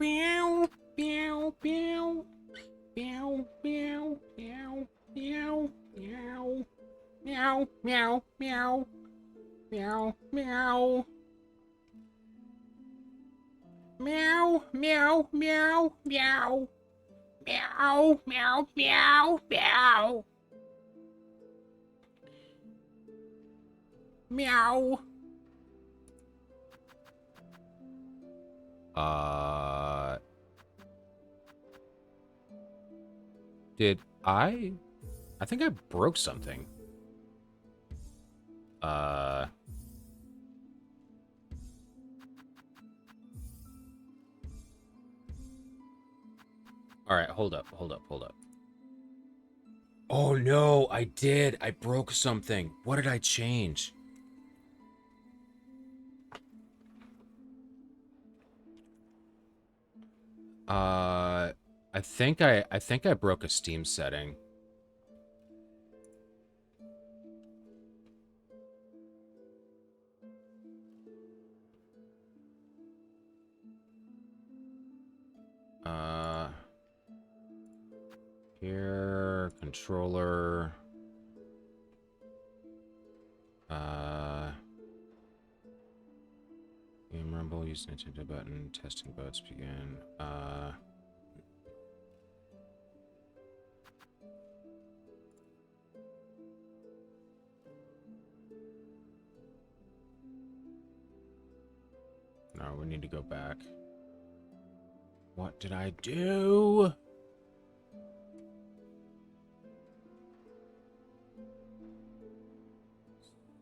Meow, meow, meow, meow, meow, meow, meow, meow, meow, meow, meow, meow, meow. Meow, meow, meow, meow. Meow, meow, meow, meow. Meow. Did I? I think I broke something. All right, hold up, hold up, hold up. Oh no, I did. I broke something. What did I change? I think I broke a Steam setting. Uh, Here, controller. Game Rumble, use Nintendo button, testing boats begin. No, we need to go back. What did I do?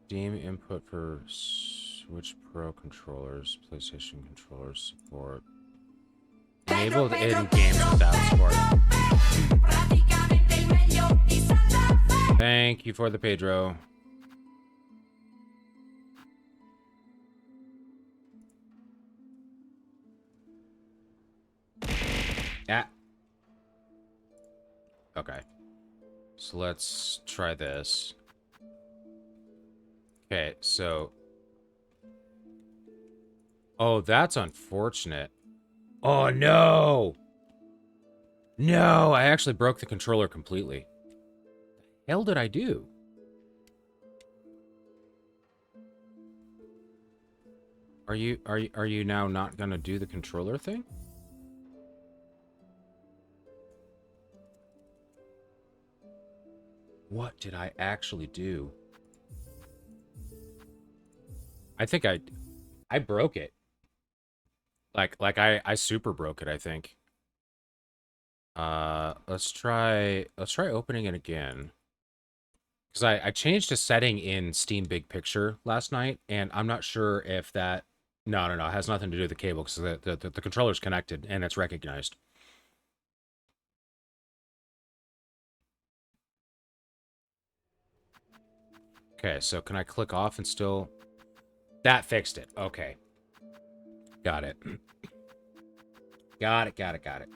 Steam input for Switch Pro controllers, PlayStation controllers support. Enabled in games without support. Thank you for the Pedro. Yeah. Okay. So let's try this. Okay, so... Oh, that's unfortunate. Oh, no! No, I actually broke the controller completely. The hell did I do? Are you now not gonna do the controller thing? What did I actually do? I think I broke it. I super broke it, I think. Let's try opening it again. Because I changed a setting in Steam Big Picture last night, and I'm not sure if that... No, it has nothing to do with the cable, because the controller's connected, and it's recognized. Okay, so can I click off and still... That fixed it. Okay. Got it. Got it.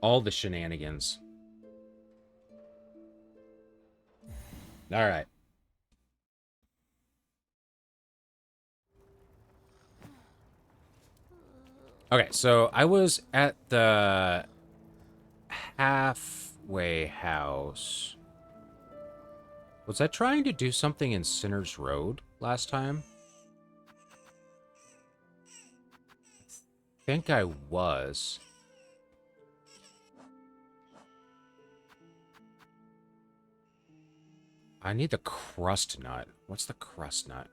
All the shenanigans. All right. Okay, so I was at the halfway house. Was I trying to do something in Sinner's Road last time? I think I was. I need the crust nut. What's the crust nut?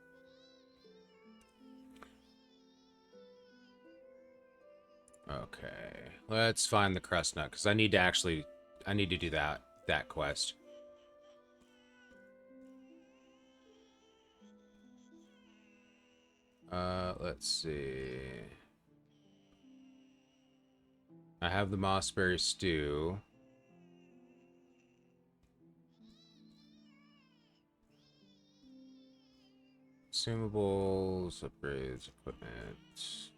Okay, let's find the crust nut, because I need to do that quest. Let's see. I have the mossberry stew. Consumables, upgrades, equipment.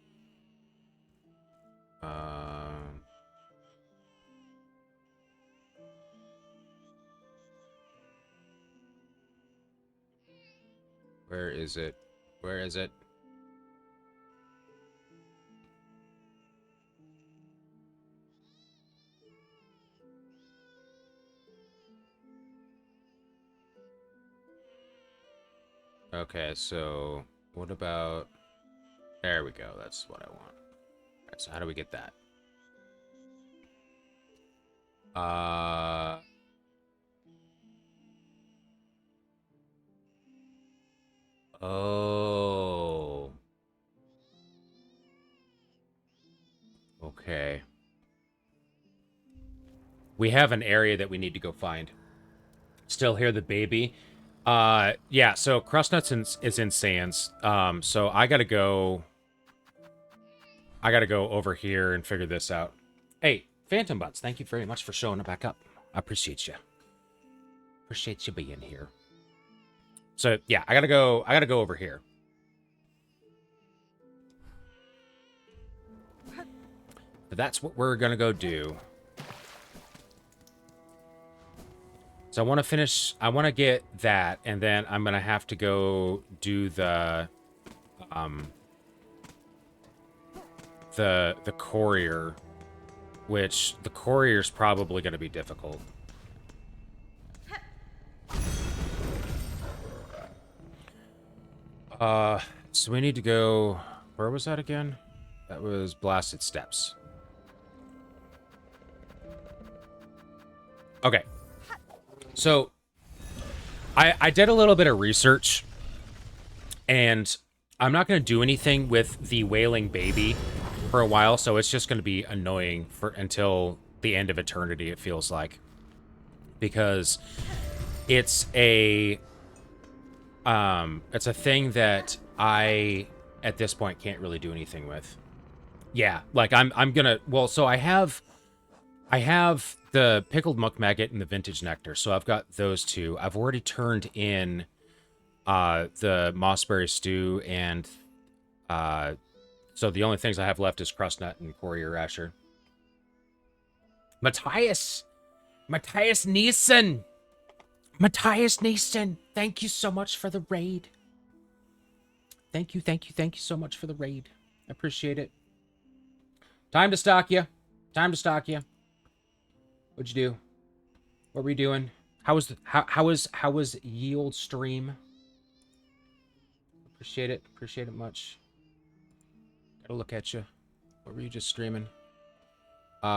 Where is it? Where is it? Okay, so what about... There we go. That's what I want. All right, so how do we get that? Uh... Oh. Okay. We have an area that we need to go find. Still hear the baby. Yeah, so Crustnuts is in Sands. So I gotta go over here and figure this out. Hey, Phantom Butts, thank you very much for showing back up. I appreciate you. Appreciate you being here. So yeah, I gotta go over here. But that's what we're gonna go do. So I want to get that, and then I'm gonna have to go do the courier, which the courier's probably gonna be difficult. So we need to go, where was that again? That was Blasted Steps. Okay. So, I did a little bit of research, and I'm not going to do anything with the wailing baby for a while, so it's just going to be annoying until the end of eternity, it feels like. Because it's a thing that I, at this point, can't really do anything with. Yeah, like, I'm gonna, well, so I have the pickled muck maggot and the vintage nectar, so I've got those two. I've already turned in the mossberry stew, and so the only things I have left is crustnut and courier rasher. Matthias Neeson, thank you so much for the raid. Thank you so much for the raid. I appreciate it. Time to stalk you. What'd you do? What were you doing? How was ye old stream? Appreciate it much. Gotta look at you. What were you just streaming?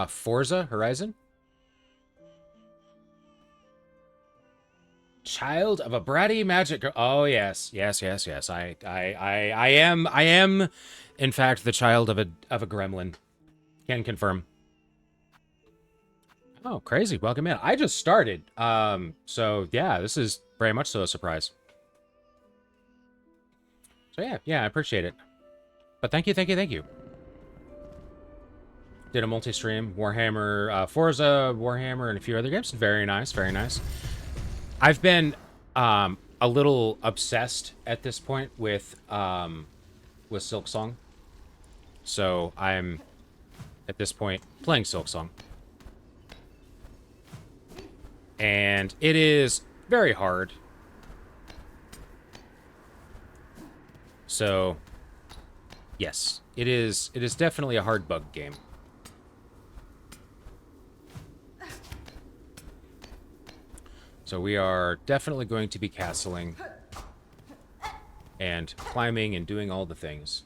Forza Horizon? Child of a bratty magic girl. Oh yes. I am in fact the child of a gremlin. Can confirm. Oh, crazy. Welcome in. I just started. So yeah, this is very much so a surprise. So yeah, I appreciate it. But thank you. Did a multi-stream, Warhammer, Forza, Warhammer, and a few other games. Very nice. I've been a little obsessed at this point with Silk Song. So I'm at this point playing Silk Song. And it is very hard. So yes, it is definitely a hard bug game. So we are definitely going to be castling and climbing and doing all the things.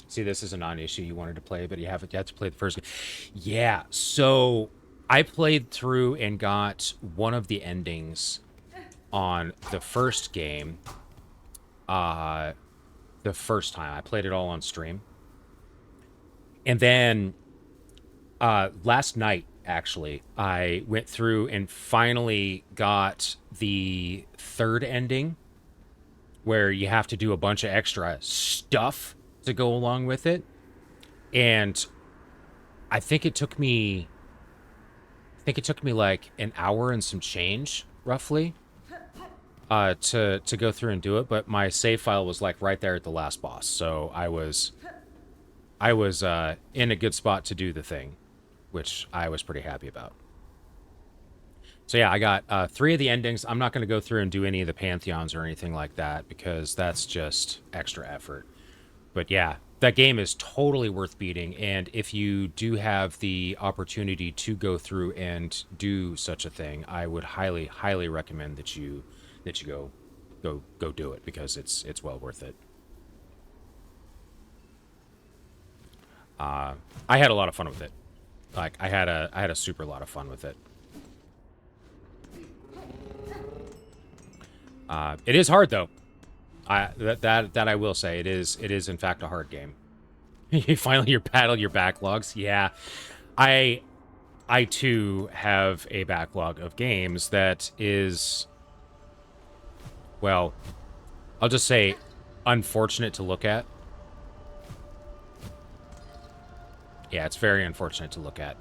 See, this is a non-issue. You wanted to play, but you have to play the first game. Yeah, so I played through and got one of the endings on the first game. The first time I played it all on stream, and then last night, actually, I went through and finally got the third ending, where you have to do a bunch of extra stuff to go along with it. And I think it took me like an hour and some change, roughly, to go through and do it. But my save file was like right there at the last boss, so I was in a good spot to do the thing, which I was pretty happy about. So yeah, I got 3 of the endings. I'm not going to go through and do any of the pantheons or anything like that because that's just extra effort. But yeah, that game is totally worth beating. And if you do have the opportunity to go through and do such a thing, I would highly, highly recommend that you go do it because it's well worth it. I had a lot of fun with it. Like I had a super lot of fun with it. It is hard though. That I will say it is in fact a hard game. You finally your battle your backlogs. Yeah. I I too have a backlog of games that is, well, I'll just say unfortunate to look at. Yeah, it's very unfortunate to look at.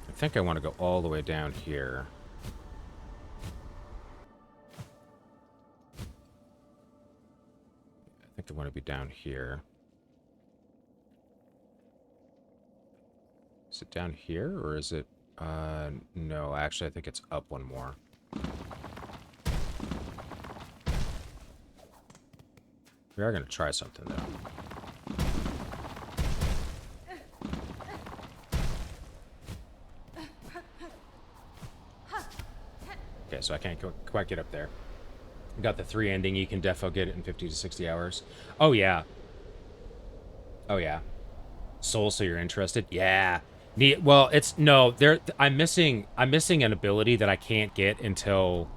I think I want to go all the way down here. I think I want to be down here. Is it down here or is it no, actually I think it's up one more. We are going to try something though. Okay, so I can't quite get up there. Got the 3 ending. You can defo get it in 50 to 60 hours. Oh, yeah. Oh, yeah. Soul, so you're interested? Yeah. Well, it's... No, I'm missing an ability that I can't get until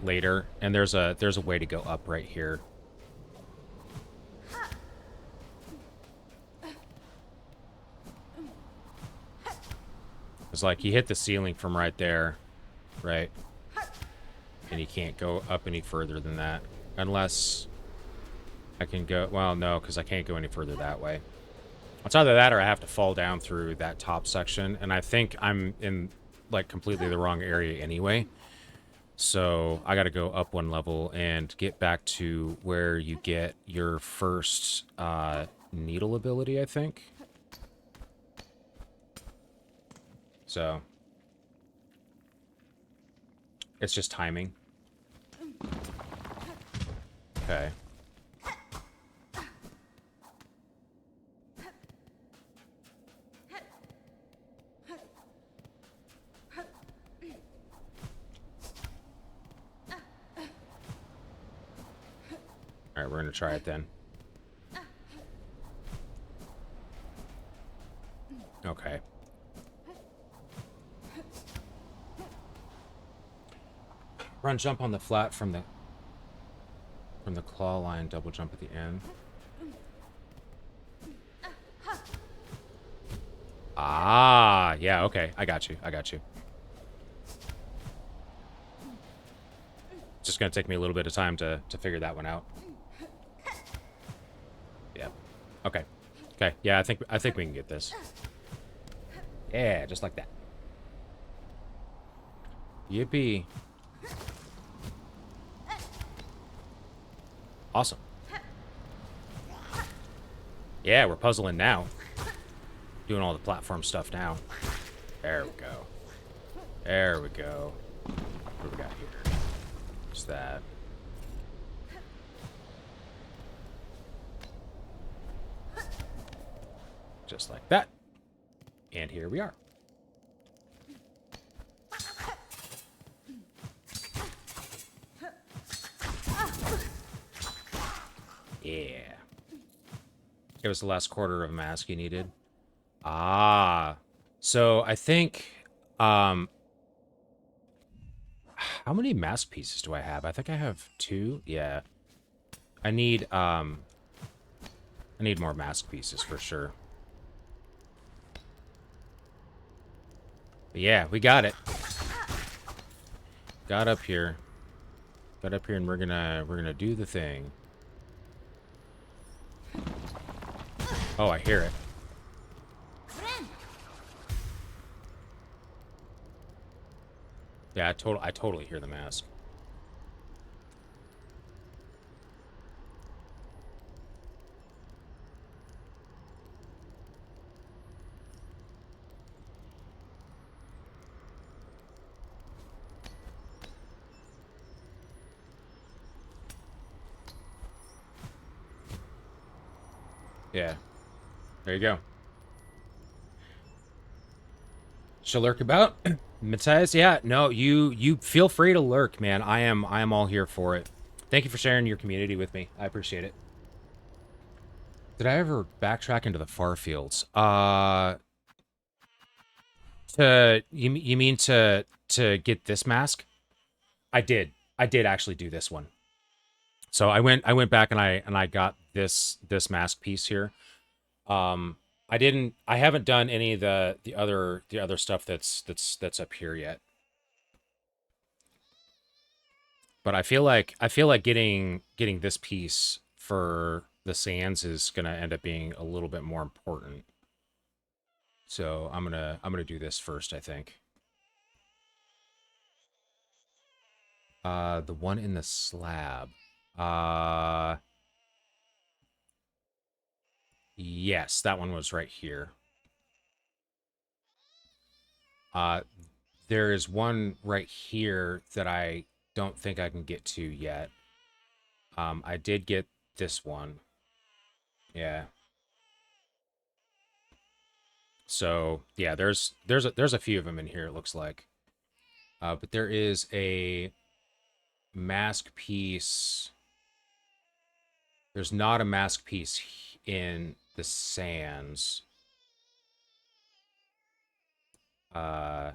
later. And there's a way to go up right here. It's like you hit the ceiling from right there, right? And you can't go up any further than that. Unless I can go... Well, no, because I can't go any further that way. It's either that or I have to fall down through that top section. And I think I'm in, like, completely the wrong area anyway. So I got to go up one level and get back to where you get your first needle ability, I think. So it's just timing. Okay. All right, we're going to try it then. Okay. Run jump on the flat from the claw line, double jump at the end. Ah, yeah, okay. I got you. I got you. It's just going to take me a little bit of time to figure that one out. Yeah. Okay. Okay. Yeah, I think we can get this. Yeah, just like that. Yippee. Awesome. Yeah, we're puzzling now. Doing all the platform stuff now. There we go. There we go. What do we got here? Just that. Just like that. And here we are. Yeah. It was the last quarter of mask you needed. Ah. So I think, how many mask pieces do I have? I think I have 2. Yeah. I need more mask pieces for sure. But yeah, we got it. Got up here. Got up here and we're gonna do the thing. Oh, I hear it. Yeah, I totally hear the mask. Yeah. There you go. She'll lurk about. Matthias, yeah, no, you feel free to lurk, man. I am all here for it. Thank you for sharing your community with me. I appreciate it. Did I ever backtrack into the far fields? You mean to get this mask? I did. I did actually do this one. So I went back and I got this mask piece here. Um I haven't done any of the other stuff that's up here yet. But I feel like getting this piece for the sands is gonna end up being a little bit more important. So I'm gonna do this first, I think. The one in the slab. Uh yes, that one was right here. Uh there is one right here that I don't think I can get to yet. I did get this one. Yeah. So yeah, there's a few of them in here, it looks like. But there is a mask piece. There's not a mask piece in the sands. Uh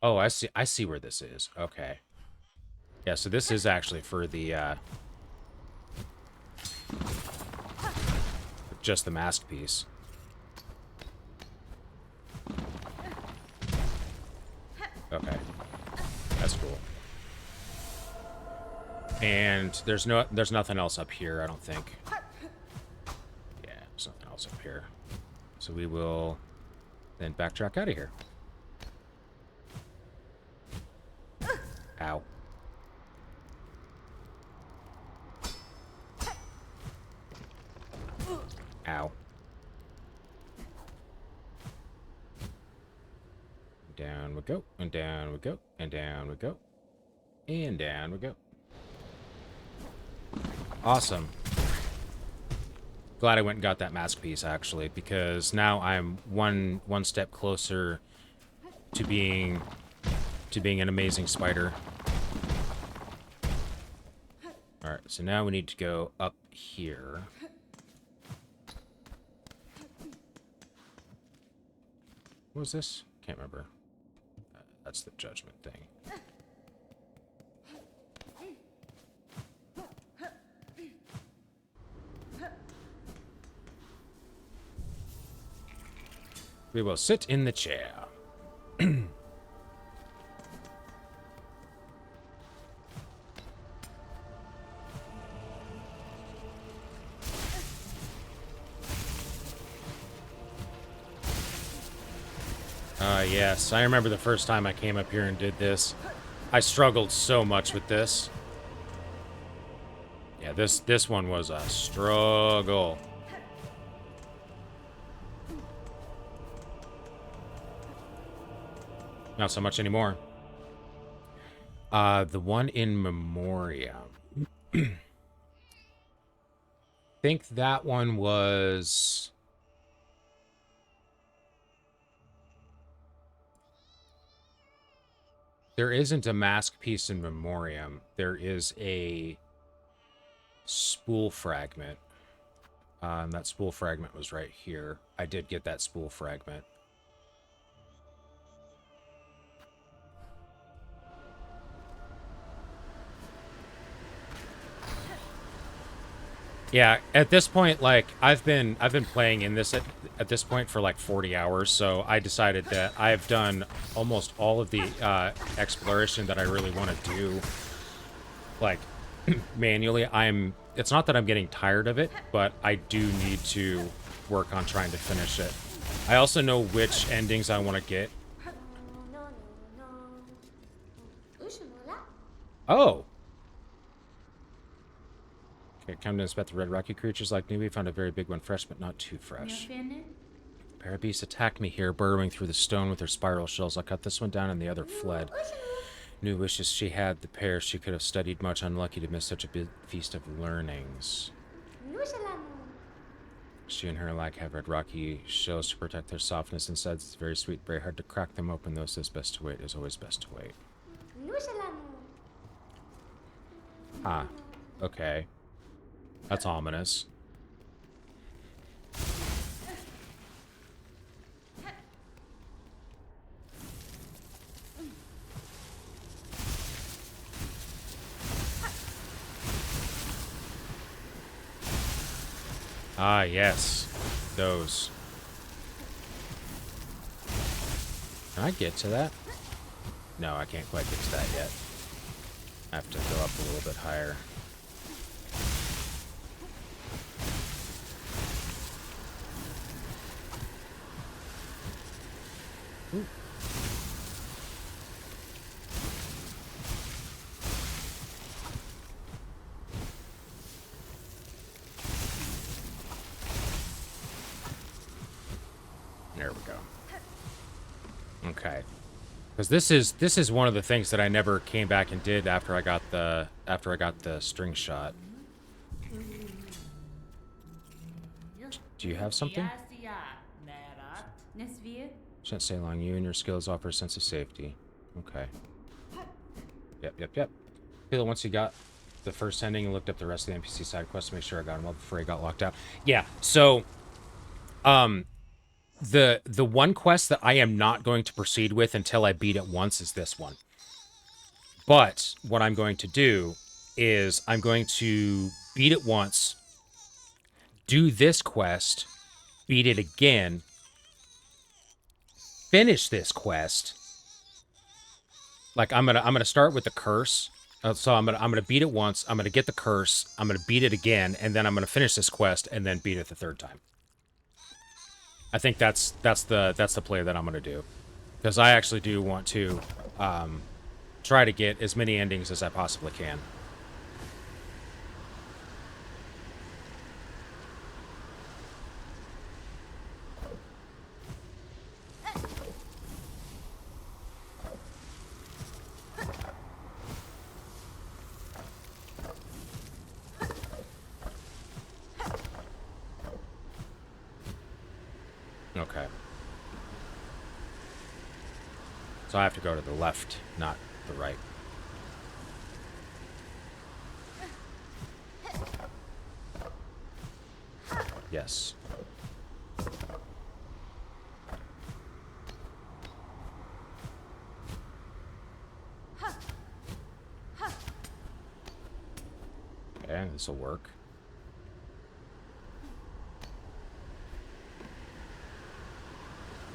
oh, I see where this is. Okay. Yeah, so this is actually for the just the mask piece. Okay. That's cool. And there's nothing else up here, I don't think. Yeah, there's nothing else up here. So we will then backtrack out of here. Ow. Ow. Down we go, and down we go, and down we go, and down we go. Awesome. Glad I went and got that mask piece, actually, because now I'm one step closer to being an amazing spider. Alright, so now we need to go up here. What was this? Can't remember. That's the judgment thing. We will sit in the chair. Yes, I remember the first time I came up here and did this. I struggled so much with this. Yeah, this one was a struggle. Not so much anymore. The one in Memoria. I think that one was... There isn't a mask piece in Memoriam. There is a spool fragment. That spool fragment was right here. I did get that spool fragment. Yeah, at this point, like, I've been playing in this at this point for like 40 hours, so I decided that I've done almost all of the exploration that I really want to do, like, manually. It's not that I'm getting tired of it, but I do need to work on trying to finish it. I also know which endings I want to get. Oh! Okay, come to inspect the red rocky creatures like me. We found a very big one, fresh but not too fresh. Pair of beasts attacked me here, burrowing through the stone with their spiral shells. I cut this one down and the other fled. New wishes she had, the pair. She could have studied much. Unlucky to miss such a big feast of learnings. She and her like have red rocky shells to protect their softness inside. It's very sweet, very hard to crack them open, though, so it's best to wait. It's always best to wait. Ah, okay. That's ominous. Ah, yes. Those. Can I get to that? No, I can't quite get to that yet. I have to go up a little bit higher. Ooh. There we go. Okay. Because this is one of the things that I never came back and did after I got the string shot. Do you have something? Shouldn't stay long. You and your skills offer a sense of safety. Okay. Yep. Feel it once you got the first ending and looked up the rest of the NPC side quests to make sure I got them all before I got locked out. Yeah, so the one quest that I am not going to proceed with until I beat it once is this one. But what I'm going to do is I'm going to beat it once, do this quest, beat it again, finish this quest. Like I'm gonna start with the curse. So I'm gonna beat it once. I'm gonna get the curse. I'm gonna beat it again, and then I'm gonna finish this quest and then beat it the third time. I think that's the play that I'm gonna do, because I actually do want to try to get as many endings as I possibly can. Okay. So I have to go to the left, not the right. Yes. Okay, this will work.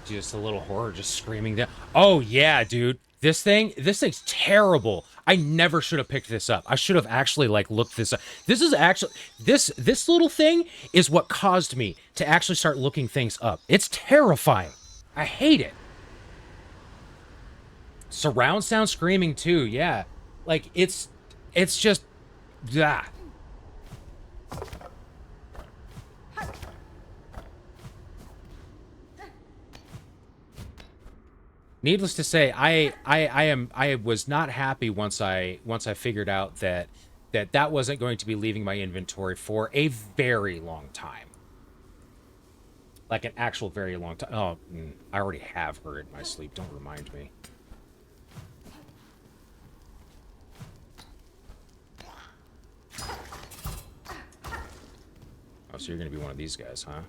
Just a little horror just screaming down. Oh, yeah, dude. This thing's terrible. I never should have picked this up. I should have actually, like, looked this up. This is actually... This little thing is what caused me to actually start looking things up. It's terrifying. I hate it. Surround sound screaming, too. Yeah. Like, it's just... Yeah. Needless to say, I was not happy once I figured out that wasn't going to be leaving my inventory for a very long time. Like an actual very long time. Oh, I already have her in my sleep. Don't remind me. Oh, so you're gonna be one of these guys, huh?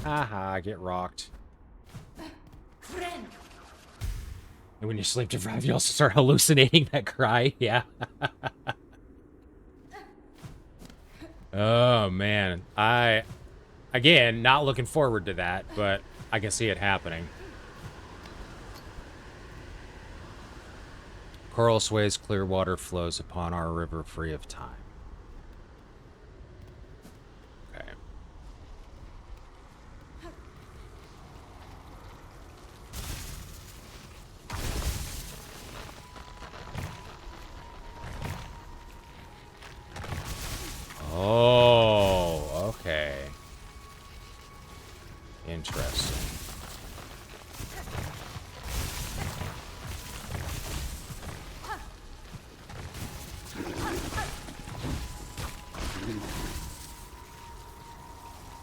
Haha, get rocked. And when you're sleep deprived, you also start hallucinating that cry. Yeah. Oh, man. Again, not looking forward to that, but I can see it happening. Coral sways, clear water flows upon our river free of time.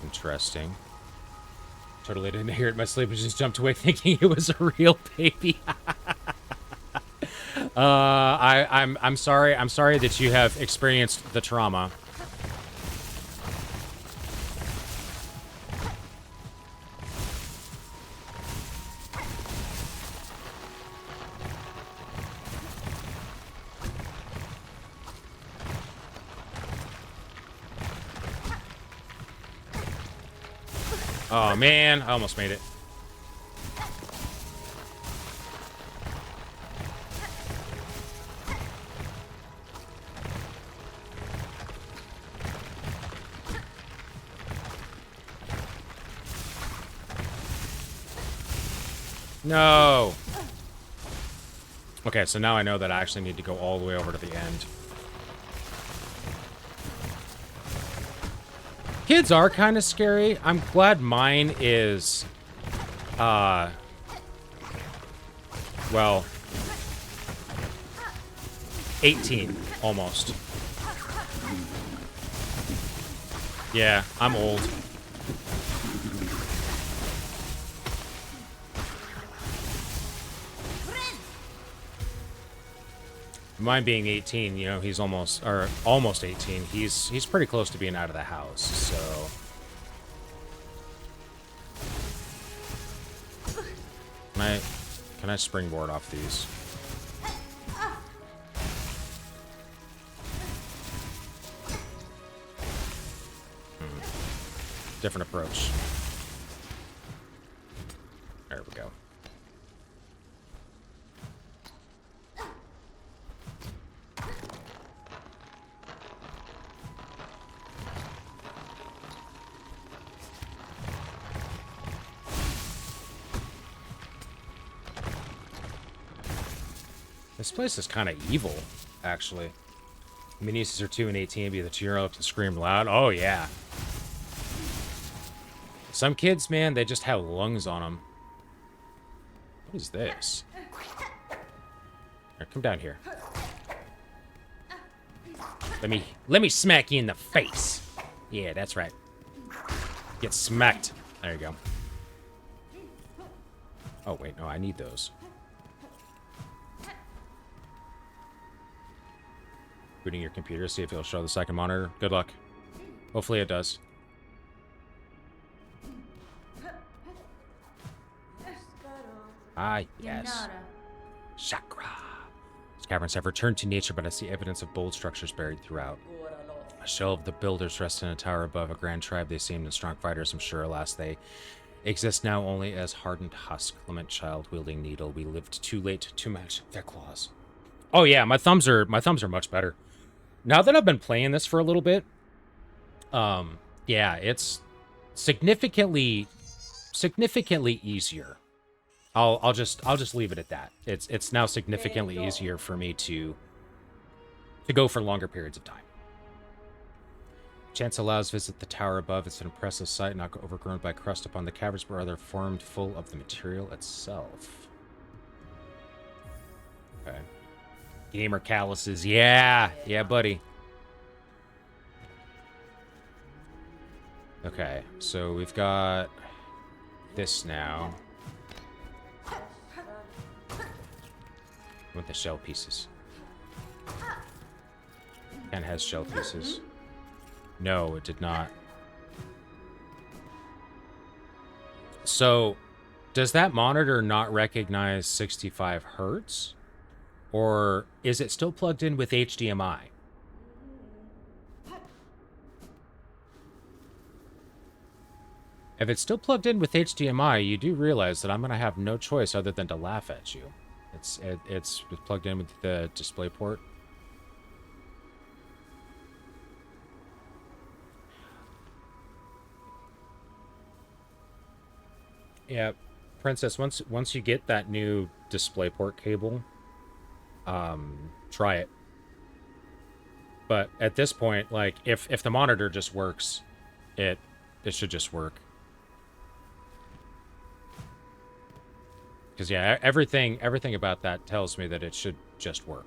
Interesting. Interesting. Totally didn't hear it in my sleep and just jumped awake thinking it was a real baby. I'm sorry. I'm sorry that you have experienced the trauma. Oh man, I almost made it. No. Okay, so now I know that I actually need to go all the way over to the end. Kids are kind of scary. I'm glad mine is, well, 18, almost. Yeah, I'm old. Mine being 18, you know, he's almost 18. He's pretty close to being out of the house, so. Can I springboard off these? Different approach. There we go. This place is kind of evil, actually. My nieces are 2 and 18, be the 2-year-old can scream loud. Oh, yeah. Some kids, man, they just have lungs on them. What is this? Right, come down here. Let me smack you in the face. Yeah, that's right. Get smacked. There you go. Oh, wait, no, I need those. Booting your computer, see if it'll show the second monitor. Good luck. Hopefully it does. Ah, yes. Chakra. These caverns have returned to nature, but I see evidence of bold structures buried throughout. A shell of the builders rests in a tower above a grand tribe. They seemed strong fighters, I'm sure. Alas, they exist now only as hardened husk. Lament child wielding needle. We lived too late to match their claws. Oh yeah, my thumbs are much better. Now that I've been playing this for a little bit, yeah, it's significantly easier. I'll just leave it at that. It's now significantly easier for me to go for longer periods of time. Chance allows visit the tower above. It's an impressive sight, not overgrown by crust upon the caverns, but rather formed full of the material itself. Okay. Gamer calluses. Yeah, buddy. Okay, so we've got this now. With the shell pieces. Ken has shell pieces. No, it did not. So, does that monitor not recognize 65 hertz? Or is it still plugged in with HDMI? If it's still plugged in with HDMI, you do realize that I'm going to have no choice other than to laugh at you. It's plugged in with the display port. Yeah, Princess, once you get that new DisplayPort cable, try it. But at this point, like, if the monitor just works, it should just work. Because yeah, everything about that tells me that it should just work.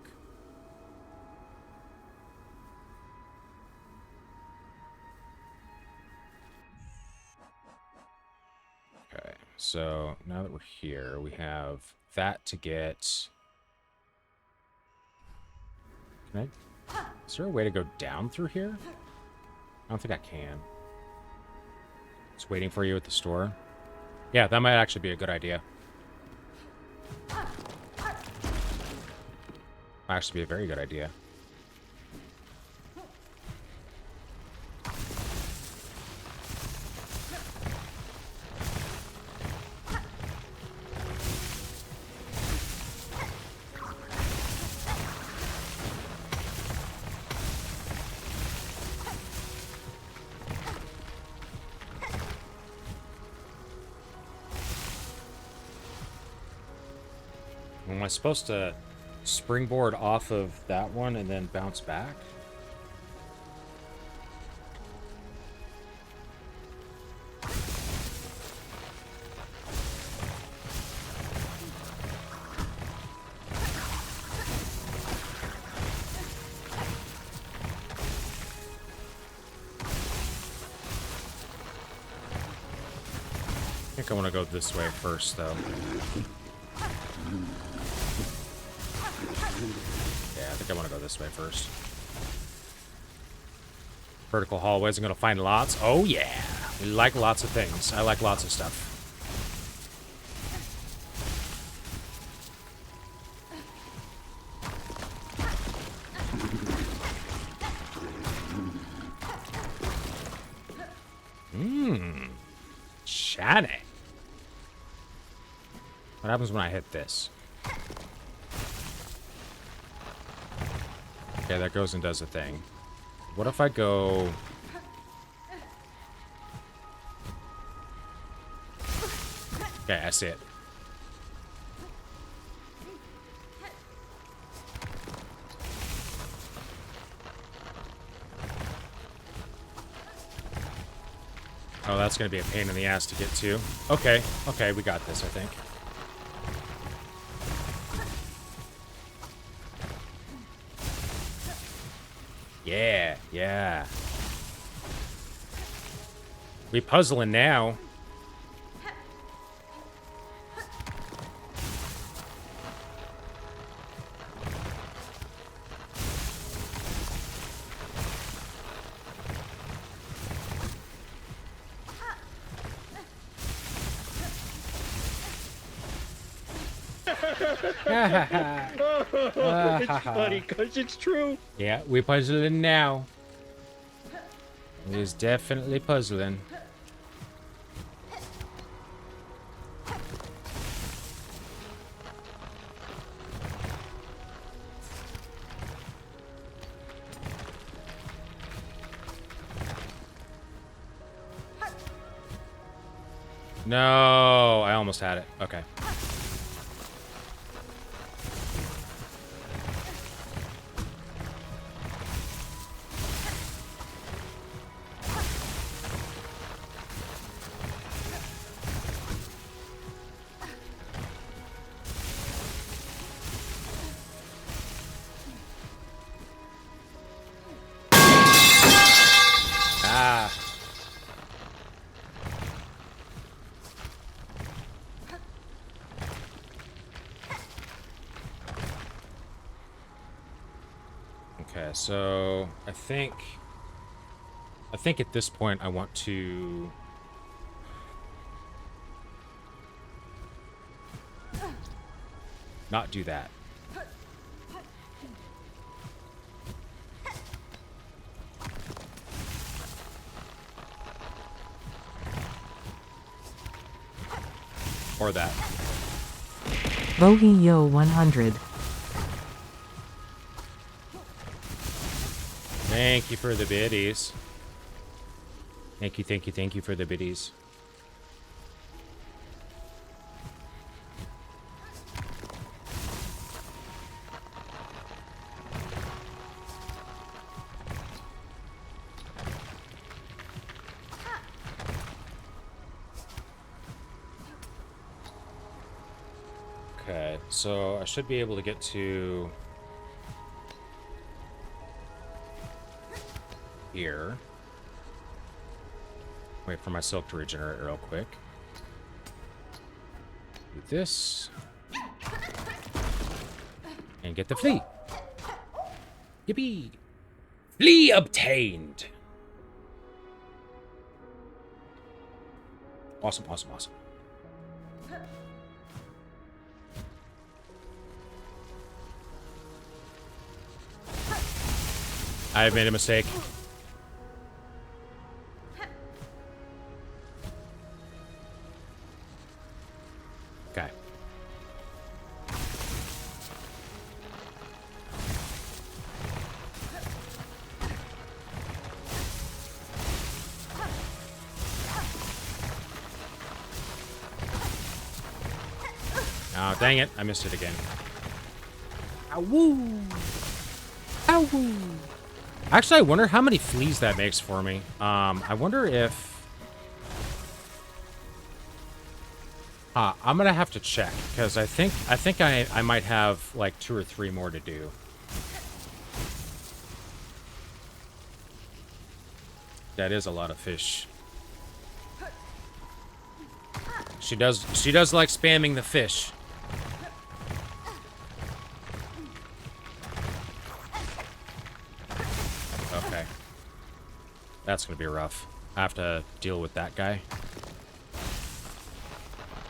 Okay, so now that we're here, we have that to get. Can I? Is there a way to go down through here? I don't think I can. Just waiting for you at the store. Yeah, that might actually be a good idea. Might actually be a very good idea. Am I supposed to springboard off of that one and then bounce back? I think I want to go this way first, though. Yeah, I think I want to go this way first. Vertical hallways, I'm going to find lots. Oh, yeah. We like lots of things. I like lots of stuff. Shiny. What happens when I hit this? Okay, that goes and does a thing. What if I go... Okay, I see it. Oh, that's going to be a pain in the ass to get to. Okay, okay, we got this, I think. Yeah, yeah. We puzzling now. It's funny because it's true. Yeah, we puzzling now. It is definitely puzzling. No, I almost had it. Okay. Ah. Okay, so I think at this point I want to not do that. Or that. Bogey Yo 100. Thank you for the biddies. Thank you, thank you, thank you for the biddies. Okay, so I should be able to get to here. Wait for my silk to regenerate real quick. Do this. And get the flea. Yippee! Flea obtained! Awesome, awesome, awesome. I made a mistake. Okay. Oh, dang it. I missed it again. Ow-woo! Ow-woo! Actually, I wonder how many fleas that makes for me. I wonder if... I'm gonna have to check, because I think I might have, like, 2 or 3 more to do. That is a lot of fish. She does like spamming the fish. Okay. That's gonna be rough. I have to deal with that guy.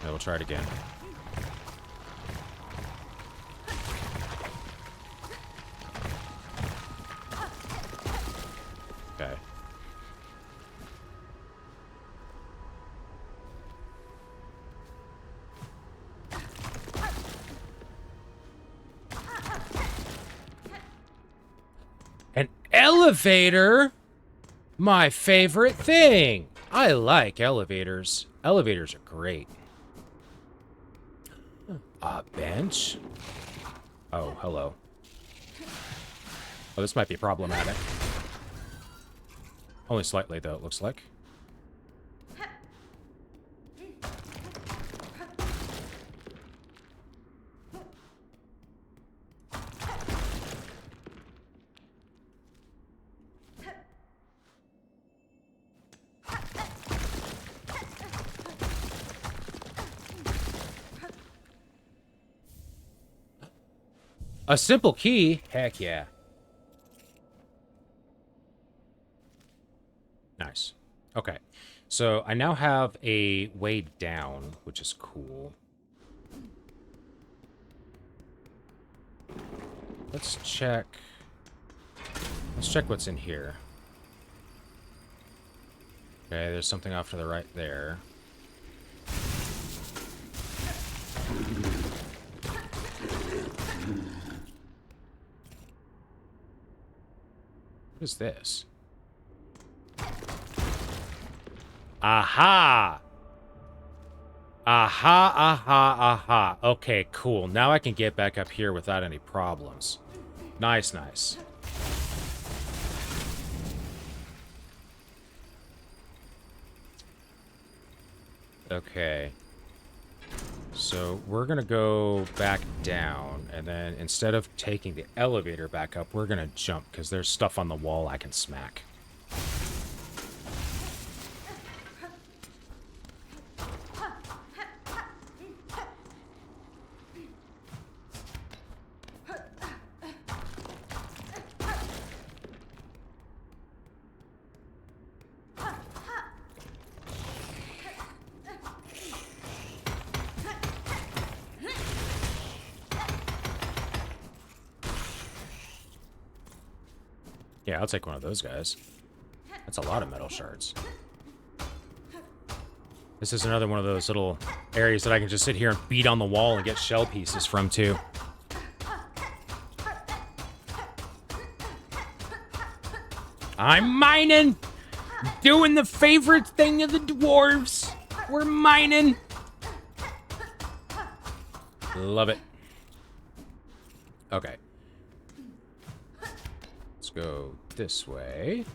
Yeah, we'll try it again. Okay. An elevator? My favorite thing. I like elevators. Elevators are great. A bench? Oh, hello. Oh, this might be problematic. Only slightly, though, it looks like. A simple key? Heck yeah. Nice. Okay. So I now have a way down, which is cool. Let's check what's in here. Okay, there's something off to the right there. What is this? Aha! Aha, aha, aha. Okay, cool. Now I can get back up here without any problems. Nice, nice. Okay. So we're gonna go back down, and then instead of taking the elevator back up, we're gonna jump, because there's stuff on the wall I can smack. Yeah, I'll take one of those guys. That's a lot of metal shards. This is another one of those little areas that I can just sit here and beat on the wall and get shell pieces from, too. I'm mining! Doing the favorite thing of the dwarves! We're mining! Love it. Okay. Let's go this way.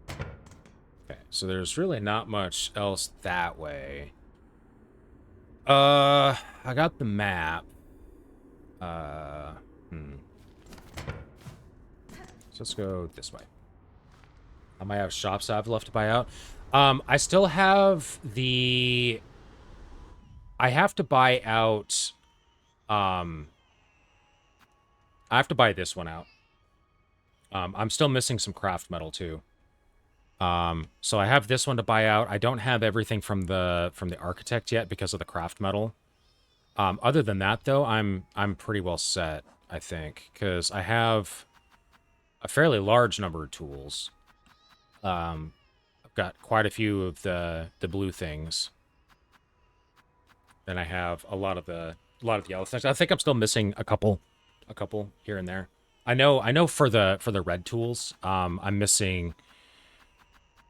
Okay, so there's really not much else that way. I got the map. Uh, So let's go this way. I might have shops I've left to buy out. I still have the... I have to buy out... I have to buy this one out. I'm still missing some craft metal, too. So I have this one to buy out. I don't have everything from the architect yet because of the craft metal. Other than that, though, I'm pretty well set, I think, because I have a fairly large number of tools. I've got quite a few of the blue things. Then I have a lot of the yellow things. I think I'm still missing a couple here and there. I know for the red tools, I'm missing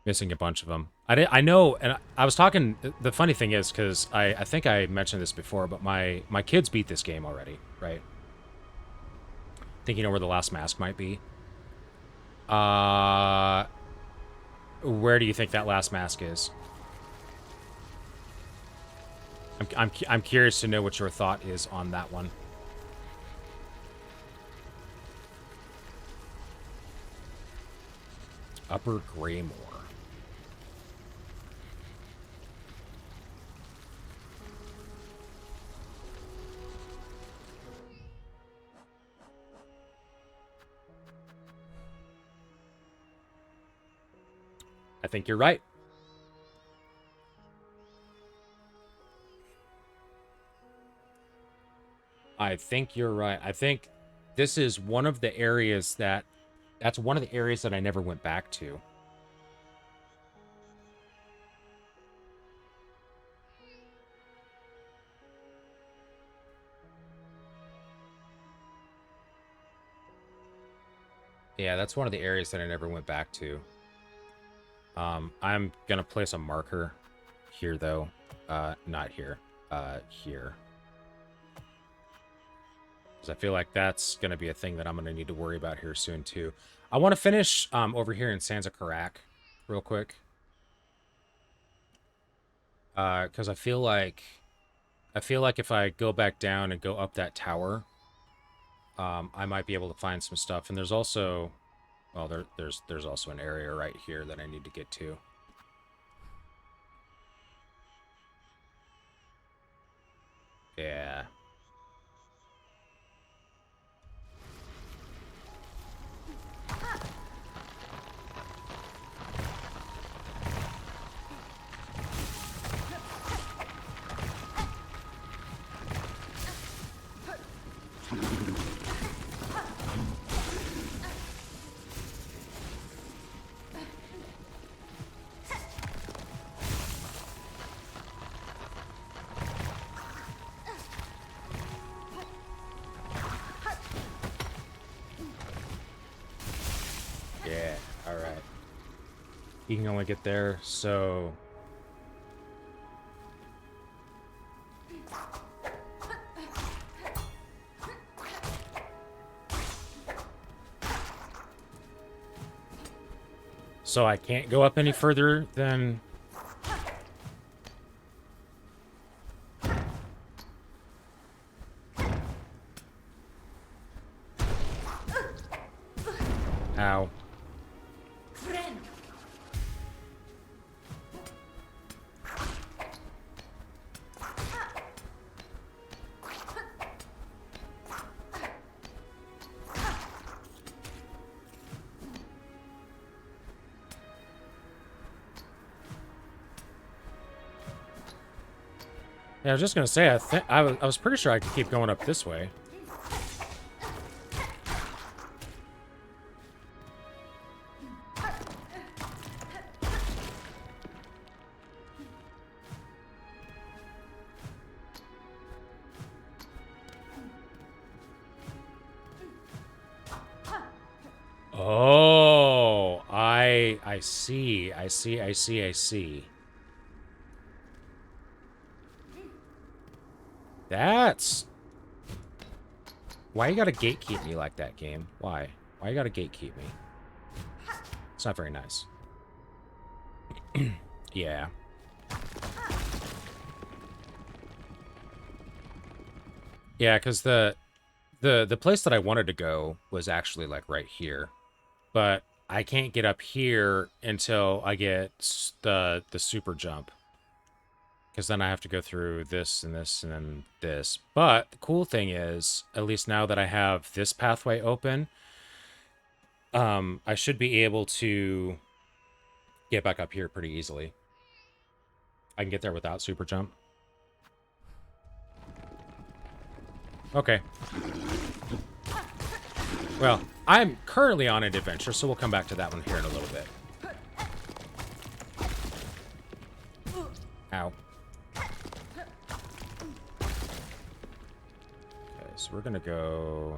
a bunch of them. I know, and I was talking. The funny thing is, because I think I mentioned this before, but my kids beat this game already, right? Think you know where the last mask might be. Where do you think that last mask is? I'm curious to know what your thought is on that one. Upper Greymore. I think you're right. I think you're right. I think this is one of the areas that's one of the areas that I never went back to. Yeah, that's one of the areas that I never went back to. I'm gonna place a marker here, though. Not here. Here. Because I feel like that's gonna be a thing that I'm gonna need to worry about here soon, too. I want to finish over here in Sansa Karak real quick. Because I feel like if I go back down and go up that tower, I might be able to find some stuff. And there's also... Well, there's also an area right here that I need to get to. Yeah. Yeah, alright. You can only get there, so... So I can't go up any further than... Ow. Yeah, I was just gonna say, I was pretty sure I could keep going up this way. Oh, I see. I see. That's... Why you gotta gatekeep me like that, game? Why? Why you gotta gatekeep me? It's not very nice. Yeah. Yeah, because the place that I wanted to go was actually like right here, but I can't get up here until I get the super jump, because then I have to go through this and this and then this. But the cool thing is, at least now that I have this pathway open, I should be able to get back up here pretty easily. I can get there without super jump. Okay. Well, I'm currently on an adventure, so we'll come back to that one here in a little bit. Ow. Okay, so we're gonna go...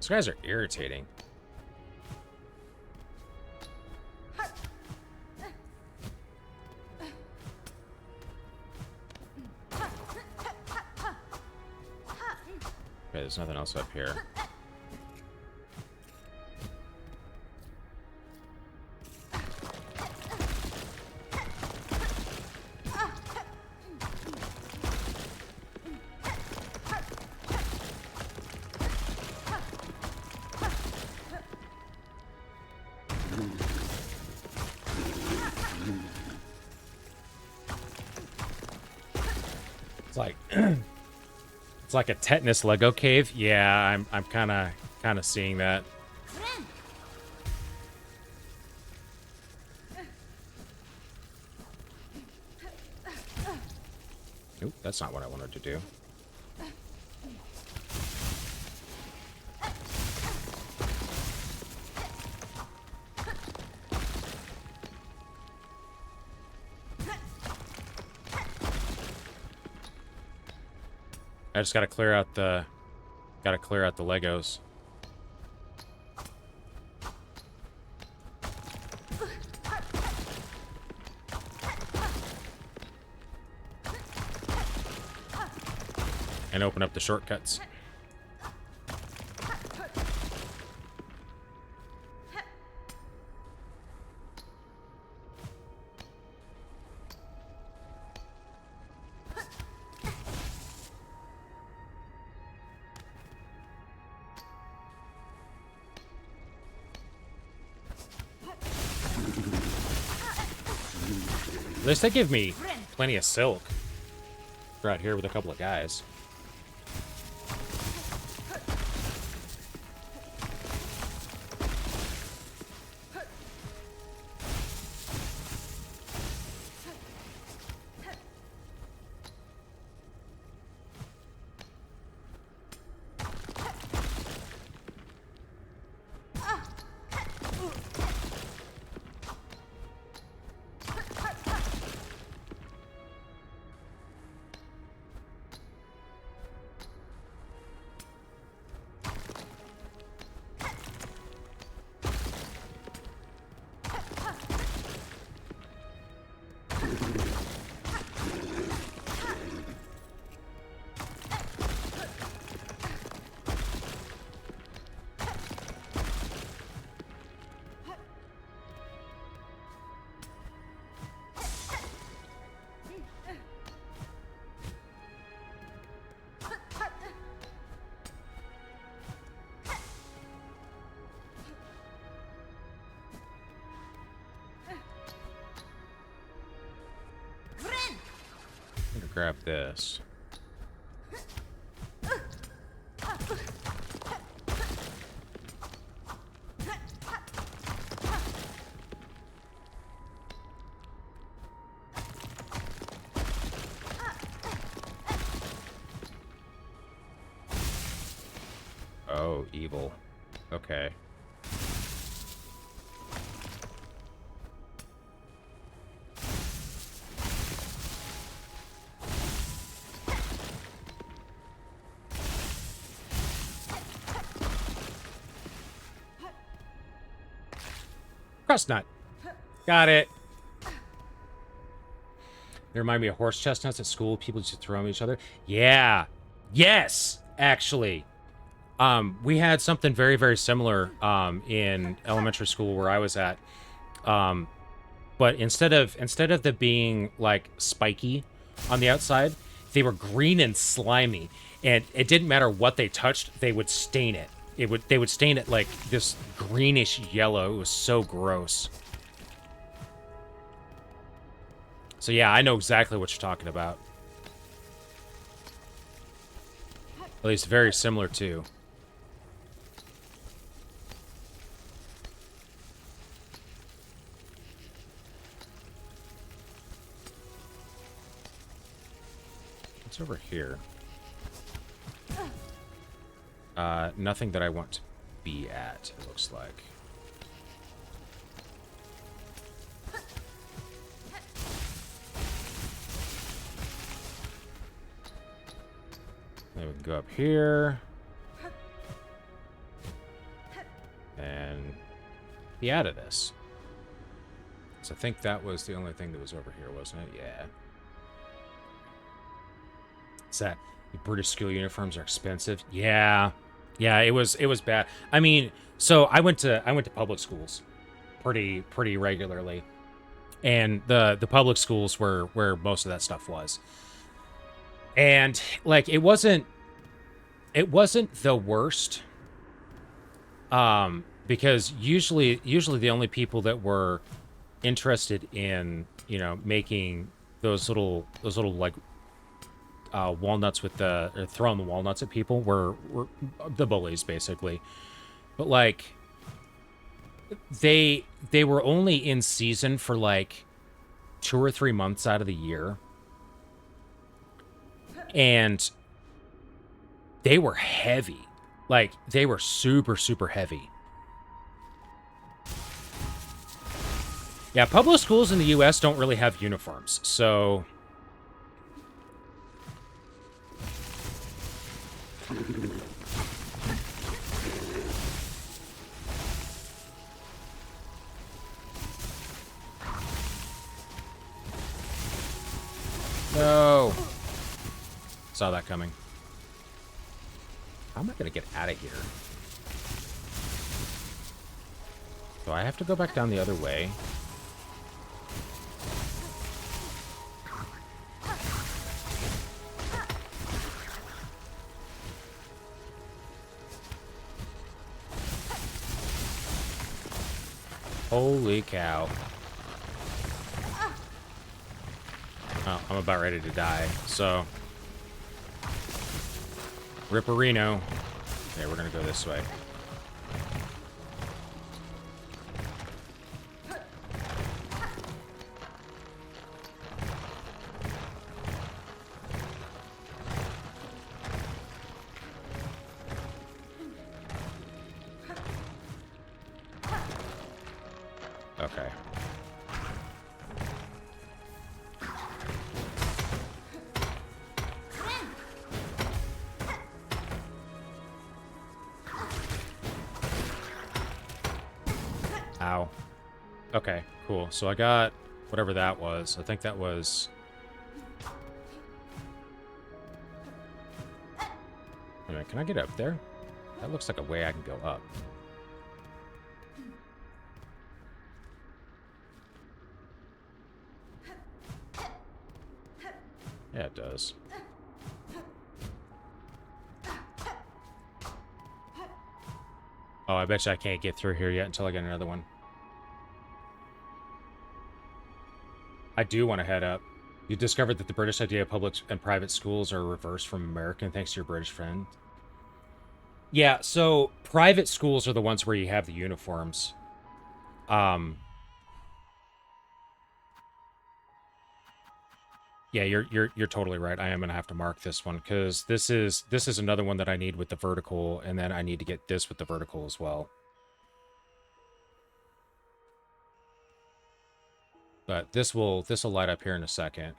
These guys are irritating. Okay, there's nothing else up here. It's like it's like a tetanus Lego cave. Yeah, I'm kind of seeing that. Nope, that's not what I wanted to do. I just gotta clear out the Legos. And open up the shortcuts. At least they give me plenty of silk. We're out here with a couple of guys. I'm gonna grab this. Oh, evil. Okay. Crust nut. Got it. They remind me of horse chestnuts at school. People used to throw them at each other. Yeah. Yes, actually. We had something very, very similar in elementary school where I was at. But instead of them being like spiky on the outside, they were green and slimy. And it didn't matter what they touched, they would stain it. They would stain it like this greenish yellow. It was so gross. So yeah, I know exactly what you're talking about. At least very similar to. What's over here? Nothing that I want to be at, it looks like. Then we can go up here. And be out of this. So I think that was the only thing that was over here, wasn't it? Yeah. Is that the British school uniforms are expensive? Yeah. Yeah, it was bad. I mean, so I went to public schools pretty regularly. And the public schools were where most of that stuff was. And like it wasn't the worst. Because usually the only people that were interested in, you know, making those little like walnuts with the or throwing the walnuts at people were the bullies basically. But like they were only in season for like 2 or 3 months out of the year. And they were heavy. Like they were super heavy. Yeah, public schools in the US don't really have uniforms. So no. Saw that coming. How am I going to get out of here? Do I have to go back down the other way? Holy cow. Oh, I'm about ready to die, so... Ripperino. Okay, we're gonna go this way. Okay. Ow. Okay, cool. So I got whatever that was. I think that was... Wait a minute, can I get up there? That looks like a way I can go up. Yeah, it does. Oh, I bet you I can't get through here yet until I get another one. I do want to head up. You discovered that the British idea of public and private schools are reversed from American thanks to your British friend. Yeah, so private schools are the ones where you have the uniforms. Yeah, you're totally right. I am gonna have to mark this one because this is another one that I need with the vertical, and then I need to get this with the vertical as well. But this will light up here in a second.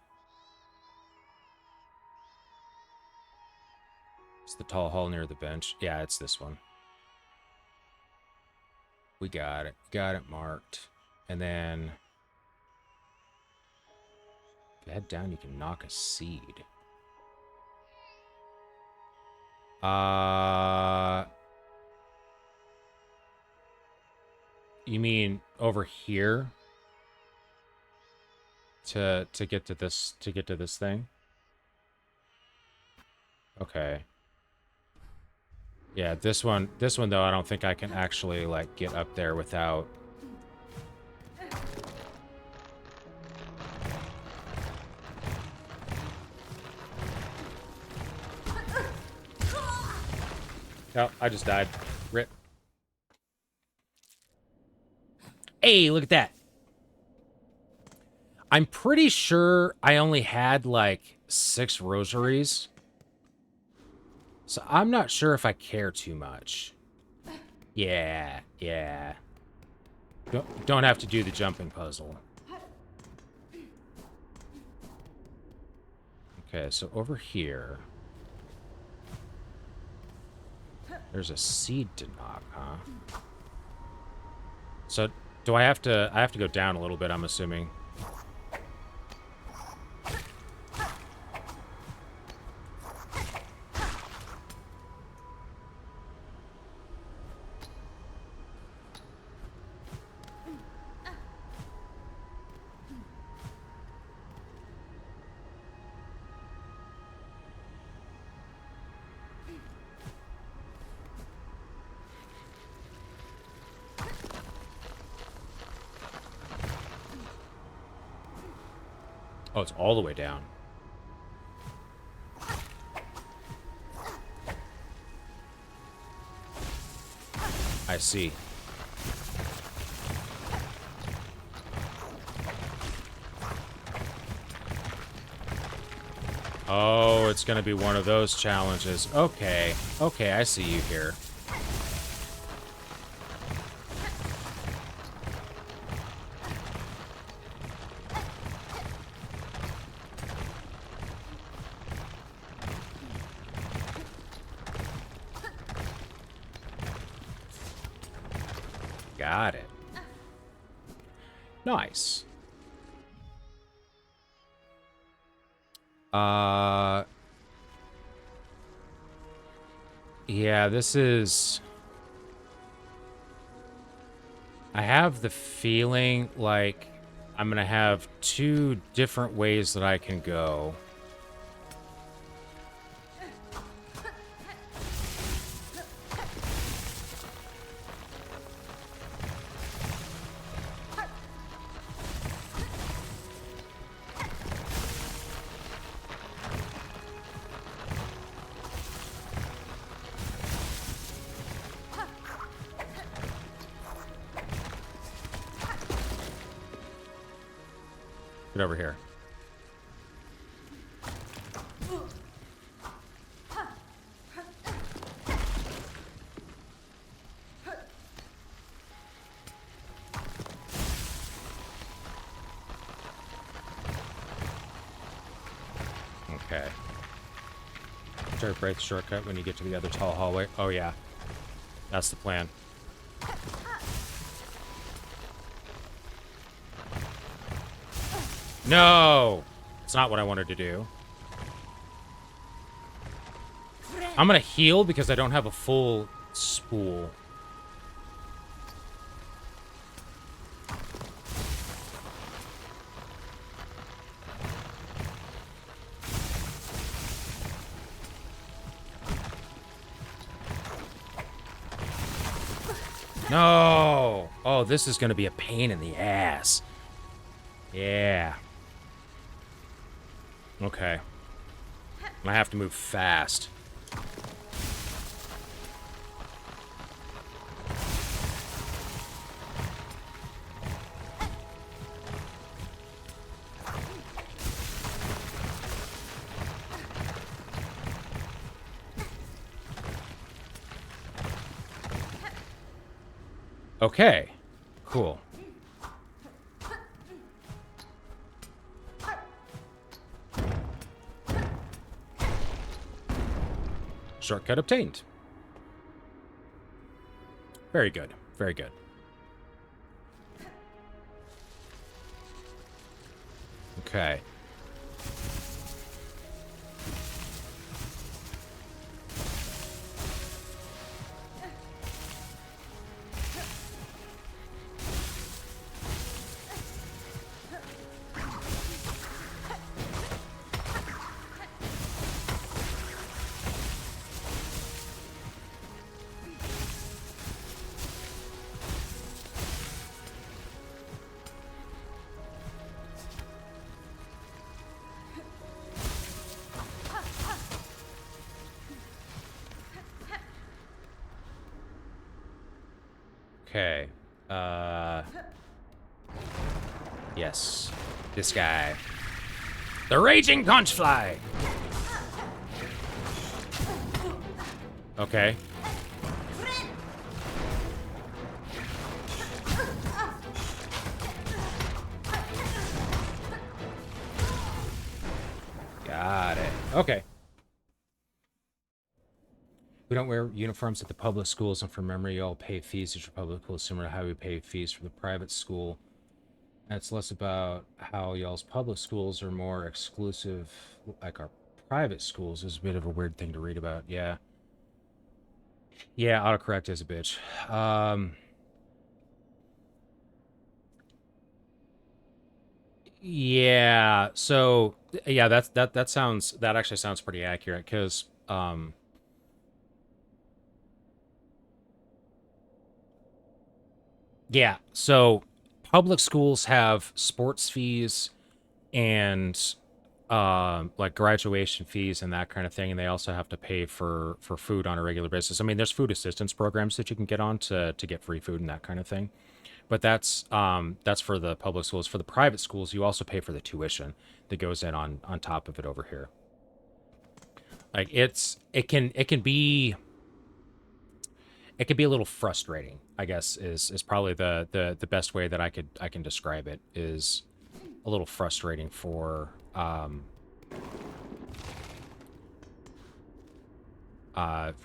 It's the tall hall near the bench. Yeah, it's this one. We got it. Got it marked. And then you head down, you can knock a seed. You mean over here? To get to this thing? Okay. Yeah, this one though, I don't think I can actually like get up there without. Oh, I just died. Rip. Hey, look at that. I'm pretty sure I only had like 6 rosaries. So I'm not sure if I care too much. Yeah, yeah. Don't have to do the jumping puzzle. Okay, so over here. There's a seed to knock, huh? So do I have to go down a little bit, I'm assuming. Oh, it's all the way down. I see. Oh, it's gonna be one of those challenges. Okay. Okay, I see you here. Got it. Nice. Yeah, this is... I have the feeling like I'm gonna have 2 different ways that I can go. Get over here. Okay. Try to break the shortcut when you get to the other tall hallway. Oh, yeah. That's the plan. No! It's not what I wanted to do. I'm gonna heal because I don't have a full spool. No! Oh, this is gonna be a pain in the ass. Yeah. Okay. I have to move fast. Okay. Cool. Shortcut obtained. Very good. Very good. Okay. Okay. Yes. This guy. The Raging Conchfly! Okay. Got it. Okay. We don't wear uniforms at the public schools, and from memory, you all pay fees at your public schools similar to how we pay fees for the private school. And it's less about how y'all's public schools are more exclusive, like our private schools is a bit of a weird thing to read about. Yeah. Yeah, autocorrect is a bitch. Yeah, so yeah, that actually sounds pretty accurate because yeah, so public schools have sports fees and like graduation fees and that kind of thing, and they also have to pay for food on a regular basis. I mean, there's food assistance programs that you can get on to get free food and that kind of thing. But that's for the public schools. For the private schools, you also pay for the tuition that goes in on top of it over here. Like it can be a little frustrating, I guess is probably the best way that I can describe it, is a little frustrating for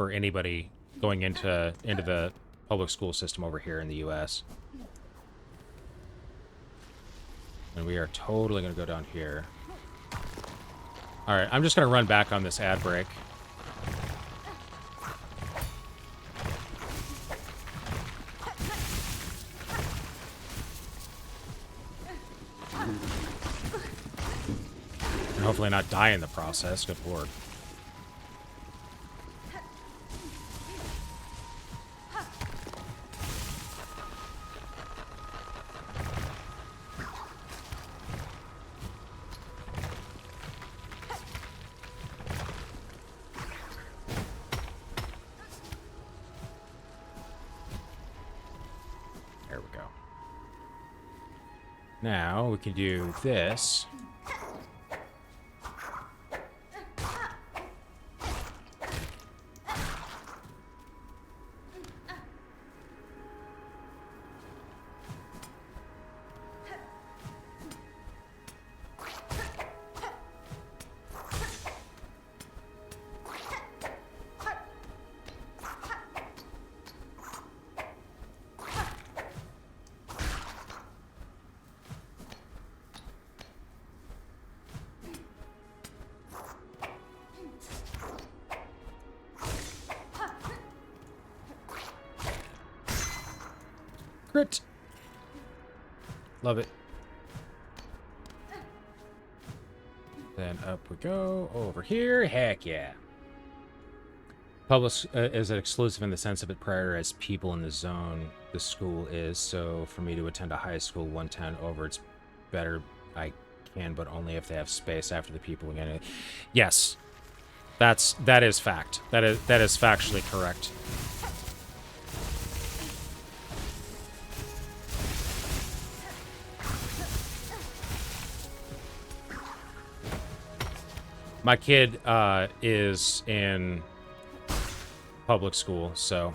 anybody going into the public school system over here in the US. And we are totally going to go down here. All right, I'm just going to run back on this ad break. And hopefully not die in the process. Good lord. There we go. Now we can do this. Crit. Love it. Then up we go over here. Heck yeah. Public is an exclusive in the sense of it prioritizes people in the zone the school is. So for me to attend a high school 110 over, it's better I can, but only if they have space after the people again. Yes, that is fact. That is factually correct. My kid is in public school, so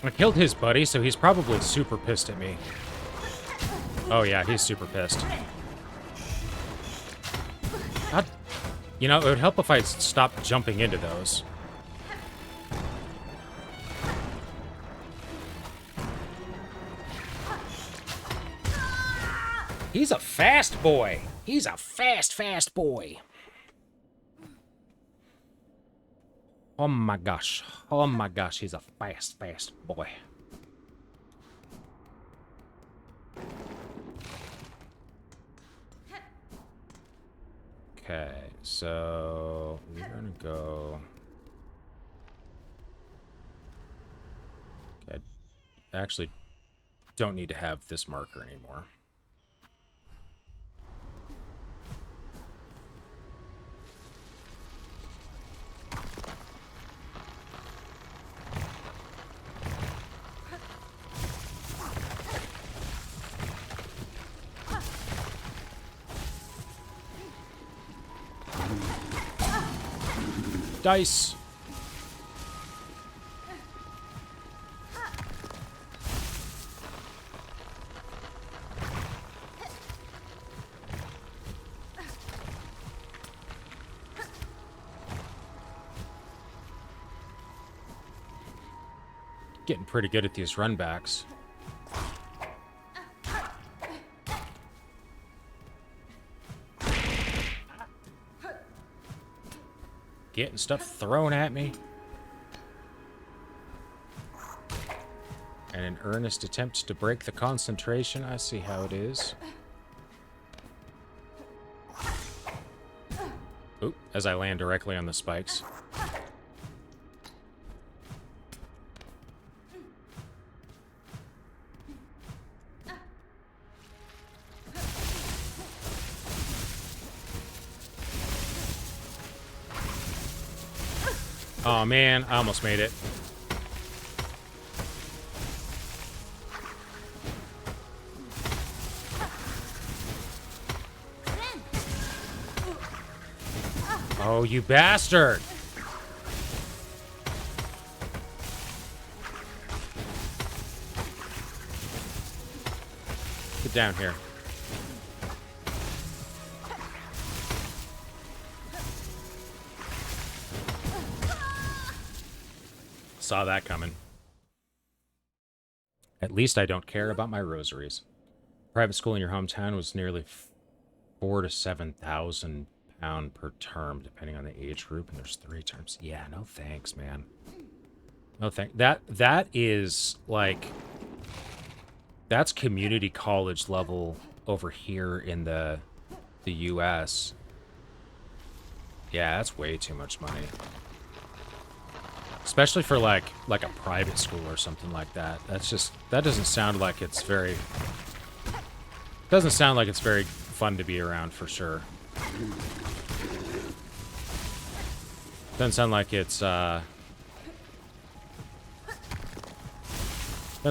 I killed his buddy, so he's probably super pissed at me. Oh yeah, he's super pissed. God, you know, it would help if I stopped jumping into those. He's a fast boy. He's a fast boy. Oh my gosh. Oh my gosh, he's a fast boy. Okay, so we're gonna go. Okay, I actually don't need to have this marker anymore. Dice! Getting pretty good at these runbacks. Getting stuff thrown at me. And an earnest attempt to break the concentration. I see how it is. Oop, as I land directly on the spikes. Oh man, I almost made it. Oh, you bastard! Get down here. Saw that coming. At least I don't care about my rosaries. Private school in your hometown was nearly 4,000 to 7,000 pound per term, depending on the age group, and there's 3 terms. Yeah, no thanks, man. No thank. That is like, that's community college level over here in the U.S. Yeah, that's way too much money. Especially for like a private school or something like that. That's just, that doesn't sound like it's very, doesn't sound like it's very fun to be around for sure. Doesn't sound like it's doesn't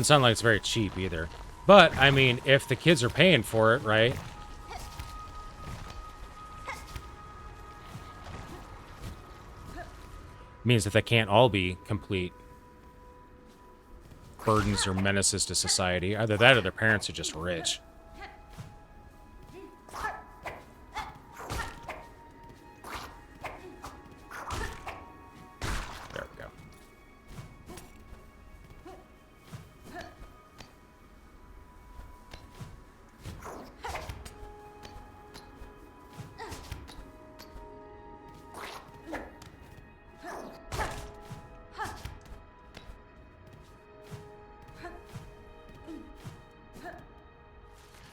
sound like it's very cheap either. But I mean, if the kids are paying for it, right? Means that they can't all be complete burdens or menaces to society. Either that or their parents are just rich. There we go.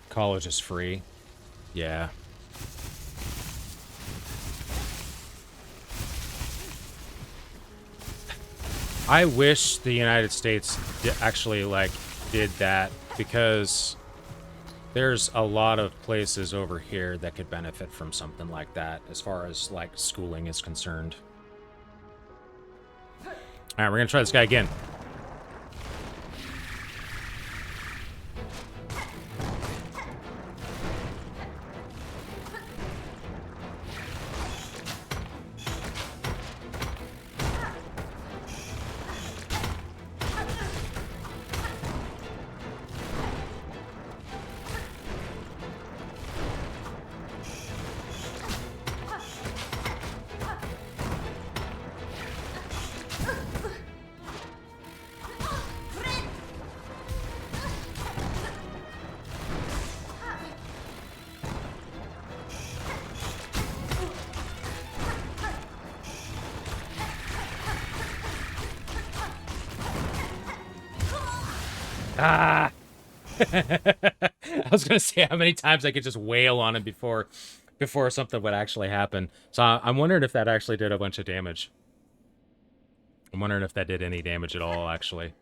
College is free. Yeah. I wish the United States actually, like, did that, because there's a lot of places over here that could benefit from something like that as far as, like, schooling is concerned. Alright, we're gonna try this guy again. Ah! I was gonna say how many times I could just wail on him before before something would actually happen. So I'm wondering if that actually did a bunch of damage. I'm wondering if that did any damage at all, actually.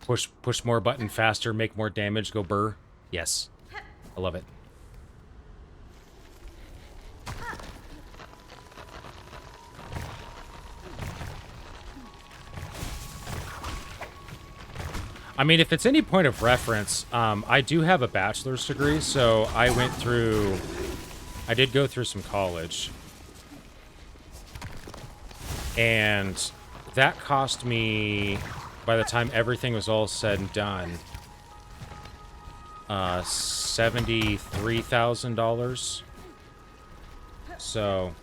Push more button faster, make more damage, go burr. Yes. I love it. I mean, if it's any point of reference, I do have a bachelor's degree, so I did go through some college. And that cost me, by the time everything was all said and done, $73,000. So,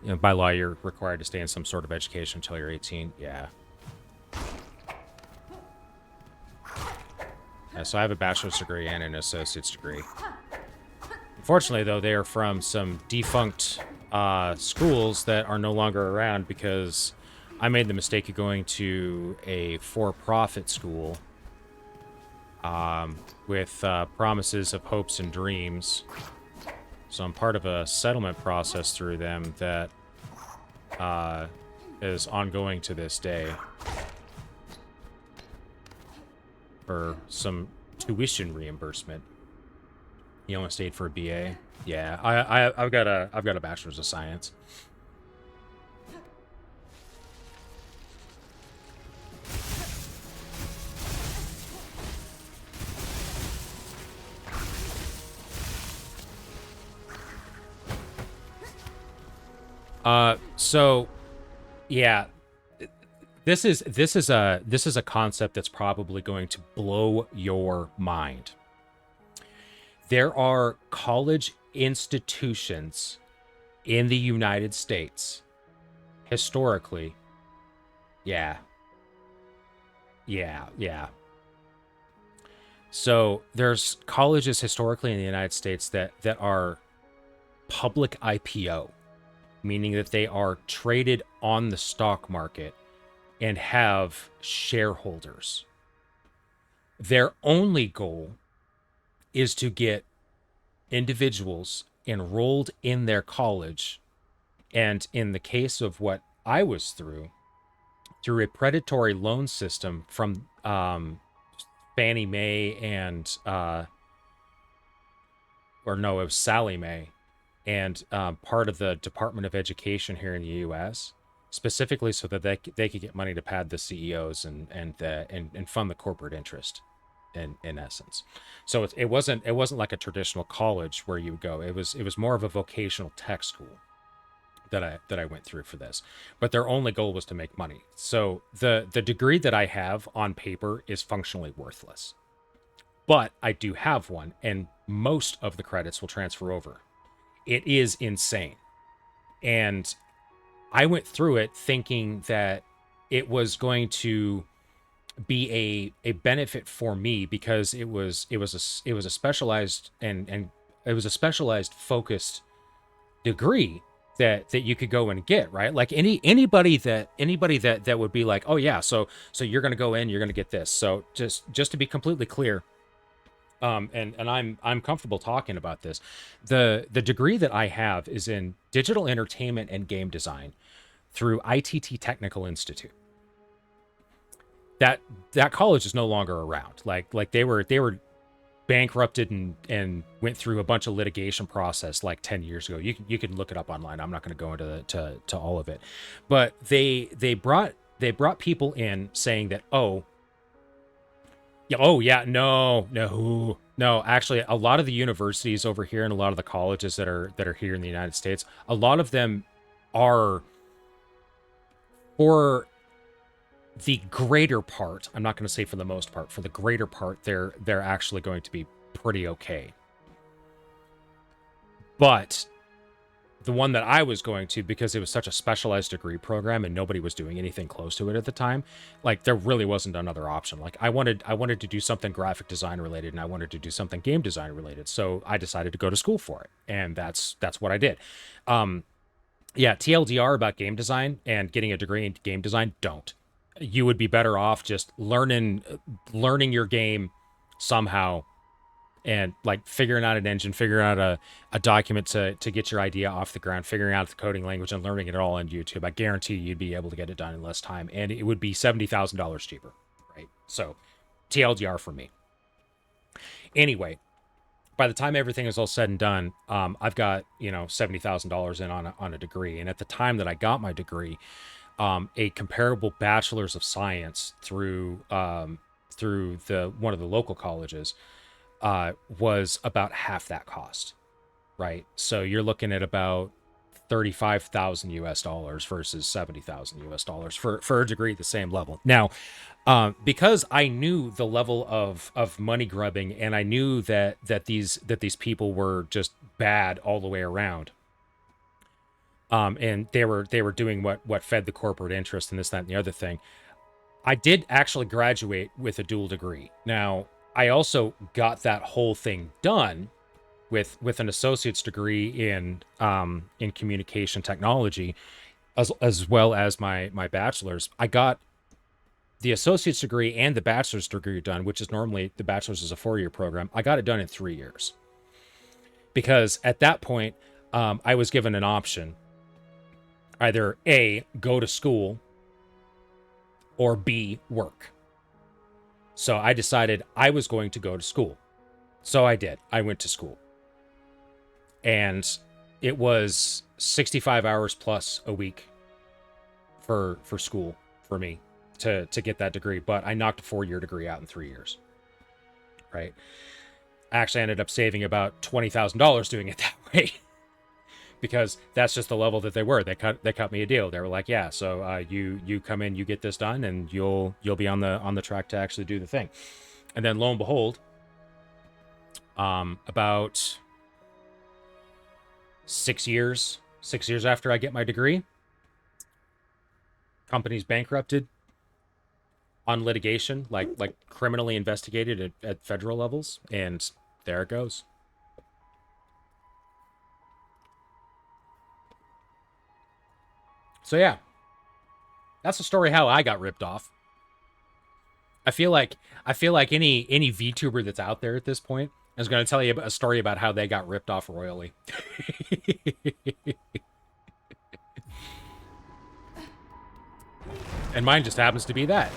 you know, by law, you're required to stay in some sort of education until you're 18. Yeah. So I have a bachelor's degree and an associate's degree. Unfortunately, though, they are from some defunct schools that are no longer around because I made the mistake of going to a for-profit school with promises of hopes and dreams. So I'm part of a settlement process through them that is ongoing to this day for some tuition reimbursement. You only stayed for a BA. Yeah, I've got a bachelor's of science. So yeah, this is a concept that's probably going to blow your mind. There are college institutions in the United States historically. Yeah. So there's colleges historically in the United States that are public IPO, meaning that they are traded on the stock market and have shareholders. Their only goal is to get individuals enrolled in their college, and in the case of what I was through a predatory loan system from Fannie Mae and or no, it was Sally Mae, and part of the Department of Education here in the U.S., specifically so that they could get money to pad the CEOs and fund the corporate interest, in essence. So it wasn't like a traditional college where you would go. It was more of a vocational tech school that I went through for this. But their only goal was to make money. So the degree that I have on paper is functionally worthless. But I do have one, and most of the credits will transfer over. It is insane. And I went through it thinking that it was going to be a benefit for me because it was a specialized and it was a specialized focused degree that you could go and get, right? Like anybody that would be like, oh yeah, so you're gonna go in, you're gonna get this. So just to be completely clear, and I'm comfortable talking about this. The degree that I have is in digital entertainment and game design through ITT Technical Institute. That college is no longer around. Like they were bankrupted and went through a bunch of litigation process like 10 years ago. You can look it up online. I'm not going to go into to all of it. But they brought people in saying that, no, actually a lot of the universities over here and a lot of the colleges that are here in the United States, a lot of them are, for the greater part, I'm not going to say for the most part, for the greater part, they're actually going to be pretty okay. But the one that I was going to, because it was such a specialized degree program and nobody was doing anything close to it at the time, like there really wasn't another option. Like I wanted to do something graphic design related and I wanted to do something game design related. So I decided to go to school for it. And that's what I did. Yeah, TLDR about game design and getting a degree in game design, don't. you would be better off just learning your game somehow, and like figuring out an engine, figuring out a document to get your idea off the ground, figuring out the coding language and learning it all on YouTube. I guarantee you'd be able to get it done in less time, and it would be $70,000 cheaper, right? So TLDR for me. Anyway, by the time everything is all said and done, I've got, $70,000 in on a degree. And at the time that I got my degree, a comparable bachelor's of science through the one of the local colleges was about half that cost, right? So you're looking at about 35,000 US dollars versus 70,000 US dollars for a degree at the same level. Now, because I knew the level of money grubbing, and I knew that these people were just bad all the way around, and they were doing what fed the corporate interest and this, that, and the other thing. I did actually graduate with a dual degree. Now, I also got that whole thing done with an associate's degree in communication technology, as well as my bachelor's. I got the associate's degree and the bachelor's degree done, which is normally the bachelor's is a 4-year program. I got it done in 3 years because at that point, I was given an option: either A, go to school, or B, work. So I decided I was going to go to school. So I did. I went to school. And it was 65 hours plus a week for school for me to get that degree. But I knocked a 4-year degree out in 3 years. Right? I actually ended up saving about $20,000 doing it that way. Because that's just the level that they were. They cut me a deal. They were like, yeah, so you come in, you get this done, and you'll be on the track to actually do the thing. And then lo and behold, about 6 years after I get my degree, company's bankrupted on litigation, like criminally investigated at federal levels, and there it goes. So yeah, that's the story how I got ripped off. I feel like any VTuber that's out there at this point is going to tell you a story about how they got ripped off royally. And mine just happens to be that.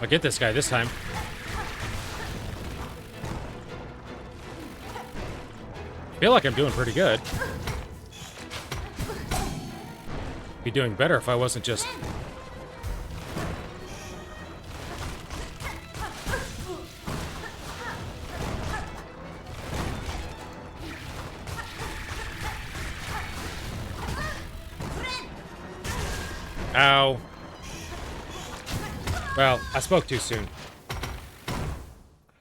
I'll get this guy this time. I feel like I'm doing pretty good. Be doing better if I wasn't just... Ow. Well, I spoke too soon.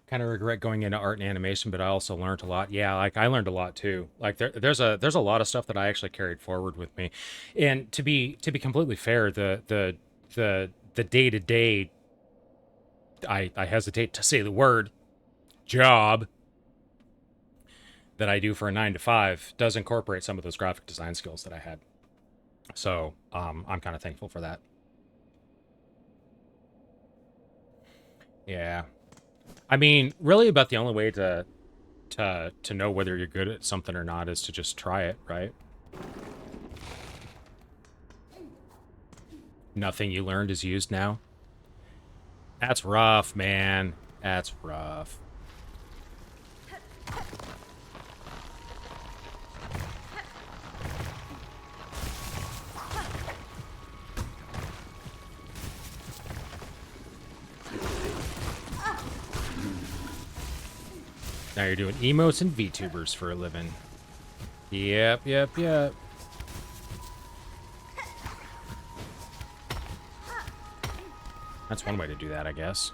Kind of regret going into art and animation, but I also learned a lot. Yeah, like I learned a lot too. Like there's a lot of stuff that I actually carried forward with me. And to be completely fair, the day to day, I hesitate to say the word, job that I do for a 9 to 5 does incorporate some of those graphic design skills that I had. So I'm kind of thankful for that. Yeah. I mean, really about the only way to know whether you're good at something or not is to just try it, right? Nothing you learned is used now. That's rough, man. That's rough. Now you're doing emotes and VTubers for a living. Yep, yep, yep. That's one way to do that, I guess.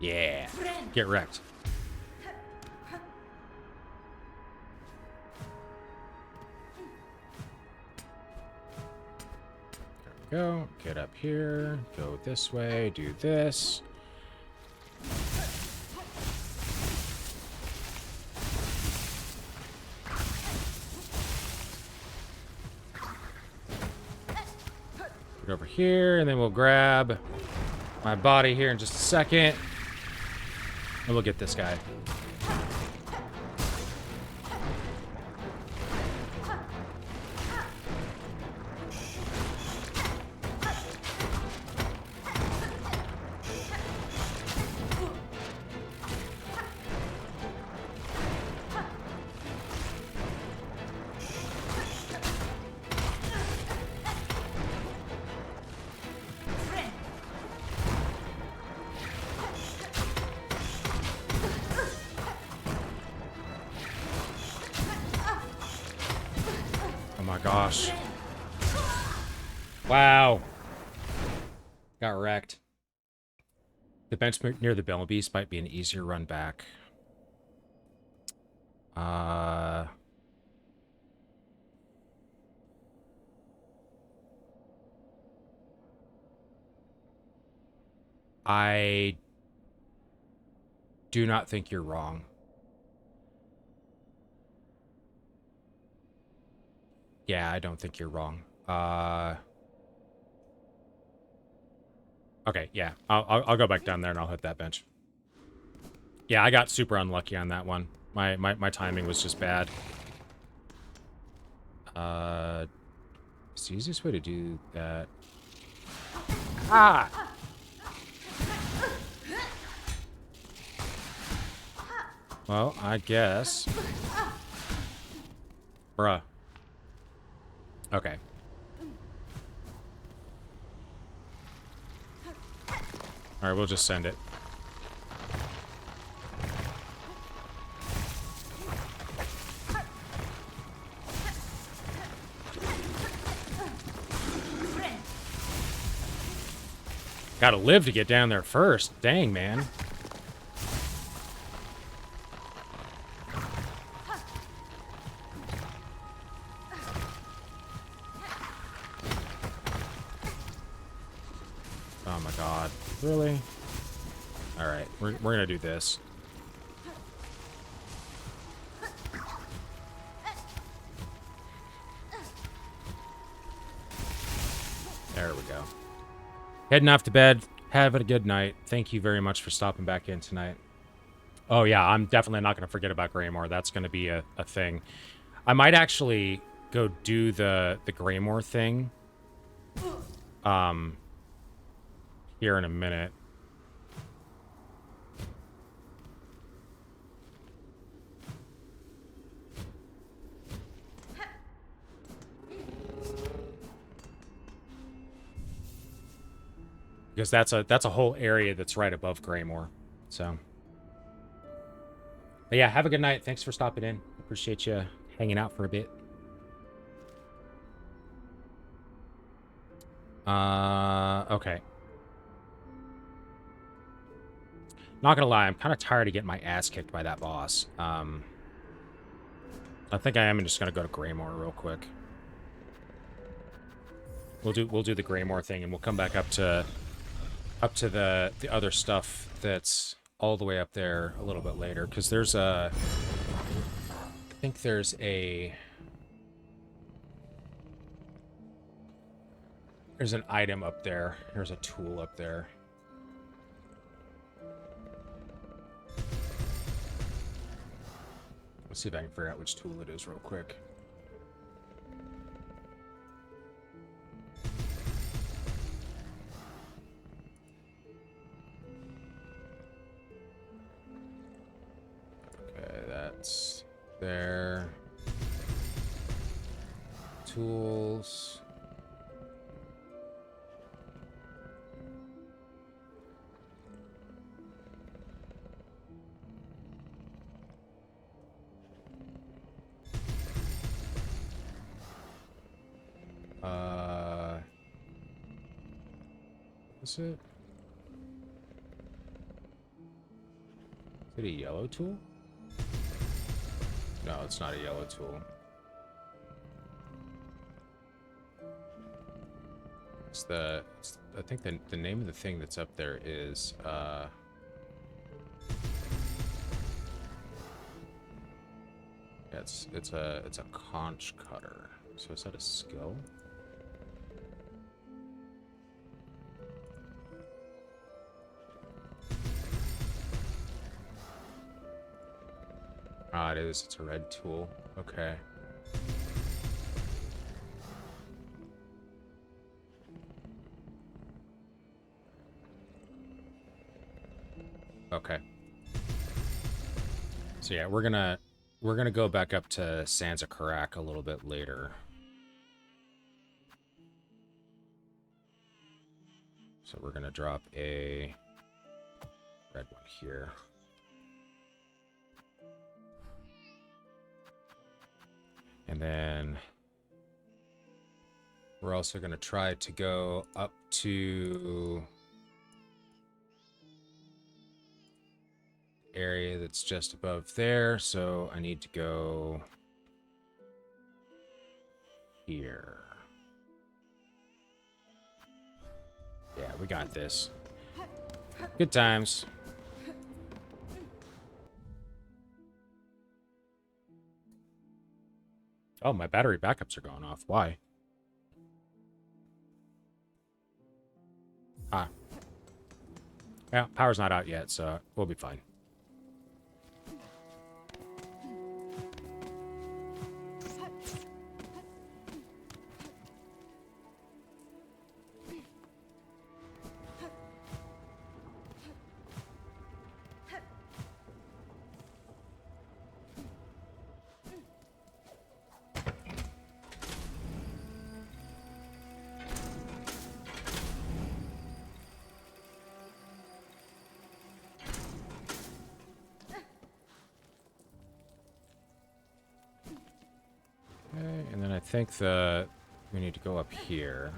Yeah. Get wrecked. There we go. Get up here. Go this way. Do this. Get over here, and then we'll grab my body here in just a second. And we'll get this guy. Gosh. Wow. Got wrecked. The bench near the Bell Beast might be an easier run back. I do not think you're wrong. Yeah, I don't think you're wrong. Okay, yeah. I'll go back down there and I'll hit that bench. Yeah, I got super unlucky on that one. My timing was just bad. It's the easiest way to do that. Ah! Well, I guess. Bruh. Okay. Alright, we'll just send it. Gotta live to get down there first. Dang, man. Oh my god. Really? Alright, we're gonna do this. There we go. Heading off to bed. Having a good night. Thank you very much for stopping back in tonight. Oh yeah, I'm definitely not going to forget about Greymore. That's going to be a thing. I might actually go do the Greymore thing. Here in a minute. Because that's a whole area that's right above Greymore. So, but yeah, have a good night. Thanks for stopping in. Appreciate you hanging out for a bit. Okay. Not gonna lie, I'm kind of tired of getting my ass kicked by that boss. I think I am just gonna go to Greymore real quick. We'll do the Greymore thing, and we'll come back up to the other stuff that's all the way up there a little bit later, because there's a, I think there's an item up there. There's a tool up there. Let's see if I can figure out which tool it is real quick. Okay, that's there. Tools. Is it? Is it a yellow tool? No, it's not a yellow tool. I think the name of the thing that's up there is, yeah, it's a conch cutter. So is that a skill? Ah, it is. It's a red tool. Okay. Okay. So yeah, we're gonna go back up to Sansa Karak a little bit later. So we're gonna drop a red one here. And then we're also going to try to go up to area that's just above there. So I need to go here. Yeah, we got this. Good times. Oh, my battery backups are going off. Why? Ah. Yeah, power's not out yet, so we'll be fine. Okay, and then I think we need to go up here.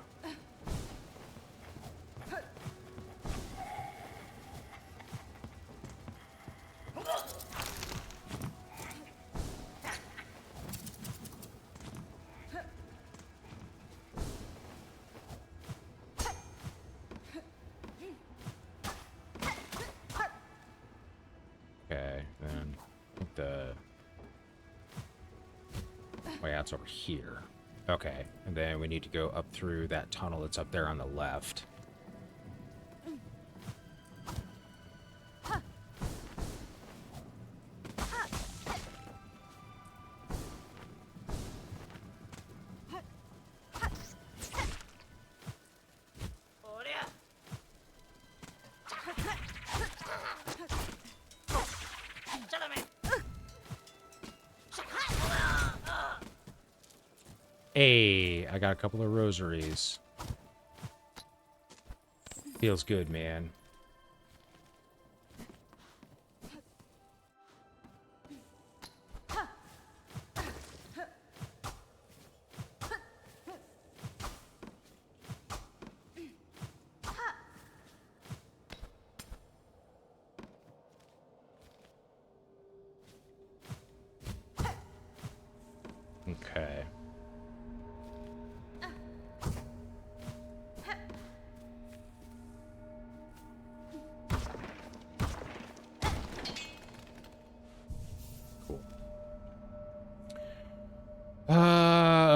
Okay, then I think way out's over here. Okay, and then we need to go up through that tunnel that's up there on the left. Hey, I got a couple of rosaries. Feels good, man.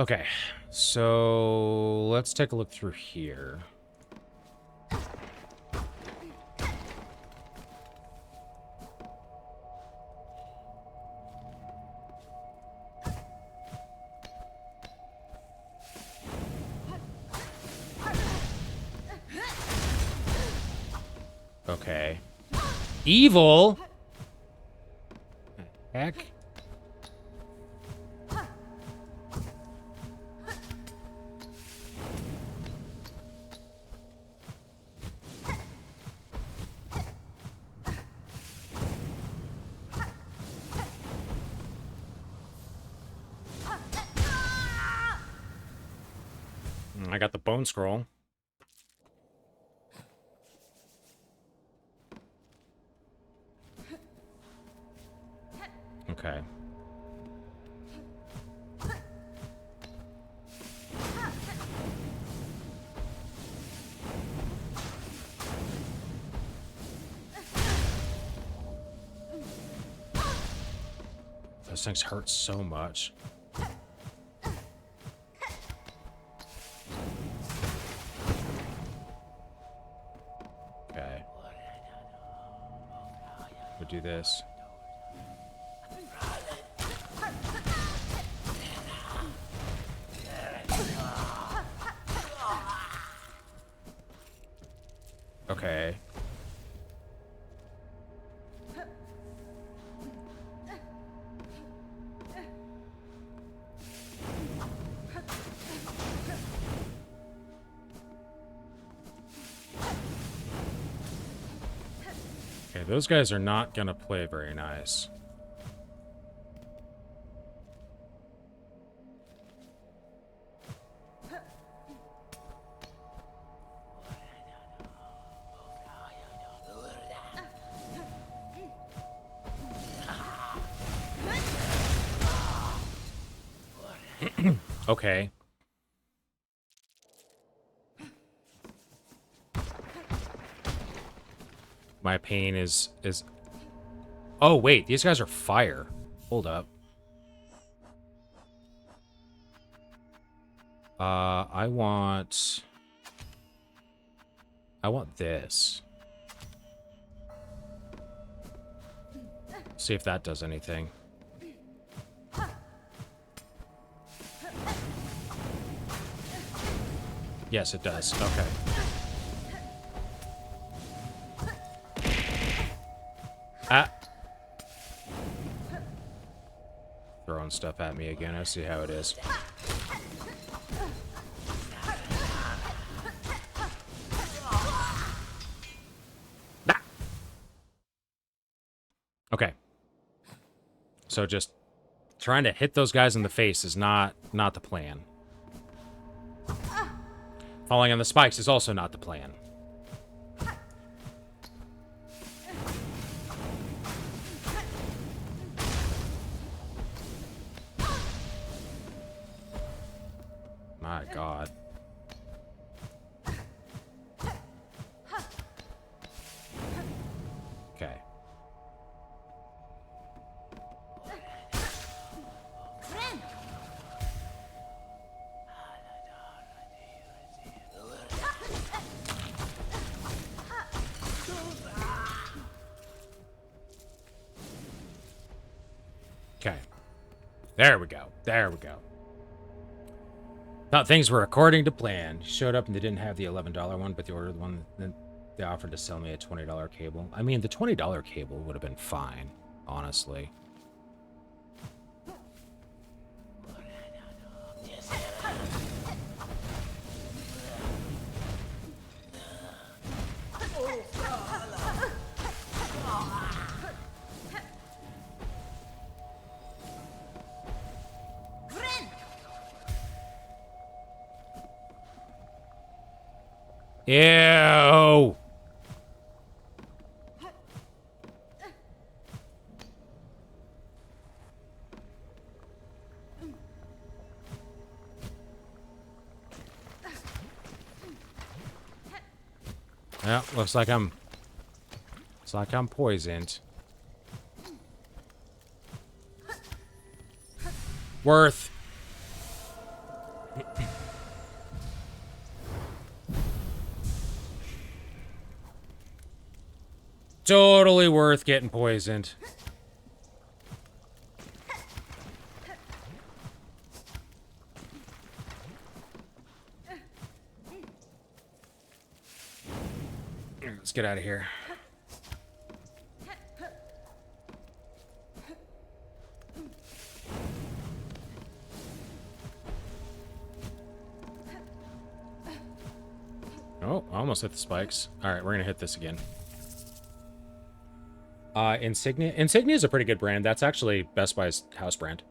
Okay, so let's take a look through here. Okay. Evil? Heck? I got the bone scroll. Okay. Those things hurt so much. Okay. We'll do this. Okay. Okay, those guys are not gonna play very nice. Okay. My pain is... Oh, wait. These guys are fire. Hold up. I want this. See if that does anything. Yes, it does. Okay. Ah. Throwing stuff at me again. I see how it is. Ah. Okay. So just trying to hit those guys in the face is not the plan. Falling on the spikes is also not the plan. My God. Okay. Okay. There we go. There we go. Thought things were according to plan. Showed up and they didn't have the $11 one, but they ordered the one. Then they offered to sell me a $20 cable. I mean, the $20 cable would have been fine, honestly. Ew! Yeah, looks like I'm poisoned. Worth. Totally worth getting poisoned. Let's get out of here. Oh, I almost hit the spikes. All right, we're gonna hit this again. Insignia. Insignia is a pretty good brand. That's actually Best Buy's house brand.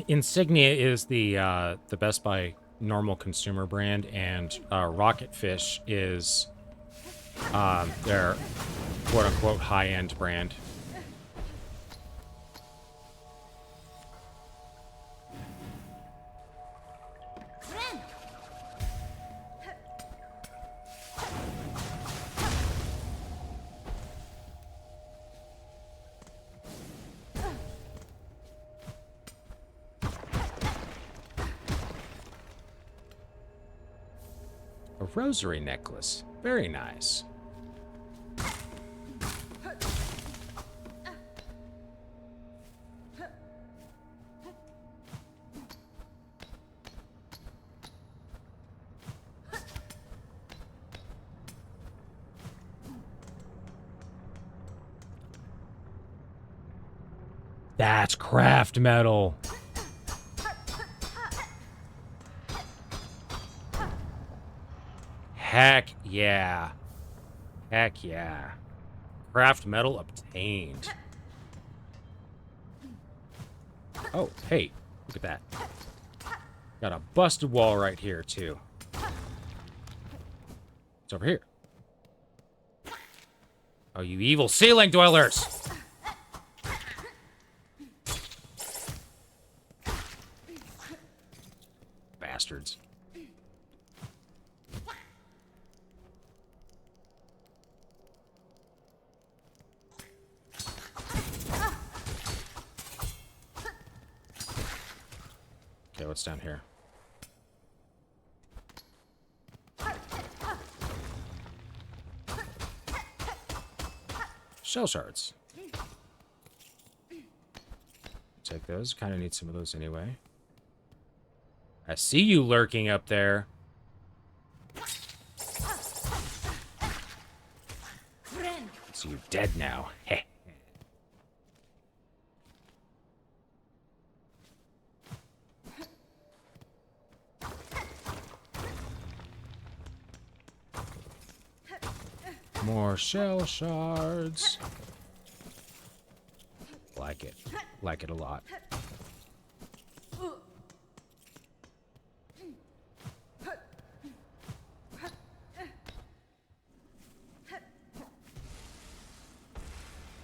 Insignia is the Best Buy normal consumer brand, and Rocket Fish is their quote-unquote high-end brand. A rosary necklace. Very nice. That's craft metal. Heck yeah. Heck yeah. Craft metal obtained. Oh, hey, look at that. Got a busted wall right here, too. It's over here. Oh, you evil ceiling dwellers! Bastards. Okay, what's down here? Shell shards. Take those. Kind of need some of those anyway. I see you lurking up there. So you're dead now. Heh. More shell shards. Like it. Like it a lot.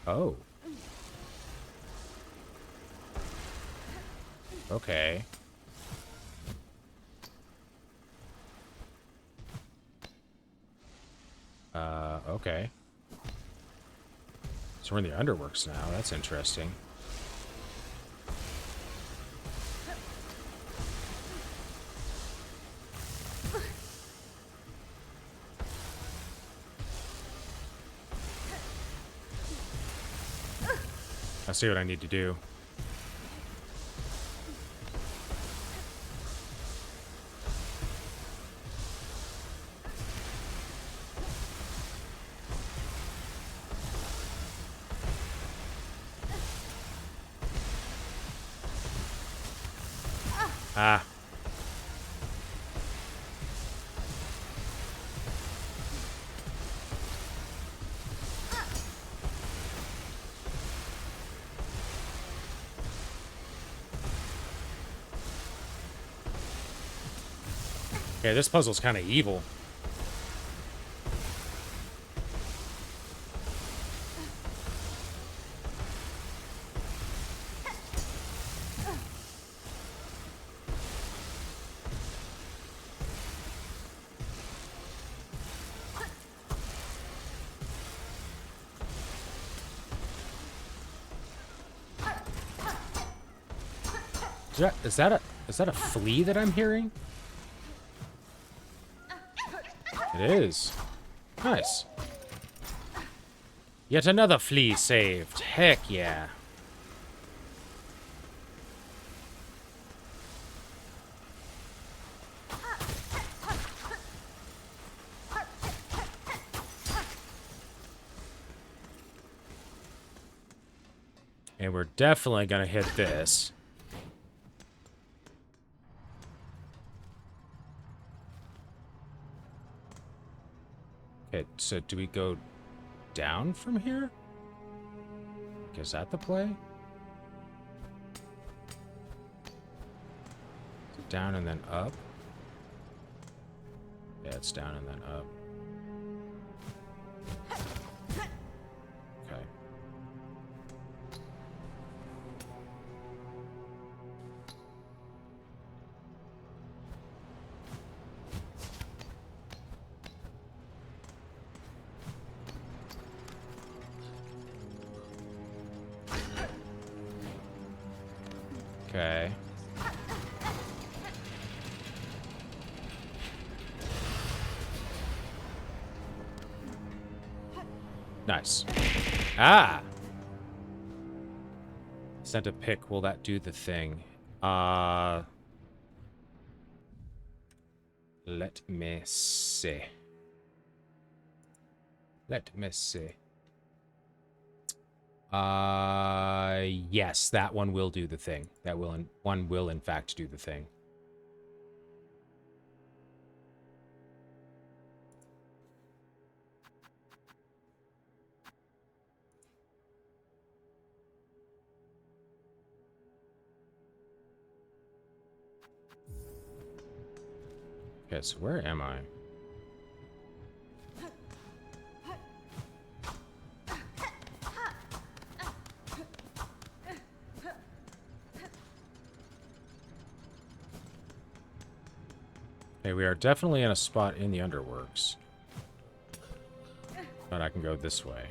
Oh. Okay. Okay. So we're in the underworks now. That's interesting. I see what I need to do. Ah. Okay, this puzzle's kind of evil. Is that a flea that I'm hearing? It is. Nice. Yet another flea saved. Heck yeah. And we're definitely gonna hit this. Okay, so do we go down from here? Is that the play? Is it down and then up? Yeah, it's down and then up. Okay. Okay. Nice. Ah! Sent a pick. Will that do the thing? Let me see. Let me see. Yes, that one will do the thing. That one will in fact do the thing. Okay, so where am I? Okay, we are definitely in a spot in the underworks. But I can go this way.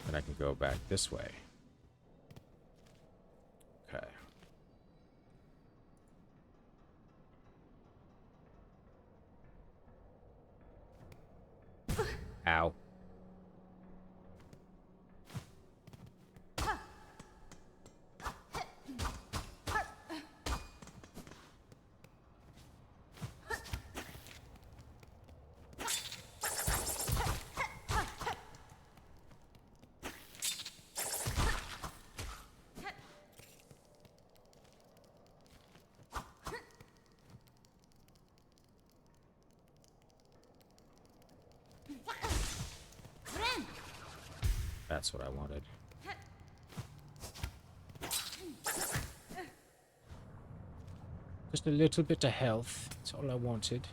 And I can go back this way. Okay. Ow. That's what I wanted. Just a little bit of health. That's all I wanted.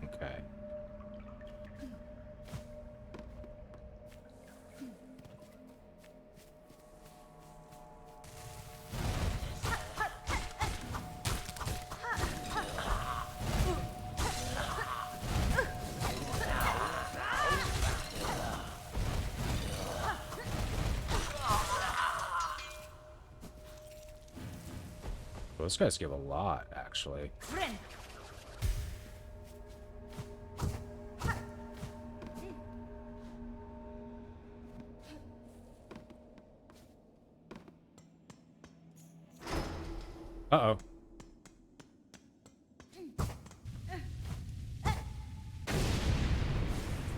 Okay. Those guys give a lot, actually. Uh-oh.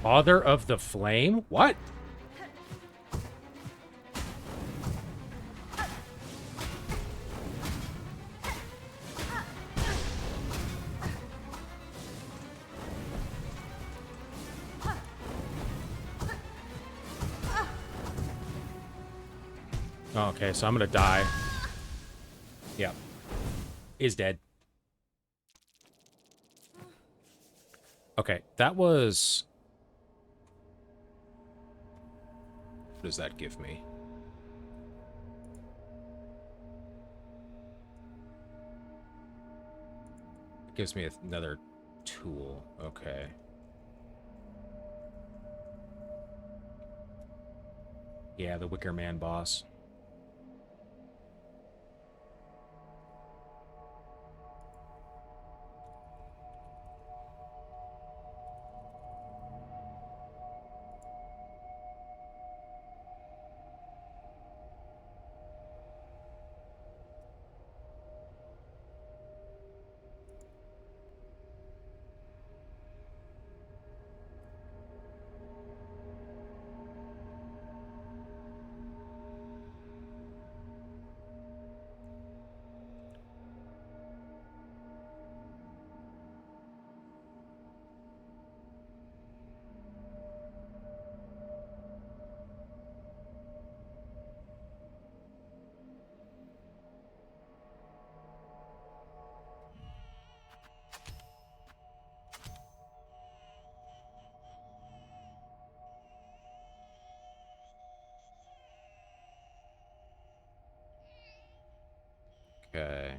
Father of the Flame? What? Oh, okay, so I'm gonna die. Yep. Is dead. Okay, that was... What does that give me? It gives me another tool. Okay. Yeah, the Wicker Man boss. Okay.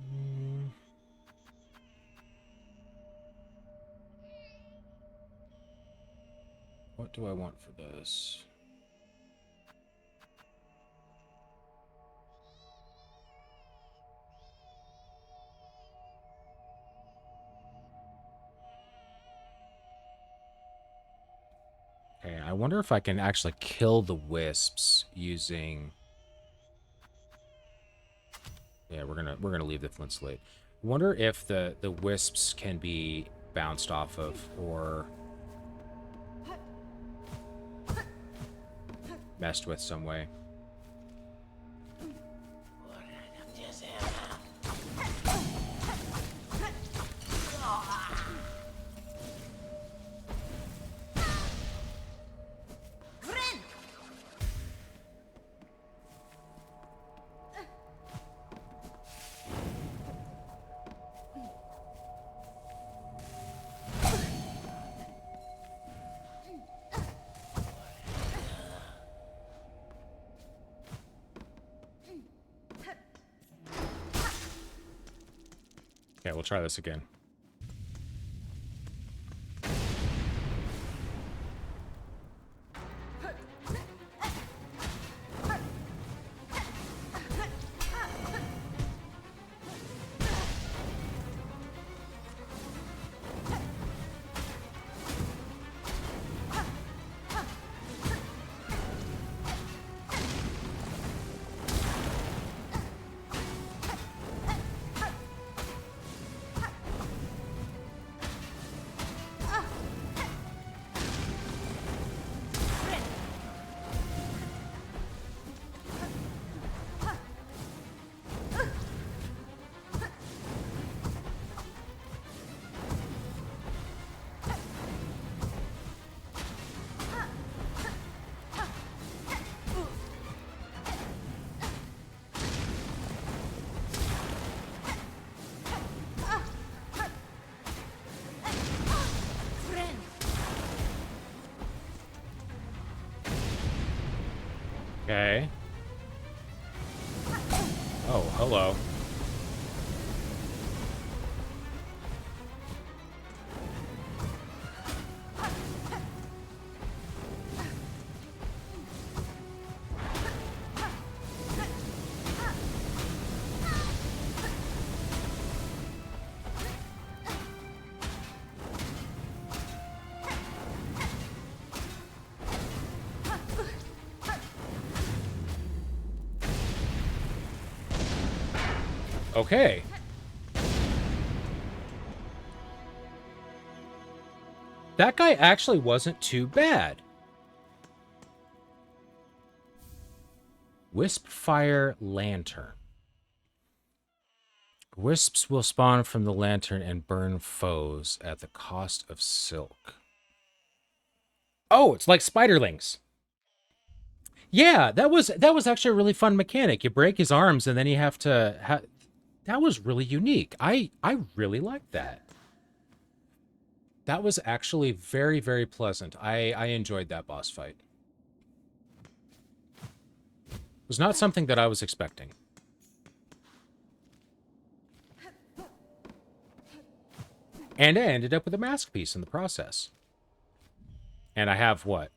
Mm, what do I want for this? Okay, I wonder if I can actually kill the wisps using... Yeah, we're gonna leave the flint slate. Wonder if the wisps can be bounced off of or messed with some way. Okay, we'll try this again. Okay. Oh, hello. Okay. That guy actually wasn't too bad. Wisp Fire Lantern. Wisps will spawn from the lantern and burn foes at the cost of silk. Oh, it's like spiderlings. Yeah, that was actually a really fun mechanic. You break his arms and then you have to that was really unique. I really liked that. That was actually very, very pleasant. I enjoyed that boss fight. It was not something that I was expecting. And I ended up with a mask piece in the process. And I have, what,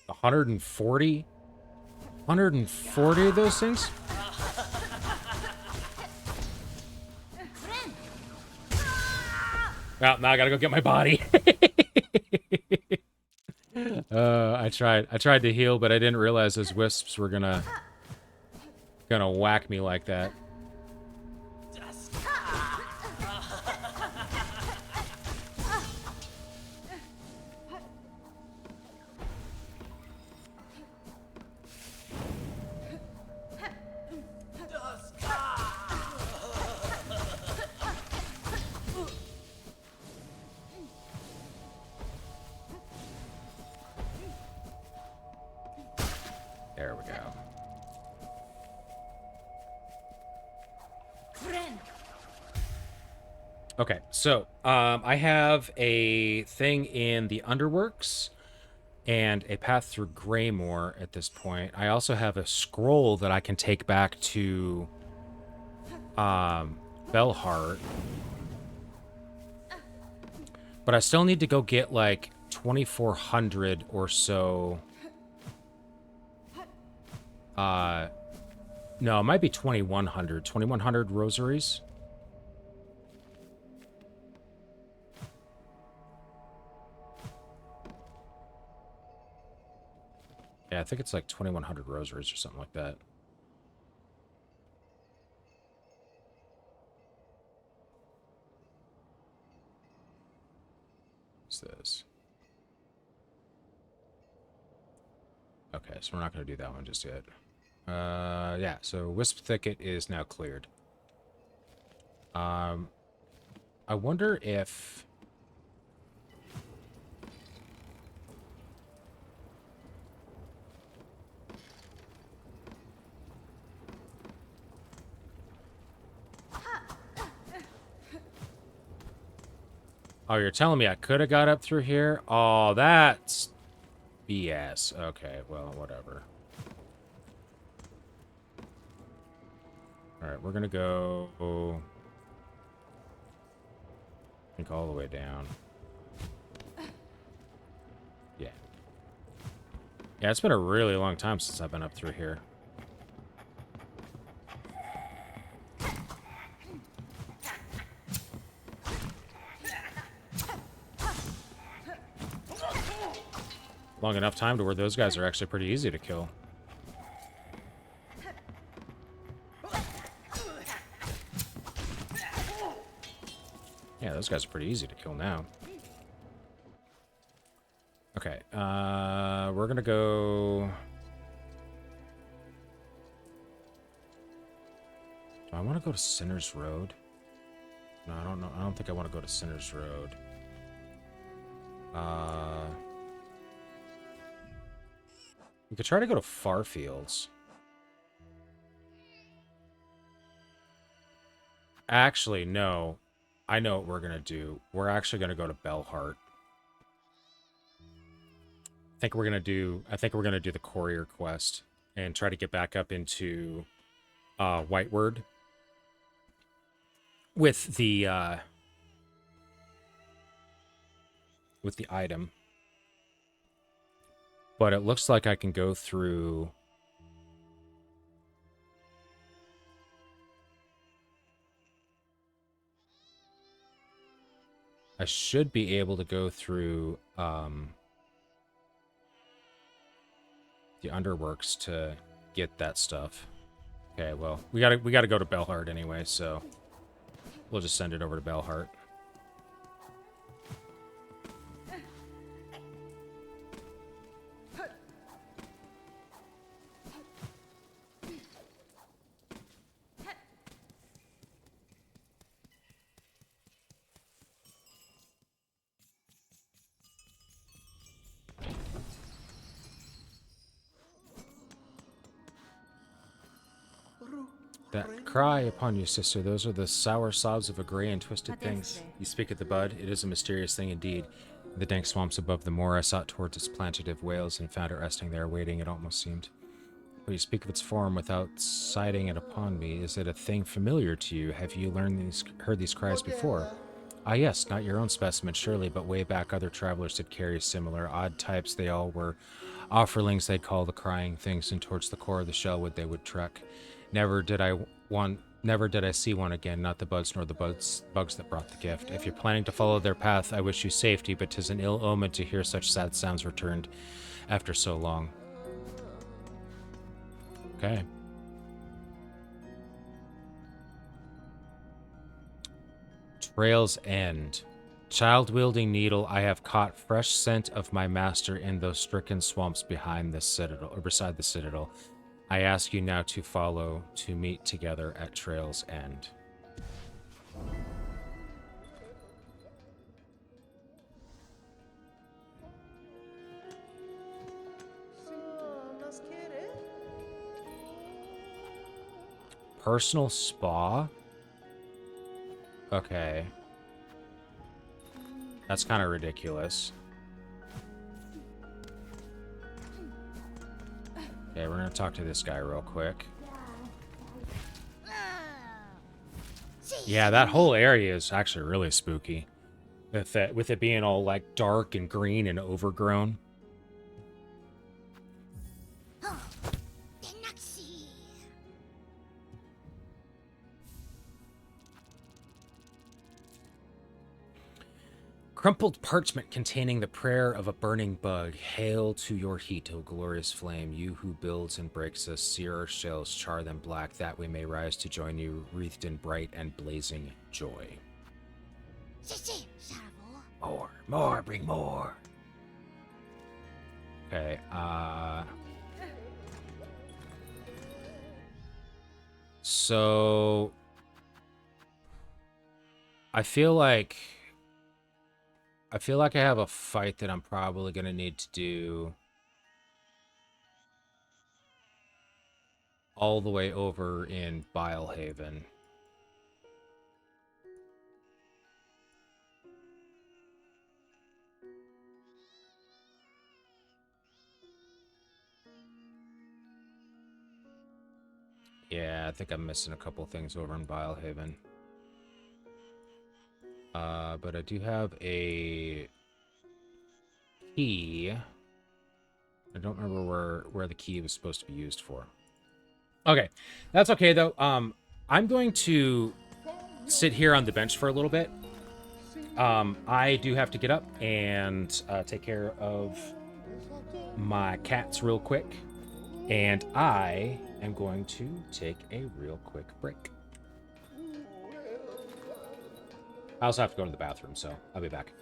140? 140 of those things? Well, now I gotta go get my body. I tried to heal, but I didn't realize those wisps were gonna whack me like that. There we go. Okay, so I have a thing in the Underworks and a path through Greymore at this point. I also have a scroll that I can take back to Belheart. But I still need to go get like 2,400 or so. No, it might be 2,100. 2,100 rosaries. Yeah, I think it's like 2,100 rosaries or something like that. What's this? Okay, so we're not going to do that one just yet. Yeah, so Wisp Thicket is now cleared. I wonder if... Oh, you're telling me I could have got up through here? Oh, that's BS. Okay, well, whatever. Alright, we're gonna go... I think all the way down. Yeah. Yeah, it's been a really long time since I've been up through here. Long enough time to where those guys are actually pretty easy to kill. Yeah, those guys are pretty easy to kill now. Okay, we're gonna go... Do I want to go to Sinner's Road? No, I don't know. I don't think I want to go to Sinner's Road. We could try to go to Farfields. Actually, no. I know what we're gonna do. We're actually gonna go to Belheart. I think we're gonna do the courier quest and try to get back up into Whiteward with the item. But it looks like I can go through... I should be able to go through the Underworks to get that stuff. Okay, well, we gotta go to Belheart anyway, so we'll just send it over to Belheart. That cry upon you, sister, those are the sour sobs of a gray and twisted things. You speak of the bud, it is a mysterious thing indeed. In the dank swamps above the moor, I sought towards its plantative whales and found it resting there, waiting, it almost seemed. But you speak of its form without sighting it upon me. Is it a thing familiar to you? Have you heard these cries before? Ah, yes, not your own specimen, surely, but way back other travelers did carry similar odd types. They all were offerlings they'd call the crying things, and towards the core of the shellwood they would trek. Never did I see one again, not the buds nor the bugs that brought the gift. If you're planning to follow their path, I wish you safety, but 'tis an ill omen to hear such sad sounds returned after so long. Okay. Trail's End. Child-wielding needle, I have caught fresh scent of my master in those stricken swamps behind the citadel, or beside the citadel. I ask you now to follow, to meet together at Trail's End. Personal spa? Okay. That's kind of ridiculous. Okay, we're gonna talk to this guy real quick. Yeah, that whole area is actually really spooky. With it being all like dark and green and overgrown. Crumpled parchment containing the prayer of a burning bug. Hail to your heat, O glorious flame, you who builds and breaks us. Sear our shells, char them black, that we may rise to join you, wreathed in bright and blazing joy. More, bring more. Okay, so I feel like I have a fight that I'm probably going to need to do all the way over in Bilehaven. Yeah, I think I'm missing a couple things over in Bilehaven. But I do have a key. I don't remember where the key was supposed to be used for. Okay, that's okay though. I'm going to sit here on the bench for a little bit. I do have to get up and take care of my cats real quick, and I am going to take a real quick break. I also have to go to the bathroom, so I'll be back.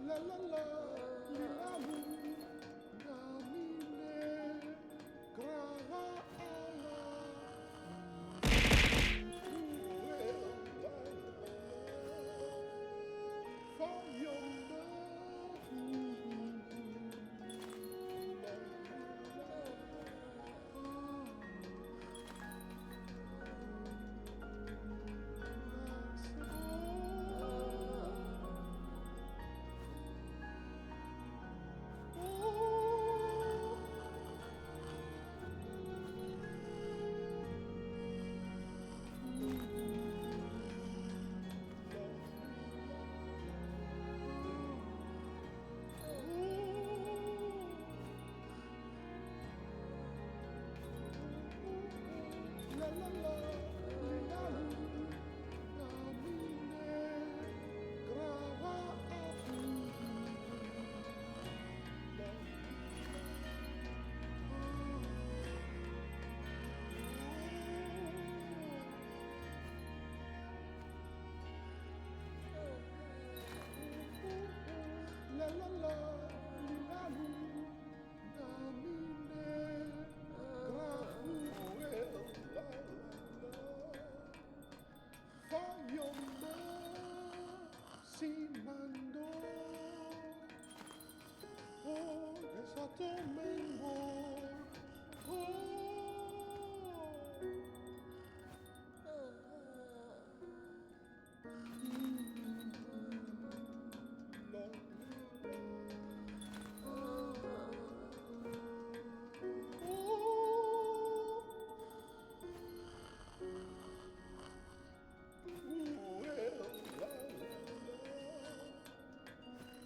La la la, li la lu, namine, grava ala. Fayonda. La la la, li la lu, namine, grava la la la, li la lu, namine, gravu la la. Fayonda, si mandó, oh, que sa tomengo,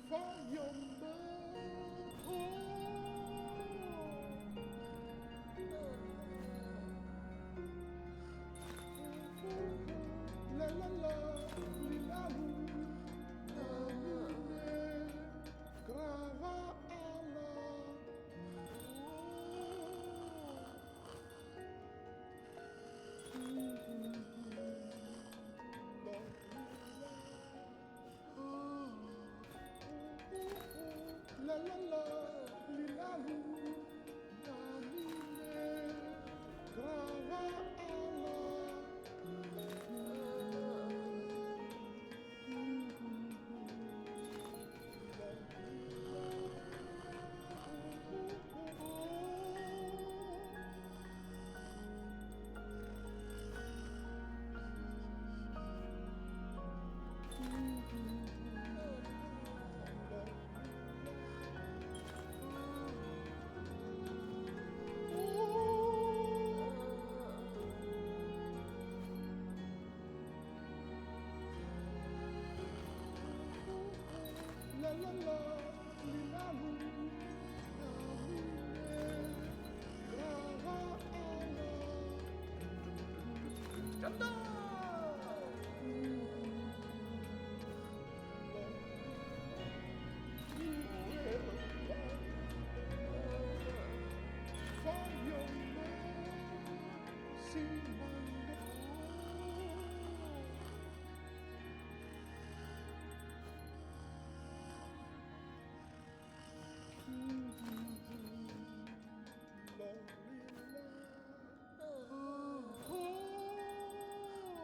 Fayonda, la la la, li la lu, namine, grava ala. La la la, li la lu, namine, grava ala. La la la, li la lu, namine, grava ala. Fayonda, si mandó. La li la.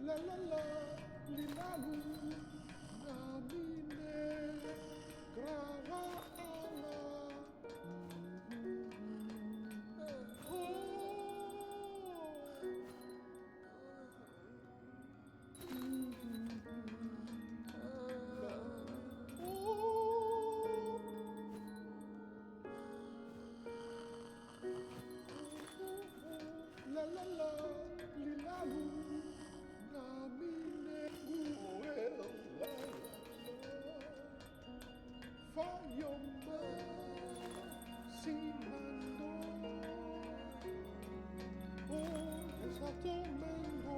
La la la, li la lu, na mi ne, grava ala. La la la, li la lu, na mi ne, la la fa yo ma, si mando, esatto mengo.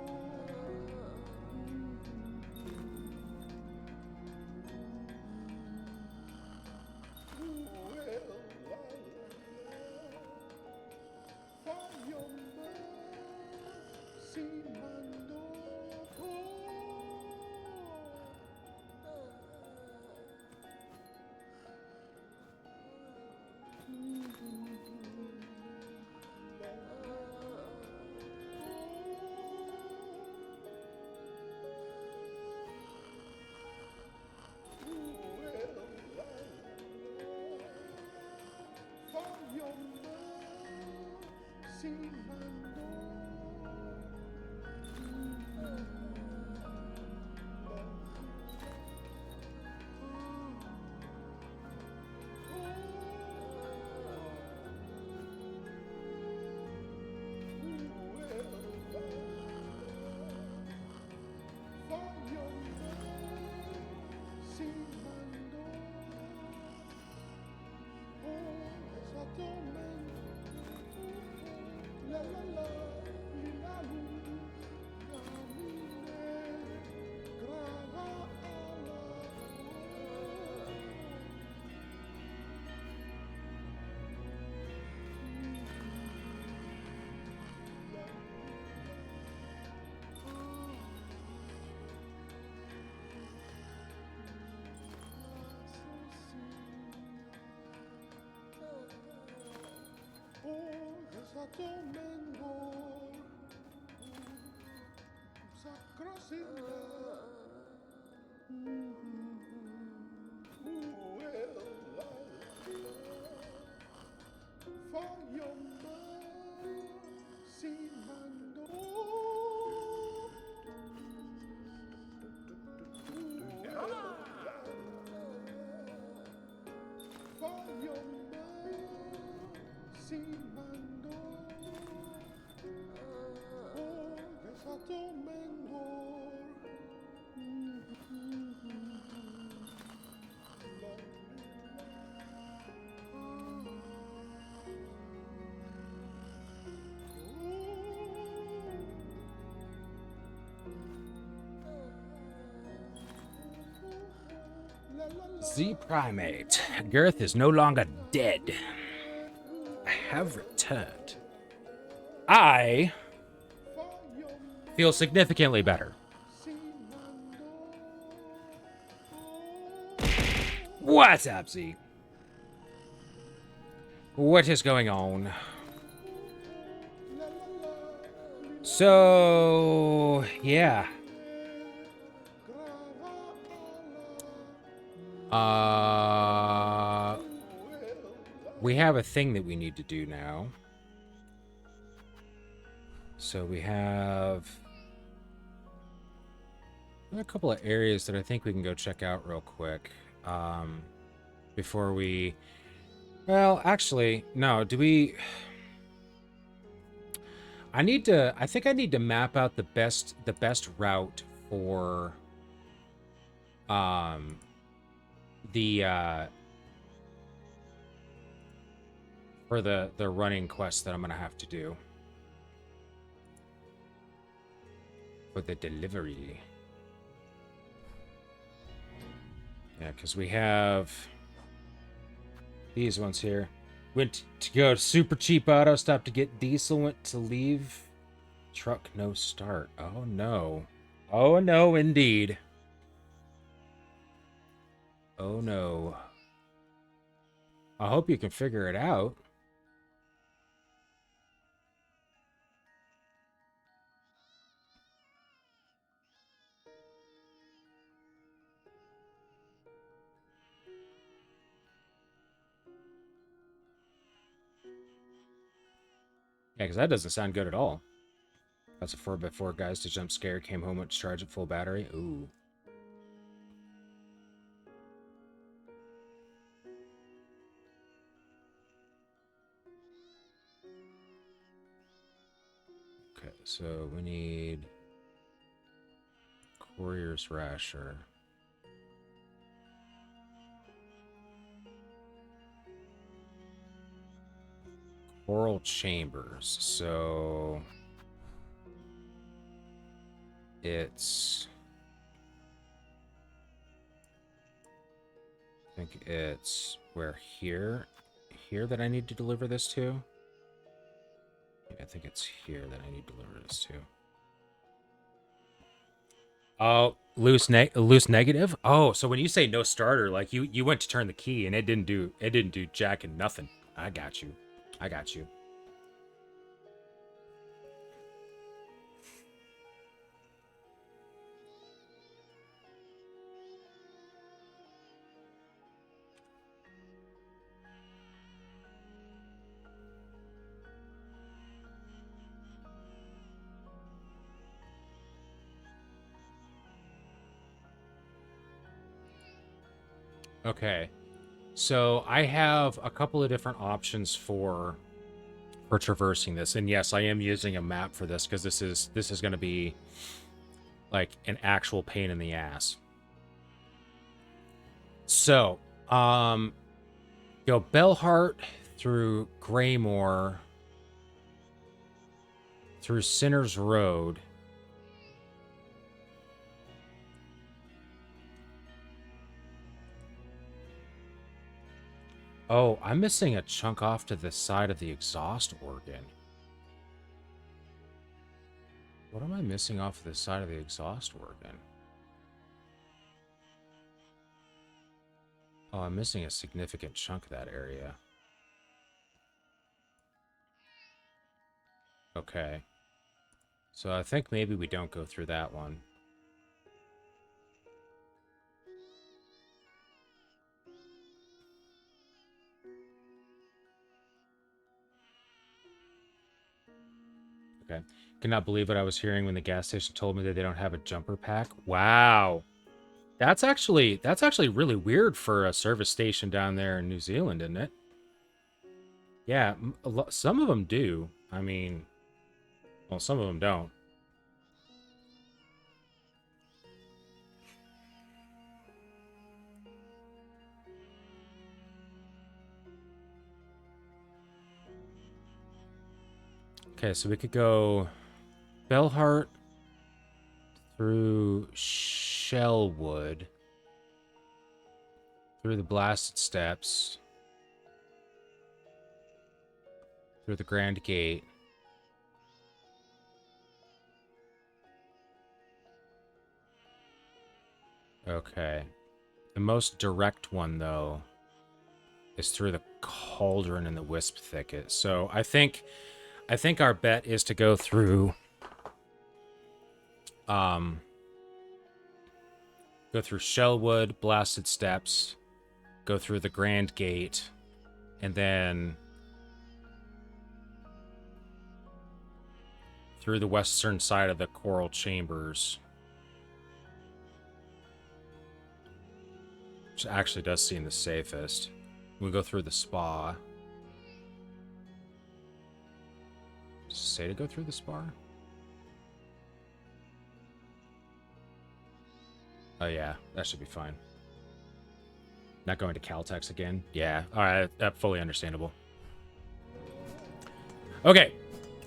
La la la, li la lu, na mi ne, grava ala. Esatto mengo, sacrosinda. Voglio mai si mando. Voglio mai si mando. Esatto mengo. Z Primate. Girth is no longer dead. I have returned. I feel significantly better. What's up, Z? What is going on? So, yeah. Uh, we have a thing that we need to do now. So we have a couple of areas that I think we can go check out real quick. Before we... Well, actually, no, do we... I think I need to map out the best route for the for the running quest that I'm gonna have to do for the delivery. Yeah, because we have these ones here. Went to go to super cheap auto stop to get diesel. Went to leave truck, no start. Oh no. Oh no, indeed. Oh no. I hope you can figure it out. Yeah, because that doesn't sound good at all. That's a 4x4 guys to jump scare. Came home with charge at full battery. Ooh. Okay, so we need Courier's Rasher. Coral Chambers. So it's... I think it's where here that I need to deliver this to. Yeah, I think it's here that I need to deliver this to. Oh, loose negative. Oh, so when you say no starter, like you went to turn the key and it didn't do jack and nothing. I got you. I got you. Okay. So I have a couple of different options for traversing this. And yes, I am using a map for this because this is going to be like an actual pain in the ass. So, go Bellheart through Greymore through Sinners Road. Oh, I'm missing a chunk off to the side of the exhaust organ. What am I missing off the side of the exhaust organ? Oh, I'm missing a significant chunk of that area. Okay. So I think maybe we don't go through that one. Okay. Cannot believe what I was hearing when the gas station told me that they don't have a jumper pack. Wow. That's actually really weird for a service station down there in New Zealand, isn't it? Yeah, some of them do. I mean, well, some of them don't. Okay, so we could go Bellheart through Shellwood, through the Blasted Steps, through the Grand Gate. Okay. The most direct one, though, is through the Cauldron and the Wisp Thicket. So I think our bet is to go through Shellwood, Blasted Steps, go through the Grand Gate, and then through the western side of the Coral Chambers. Which actually does seem the safest. We go through the spa. Does it say to go through the spa? Oh yeah, that should be fine. Not going to Caltex again? Yeah, alright, fully understandable. Okay,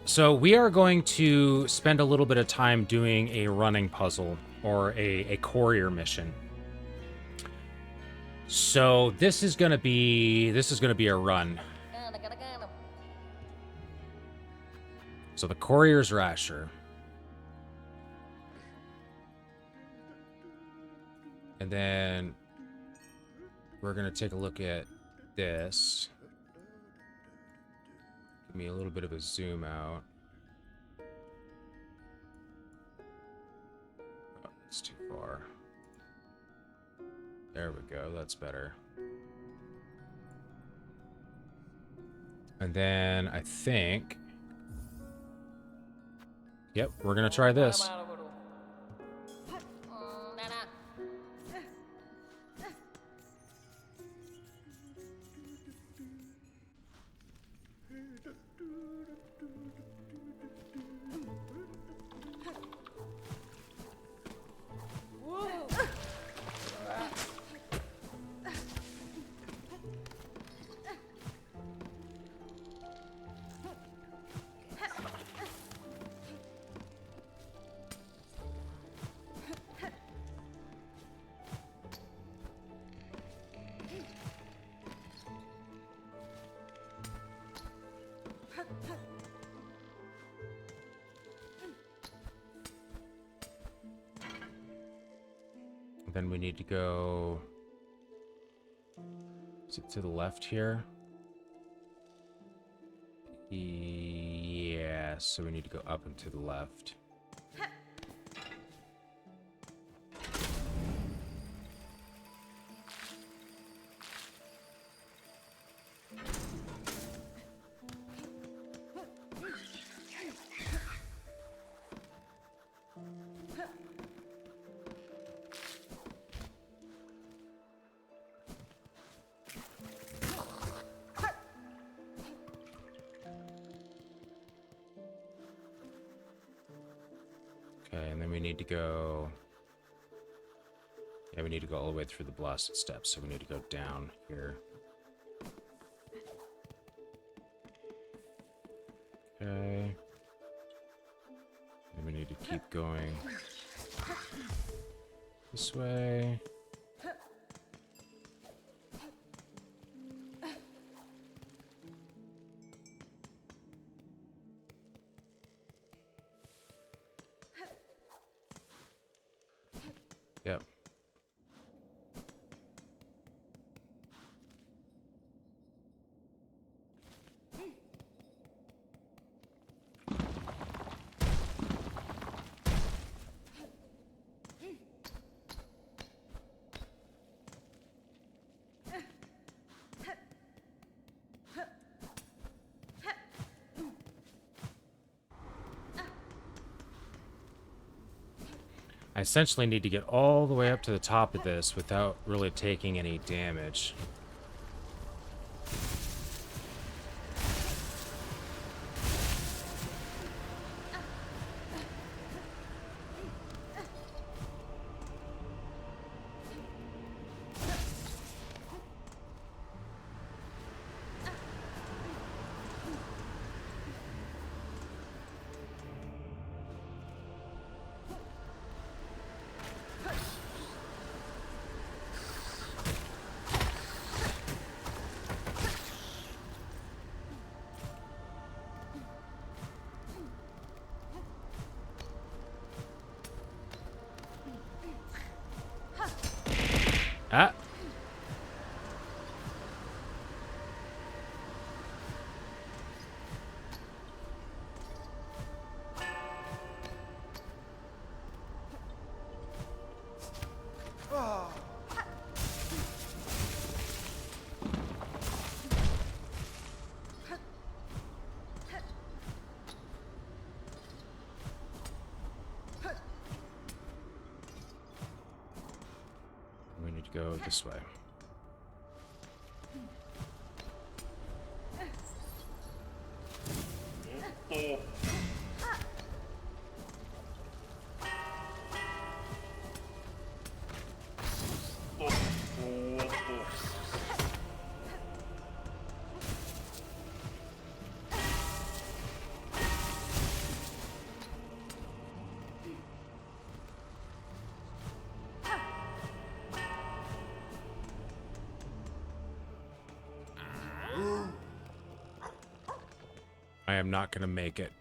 so we are going to spend a little bit of time doing a running puzzle, or a courier mission. So this is gonna be a run. So the Courier's Rasher. And then we're gonna take a look at this. Give me a little bit of a zoom out. Oh, it's too far. There we go, that's better. And then I think... Yep, we're gonna try this. Then we need to go... Is it to the left here? Yeah, so we need to go up and to the left. Okay, and then we need to go... Yeah, we need to go all the way through the blasted steps, so we need to go down here. Okay. Then we need to keep going this way. Yep. I essentially need to get all the way up to the top of this without really taking any damage. Ah! go this way. I am not going to make it.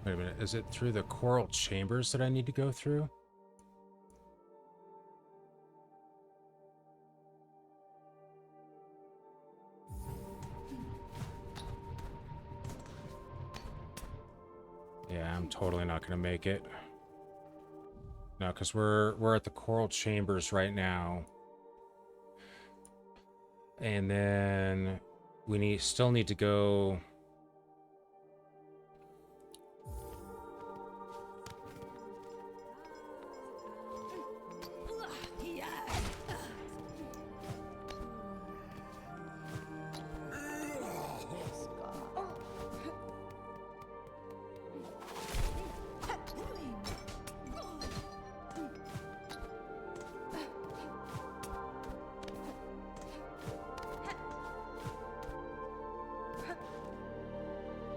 Wait a minute, is it through the coral chambers that I need to go through? Yeah, I'm totally not gonna make it. No, because we're at the coral chambers right now. And then we still need to go.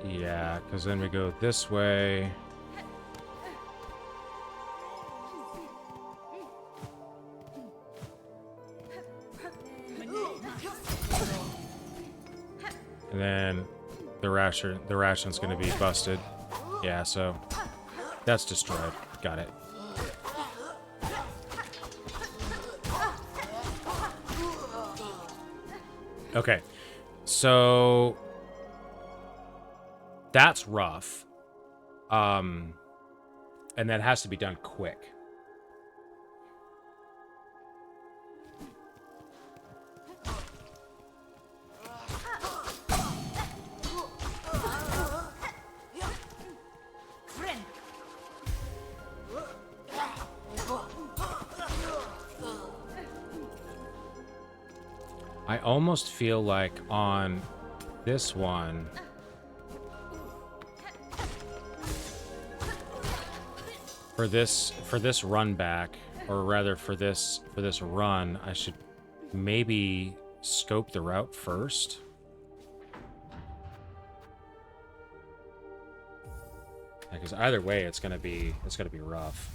Yeah, because then we go this way. And then the ration's gonna be busted. Yeah, so that's destroyed. Got it. Okay, so that's rough. And that has to be done quick. I almost feel like on this one, for this run back, or rather for this run, I should maybe scope the route first. Because either way, it's gonna be rough.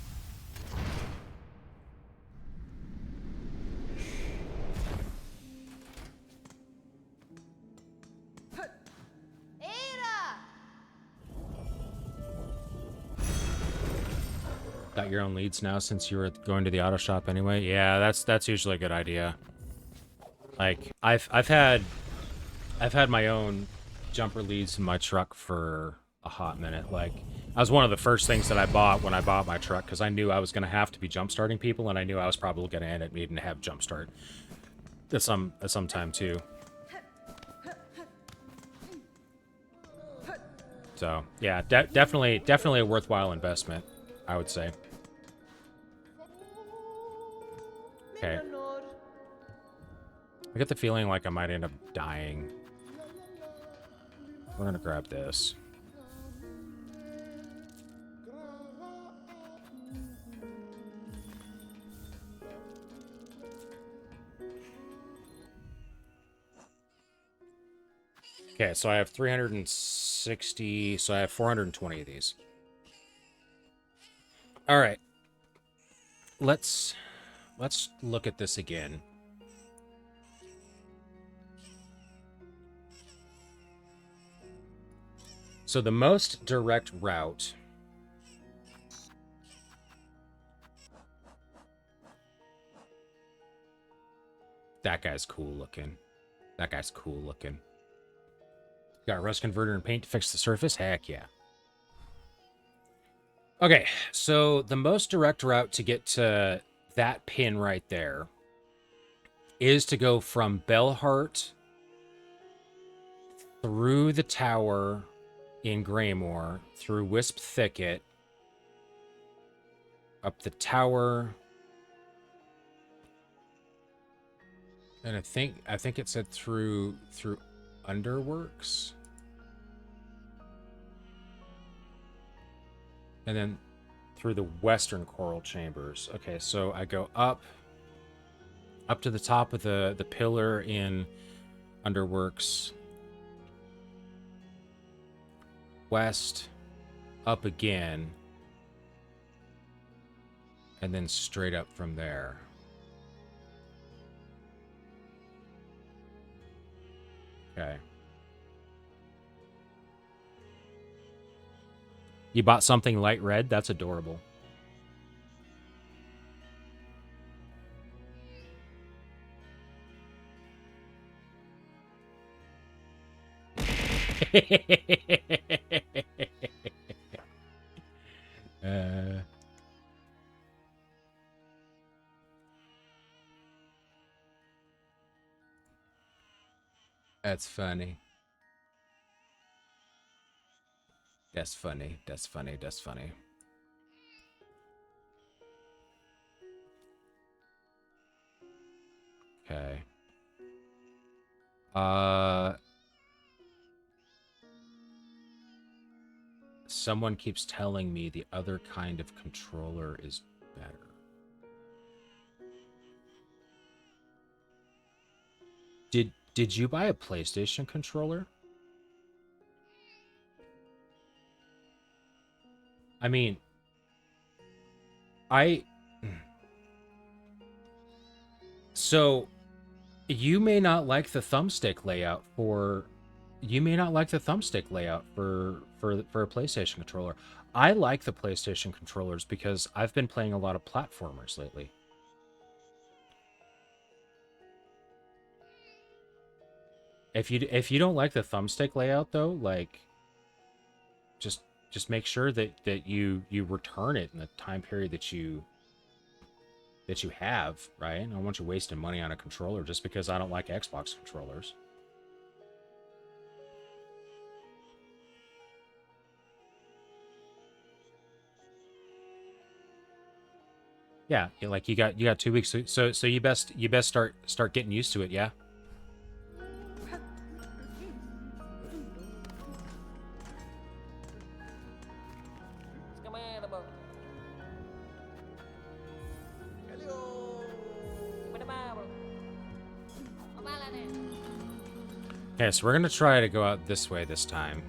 Got your own leads now since you were going to the auto shop anyway. Yeah, that's usually a good idea. Like I've had my own jumper leads in my truck for a hot minute. Like that was one of the first things that I bought when I bought my truck, because I knew I was going to have to be jump starting people, and I knew I was probably going to end up needing to have jump start at some time too. So yeah, definitely a worthwhile investment, I would say. Okay. I get the feeling like I might end up dying. We're gonna grab this. Okay, so I have 360, so I have 420 of these. All right. Let's look at this again. So the most direct route That guy's cool looking. That guy's cool looking. Got rust converter and paint to fix the surface? Heck yeah. Okay, so the most direct route to get to that pin right there is to go from Bellheart through the tower in Greymore, through Wisp Thicket, up the tower, and I think it said through Underworks, and then through the Western Coral Chambers. Okay, so I go up to the top of the pillar in Underworks, west, up again, and then straight up from there. Okay. You bought something light red? That's adorable. uh, that's funny. That's funny. That's funny. That's funny. Okay. Someone keeps telling me the other kind of controller is better. Did you buy a PlayStation controller? I mean, so you may not like the thumbstick layout for a PlayStation controller. I like the PlayStation controllers because I've been playing a lot of platformers lately. If you don't like the thumbstick layout though, like just make sure that you return it in the time period that you have, right? I don't want you wasting money on a controller just because I don't like Xbox controllers. Yeah, like you got 2 weeks, so you best start getting used to it, yeah. Okay, so we're gonna try to go out this way this time.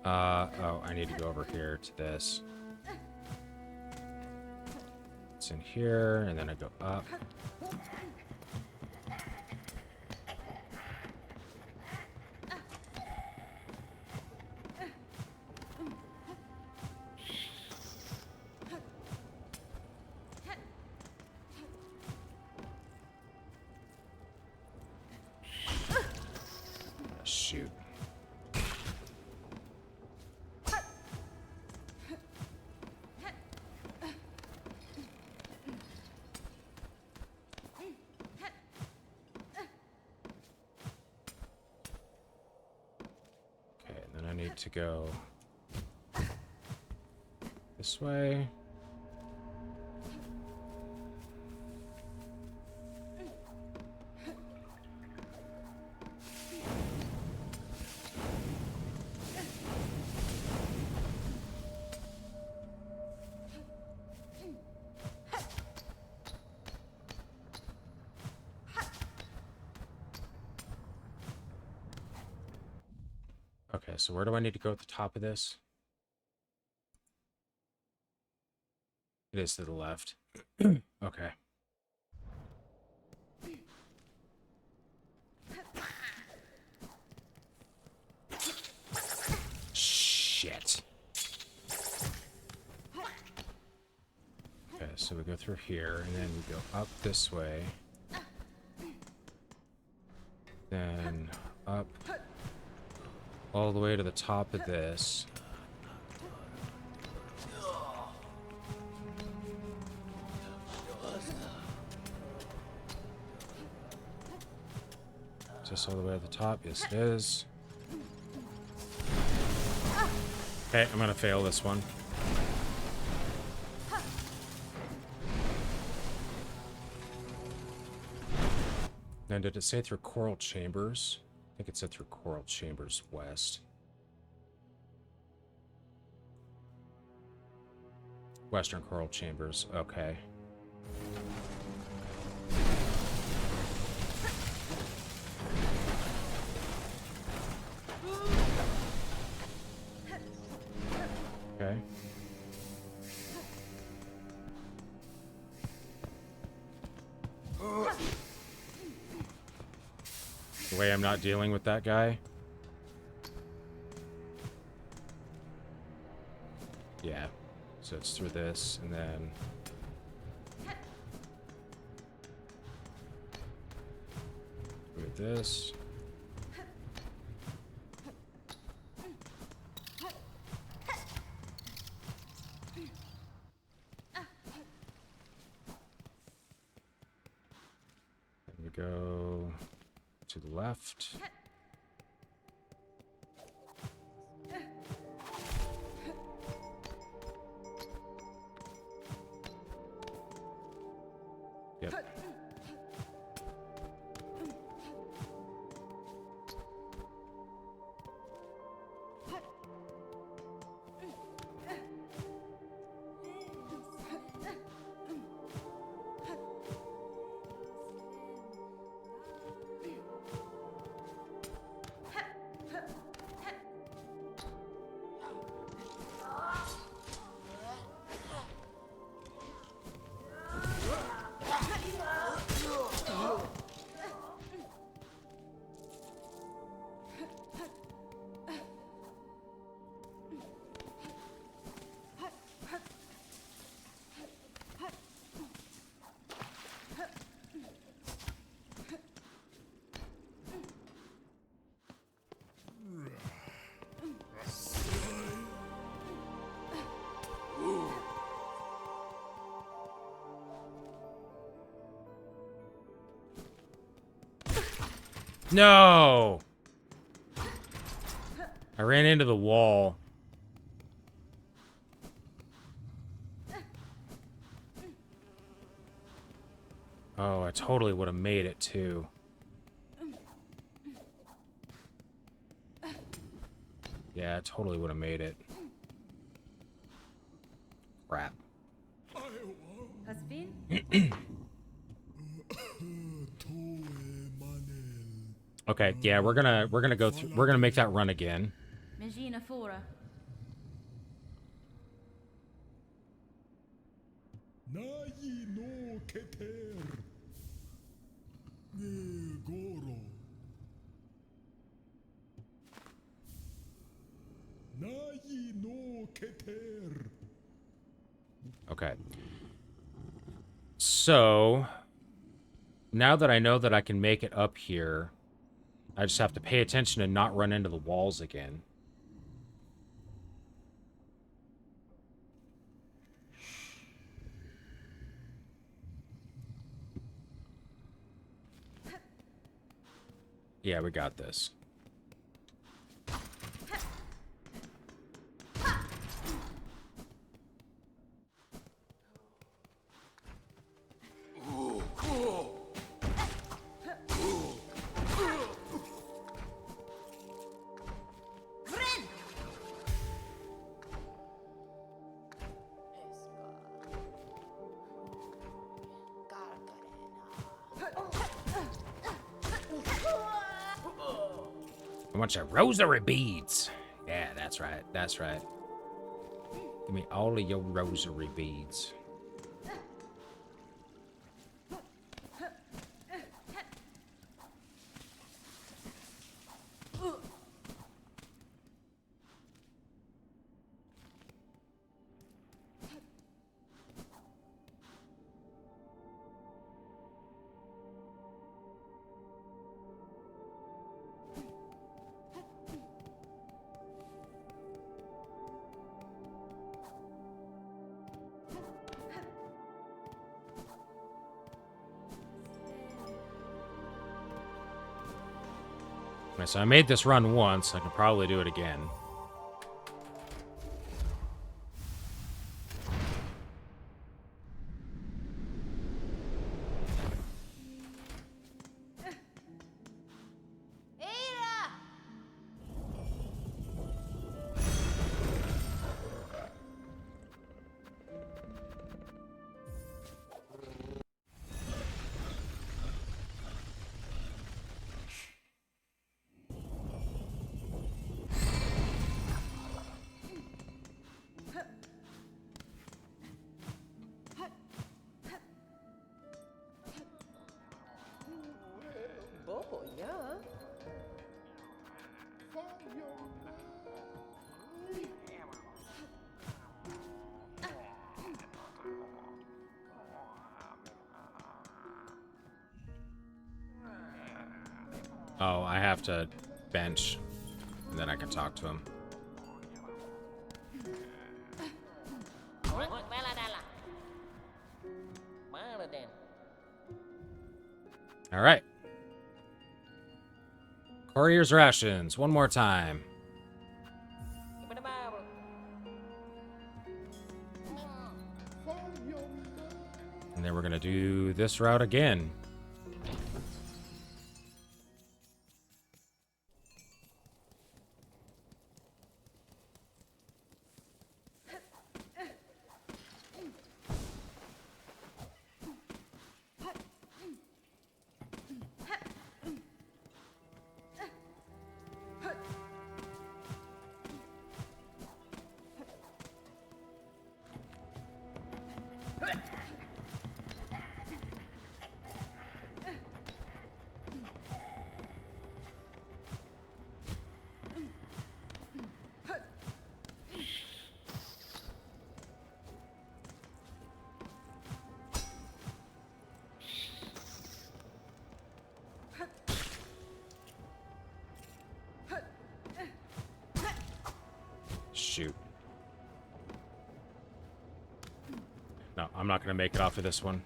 Oh, I need to go over here to this. It's in here, and then I go up. Shoot. To go this way. Okay, Okay, so where do I need to go at the top of this? It is to the left. Okay. Shit. Okay, so we go through here, and then we go up this way. Then up all the way to the top of this. Is this all the way to the top? Yes, it is. Okay, I'm gonna fail this one. Then did it say through Coral Chambers? I think it said through Coral Chambers West. Western Coral Chambers, okay. Okay. The way I'm not dealing with that guy. Yeah. So it's through this, and then... through this. Then we go to the left. Yep. No! I ran into the wall. Oh, I totally would have made it too. Yeah, I totally would have made it. Crap. Okay, yeah, we're gonna go through. We're gonna make that run again. Magina Fora. Nayi no keter. Ne goro. Nayi no keter. Okay. So now that I know that I can make it up here, I just have to pay attention and not run into the walls again. Yeah, we got this. A bunch of rosary beads. That's right. That's right. Give me all of your rosary beads. Okay, so I made this run once. I can probably do it again. Oh, I have to bench, and then I can talk to him. All right. Courier's rations, one more time. And then we're gonna do this route again. Shoot. No, I'm not gonna make it off of this one.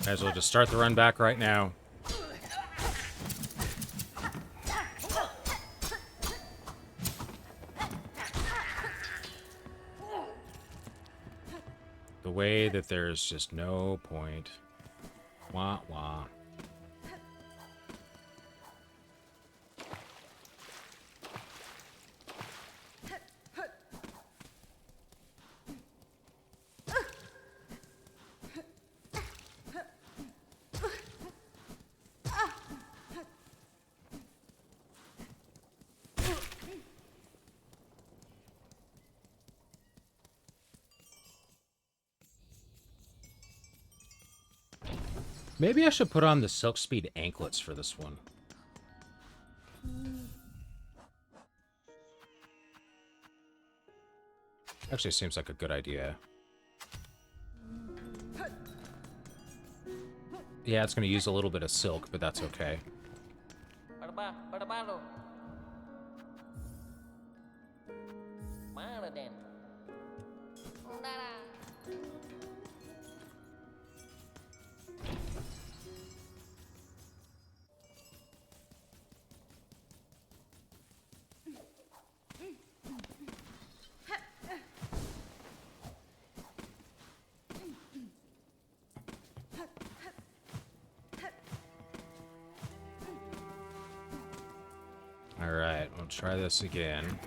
Might as well just start the run back right now. The way that there's just no point. Wah wah. Maybe I should put on the Silk Speed anklets for this one. Actually, seems like a good idea. Yeah, it's going to use a little bit of silk, but that's okay. Alright, we'll try this again.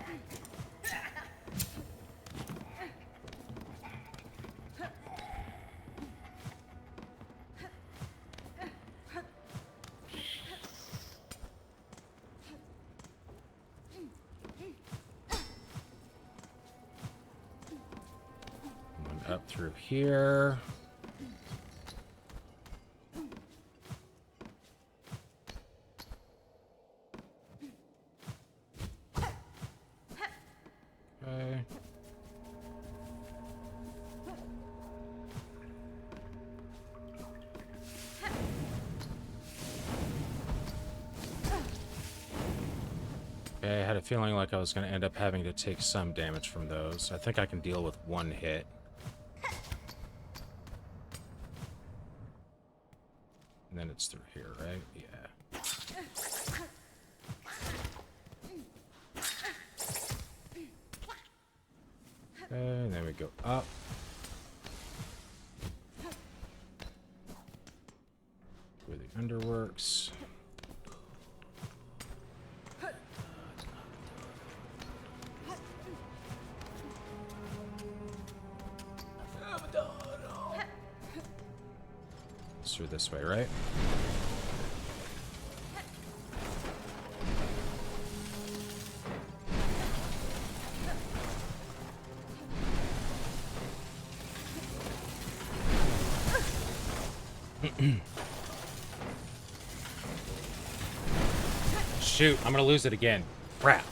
up through here. Okay. Okay, I had a feeling like I was going to end up having to take some damage from those. I think I can deal with one hit. And then it's through here, right? Yeah. Okay, and then we go up. Where the underworks. It's through this way, right? Shoot, I'm gonna lose it again. Crap.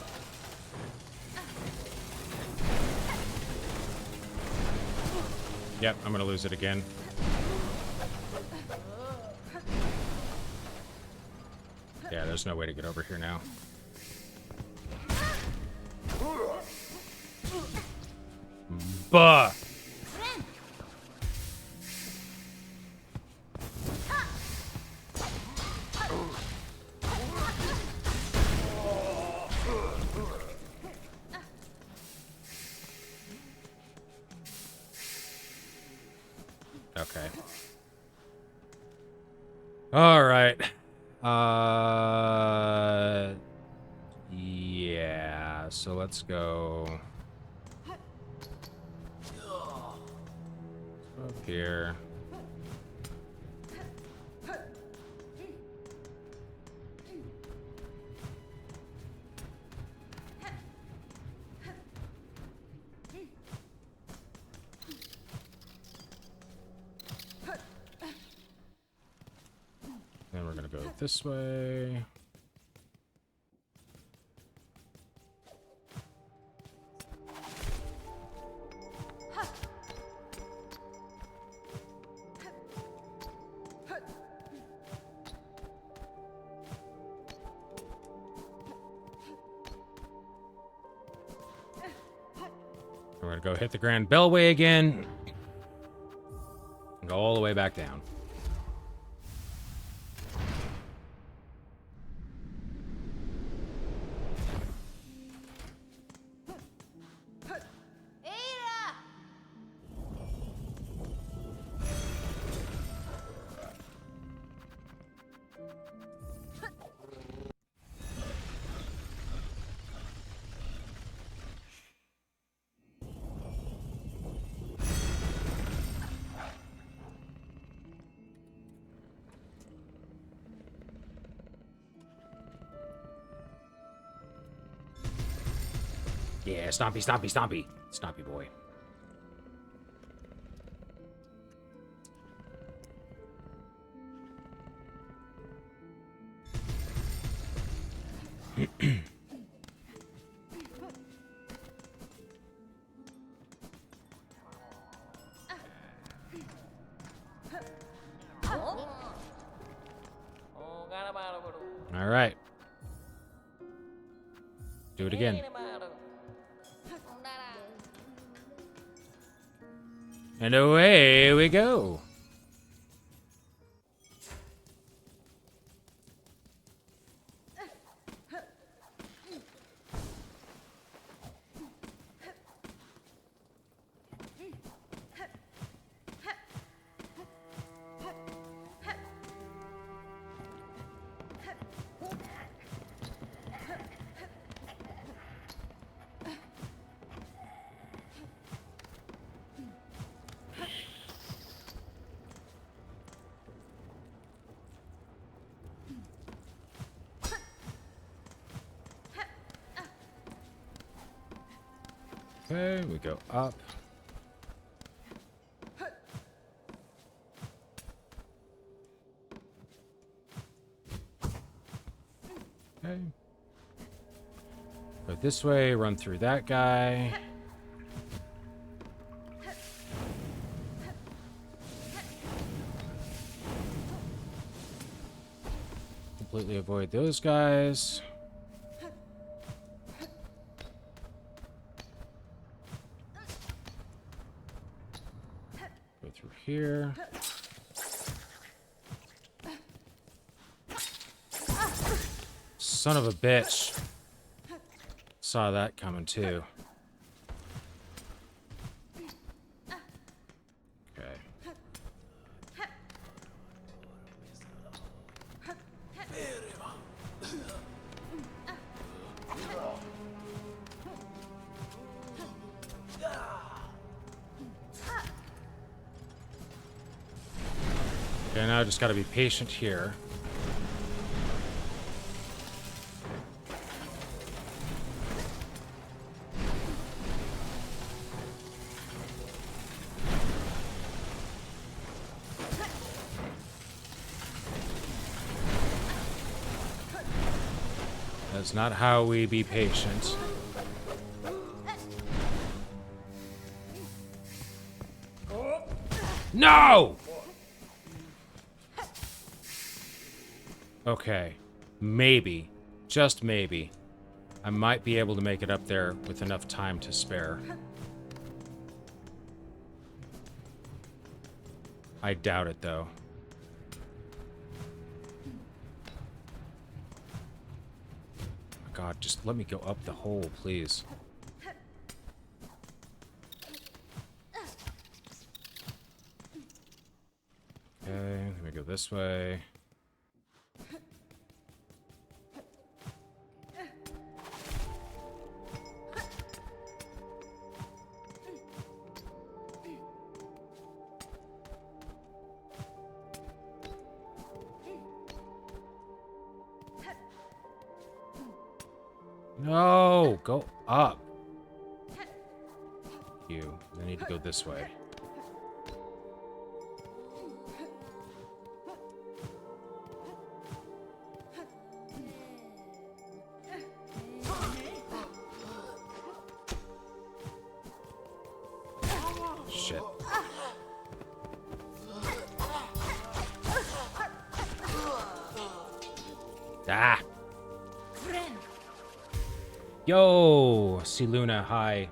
Yep, I'm gonna lose it again. Yeah, there's no way to get over here now. Buh! Okay. All right. Yeah. So let's go up here. Then we're gonna go this way. We're gonna go hit the Grand Bellway again. And go all the way back down. Yeah, stompy, stompy, stompy. Stompy boy. All right. Do it again. And away we go. Okay, we go up. Okay. Go this way, run through that guy. Completely avoid those guys. Go through here. Son of a bitch. Saw that coming too. Okay. Okay, now I just gotta be patient here. That's not how we be patient. No! Okay. Maybe. Just maybe. I might be able to make it up there with enough time to spare. I doubt it, though. God, just let me go up the hole, please. Okay, let me go this way. No, go up. You. I need to go this way. Shit. Ah! Yo, see Luna, hi.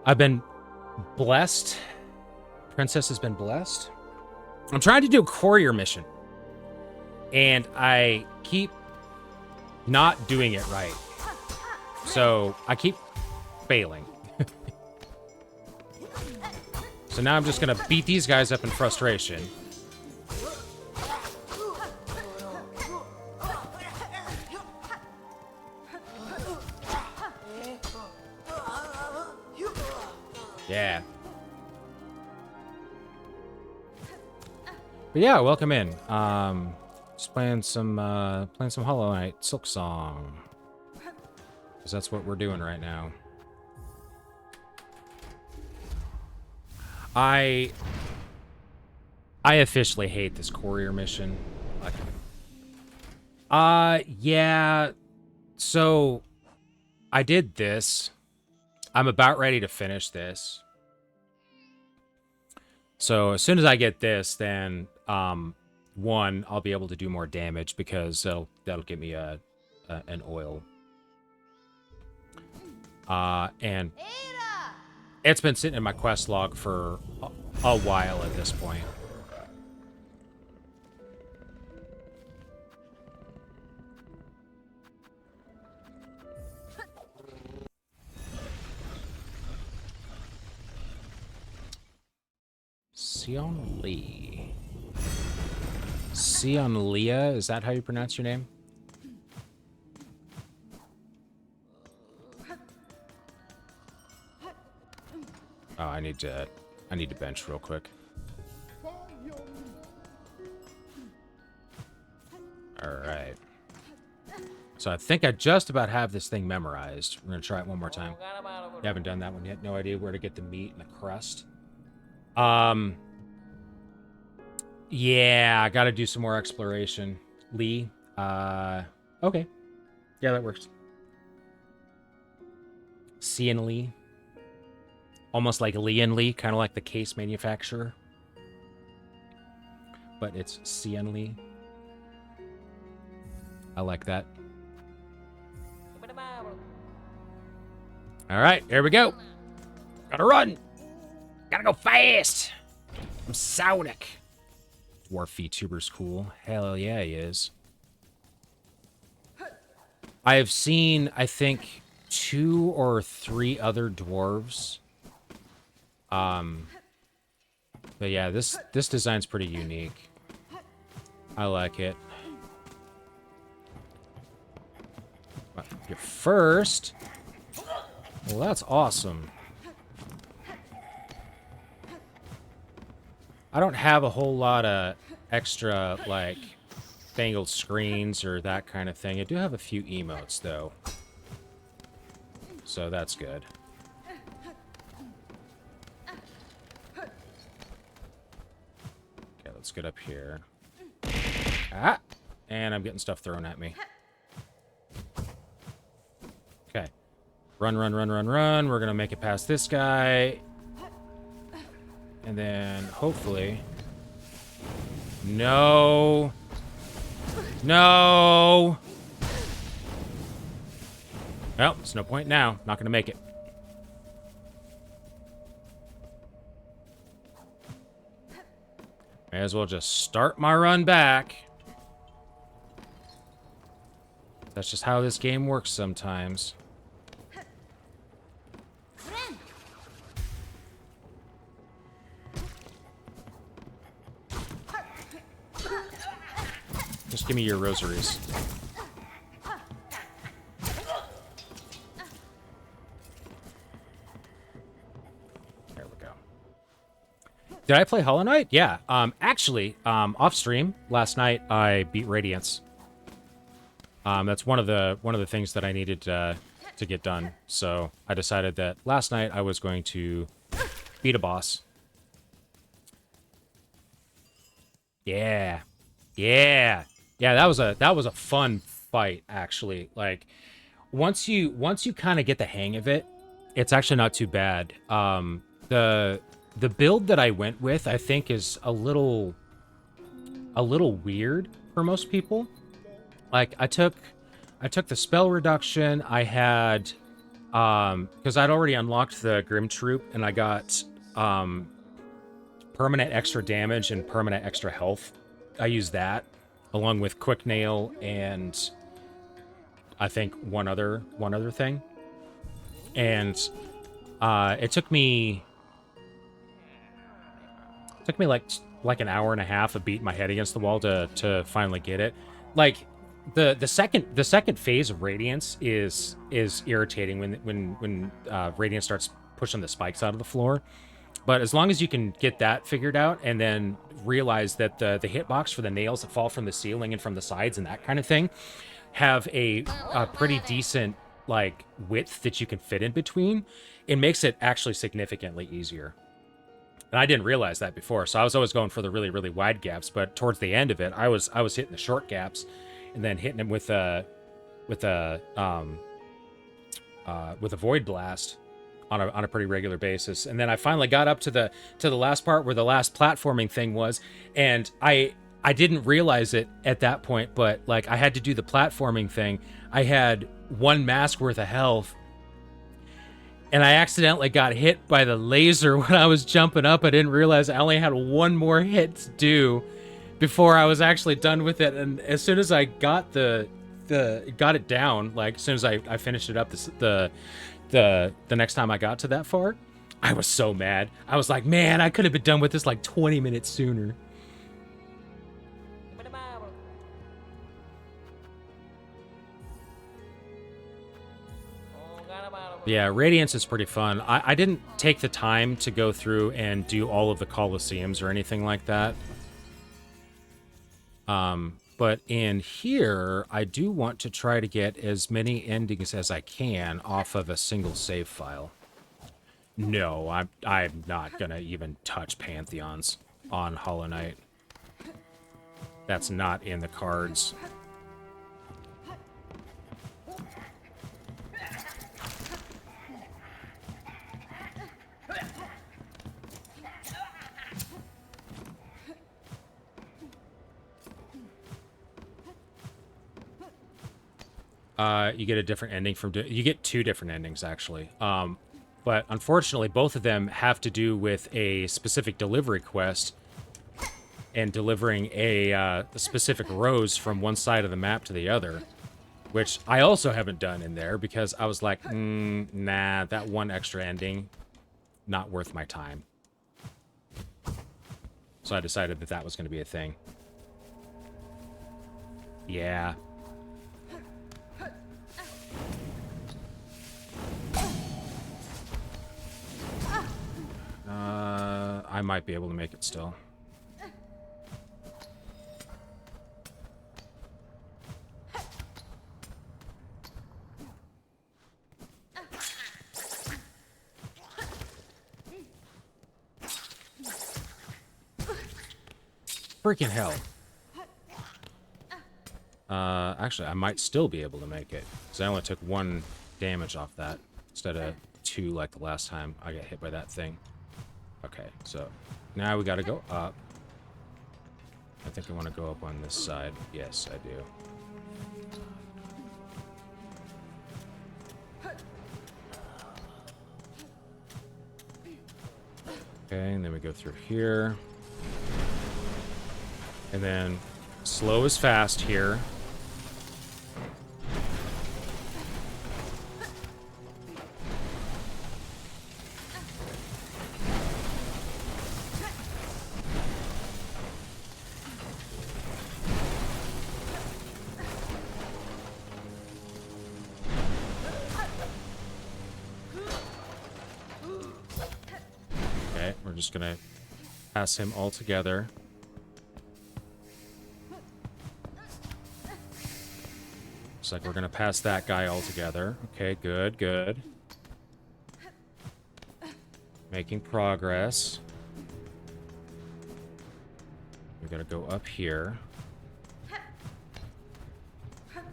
I've been blessed. Princess has been blessed. I'm trying to do a courier mission. And I keep not doing it right. So I keep failing. So now I'm just gonna beat these guys up in frustration. Yeah. But yeah, welcome in. Just playing some Hollow Knight Silk Song. Because that's what we're doing right now. I officially hate this courier mission. Yeah. So I did this. I'm about ready to finish this. So as soon as I get this, then one, I'll be able to do more damage because that'll give me an oil. And it's been sitting in my quest log for a while at this point. Sion Lee. Sion Leah, is that how you pronounce your name? Oh, I need to bench real quick. Alright. So I think I just about have this thing memorized. We're gonna try it one more time. You haven't done that one yet? No idea where to get the meat and the crust. Yeah, I gotta do some more exploration. Lee, okay. Yeah, that works. Cian Lee. Almost like Lee and Lee, kind of like the case manufacturer. But it's Cian Lee. I like that. All right, here we go. Gotta run. Gotta go fast. I'm Sonic. Dwarf VTuber's cool. Hell yeah, he is. I have seen, I think, 2 or 3 other dwarves. But yeah, this design's pretty unique. I like it. But you're first. Well, that's awesome. I don't have a whole lot of extra, like, fangled screens or that kind of thing. I do have a few emotes, though. So that's good. Okay, let's get up here. Ah! And I'm getting stuff thrown at me. Okay. Run, run, run, run, run. We're gonna make it past this guy. And then, hopefully... No! No! Well, there's no point now. Not gonna make it. May as well just start my run back. That's just how this game works sometimes. Just give me your rosaries. There we go. Did I play Hollow Knight? Yeah. Actually, off stream last night I beat Radiance. That's one of the things that I needed to get done. So I decided that last night I was going to beat a boss. Yeah. Yeah. Yeah, that was a fun fight, actually. Like, once you kind of get the hang of it, it's actually not too bad. The build that I went with, I think, is a little weird for most people. Like, I took the spell reduction. I had because I'd already unlocked the Grim Troop, and I got permanent extra damage and permanent extra health. I used that along with Quick Nail and I think one other thing. And it took me like an hour and a half of beating my head against the wall to finally get it. Like the second phase of Radiance is irritating when Radiance starts pushing the spikes out of the floor. But as long as you can get that figured out and then realize that the hitbox for the nails that fall from the ceiling and from the sides and that kind of thing have a pretty decent like width that you can fit in between, it makes it actually significantly easier. And I didn't realize that before, so I was always going for the really, really wide gaps. But towards the end of it, I was hitting the short gaps, and then hitting them with a void blast on a pretty regular basis. And then I finally got up to the last part where the last platforming thing was, and I didn't realize it at that point, but like I had to do the platforming thing. I had 1 mask worth of health, and I accidentally got hit by the laser when I was jumping up. I didn't realize I only had 1 more hit to do before I was actually done with it. And as soon as I got got it down, like as soon as I finished it up, the next time I got to that far, I was so mad. I was like, man, I could have been done with this like 20 minutes sooner. Yeah, Radiance is pretty fun. I didn't take the time to go through and do all of the Colosseums or anything like that. But in here, I do want to try to get as many endings as I can off of a single save file. No, I'm not gonna even touch Pantheons on Hollow Knight. that's not in the cards. You get a different ending from... You get two different endings, actually. But unfortunately, both of them have to do with a specific delivery quest and delivering a specific rose from one side of the map to the other, which I also haven't done in there because I was like, nah, that one extra ending, not worth my time. So I decided that that was going to be a thing. Yeah. I might be able to make it still. Freaking hell. Actually, I might still be able to make it, because I only took 1 damage off that, instead of 2 like the last time I got hit by that thing. Okay, so now we gotta go up. I think I want to go up on this side. Yes, I do. Okay, and then we go through here. And then slow is fast here. Okay, we're just gonna pass him all together. Looks like we're gonna pass that guy all together. Okay, good, good. Making progress. We gotta go up here.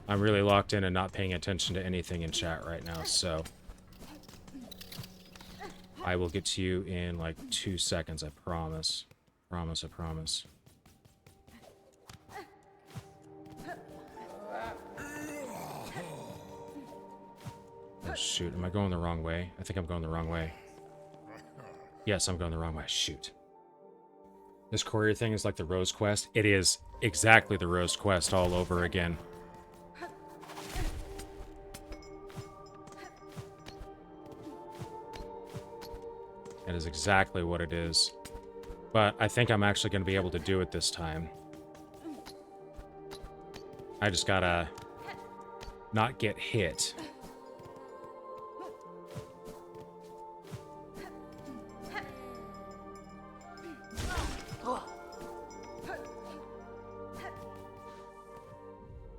I'm really locked in and not paying attention to anything in chat right now, so I will get to you in like 2 seconds, I promise. Promise, I promise. Oh shoot, am I going the wrong way? I think I'm going the wrong way. Yes, I'm going the wrong way. Shoot. This courier thing is like the Rose Quest. It is exactly the Rose Quest all over again. That is exactly what it is. But I think I'm actually going to be able to do it this time. I just gotta not get hit.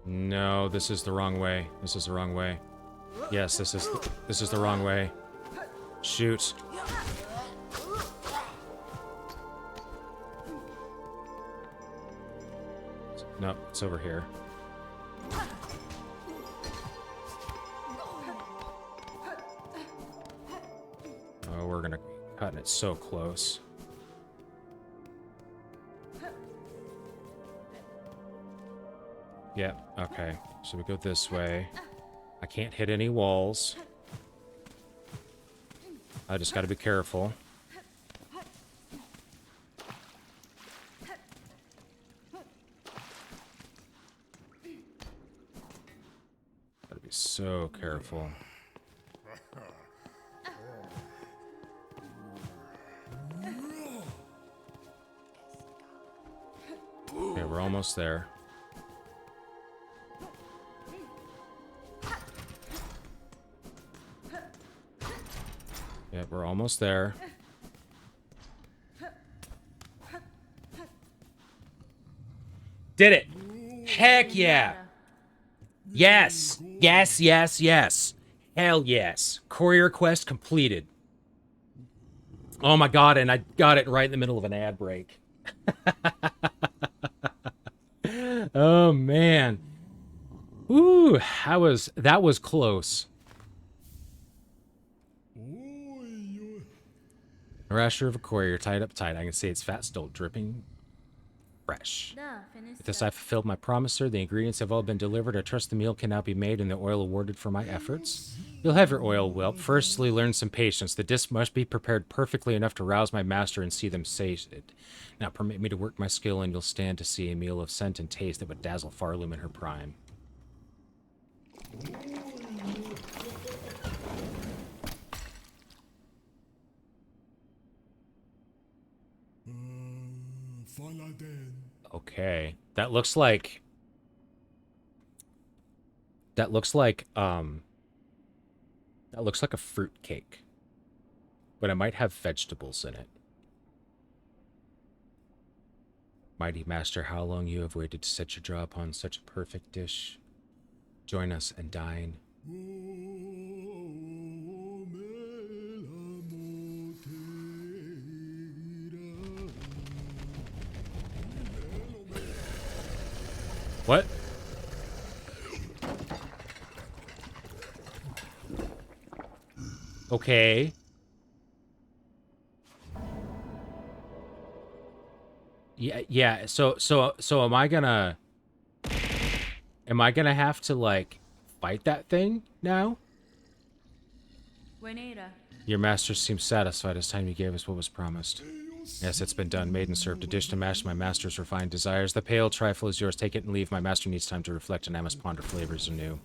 No, this is the wrong way. This is the wrong way. Yes, this is the wrong way. Shoot. No, it's over here. Oh, we're gonna cut it so close. Yep, okay. So we go this way. I can't hit any walls. I just gotta be careful. Gotta be so careful. Okay, we're almost there. Yep, we're almost there. Did it! Heck yeah! Yes! Yes, yes, yes! Hell yes! Courier quest completed. Oh my god, and I got it right in the middle of an ad break. Oh man. Ooh, that was close. A rasher of a courier tied up tight. I can see its fat still dripping fresh. With this, I fulfilled my promise, sir. The ingredients have all been delivered. I trust the meal can now be made and the oil awarded for my efforts. You'll have your oil, whelp. Firstly, learn some patience. The dish must be prepared perfectly enough to rouse my master and see them sated. Now permit me to work my skill, and you'll stand to see a meal of scent and taste that would dazzle Farloom in her prime. Okay. That looks like that looks like a fruit cake. But it might have vegetables in it. Mighty master, how long you have waited to set your jaw upon such a perfect dish. Join us and dine. What? Okay. Yeah, so am I gonna have to like fight that thing now? Your master seems satisfied. It's time you gave us what was promised. Yes, it's been done. Made and served. A dish to match my master's refined desires. The pale trifle is yours. Take it and leave. My master needs time to reflect, and I must ponder flavors anew.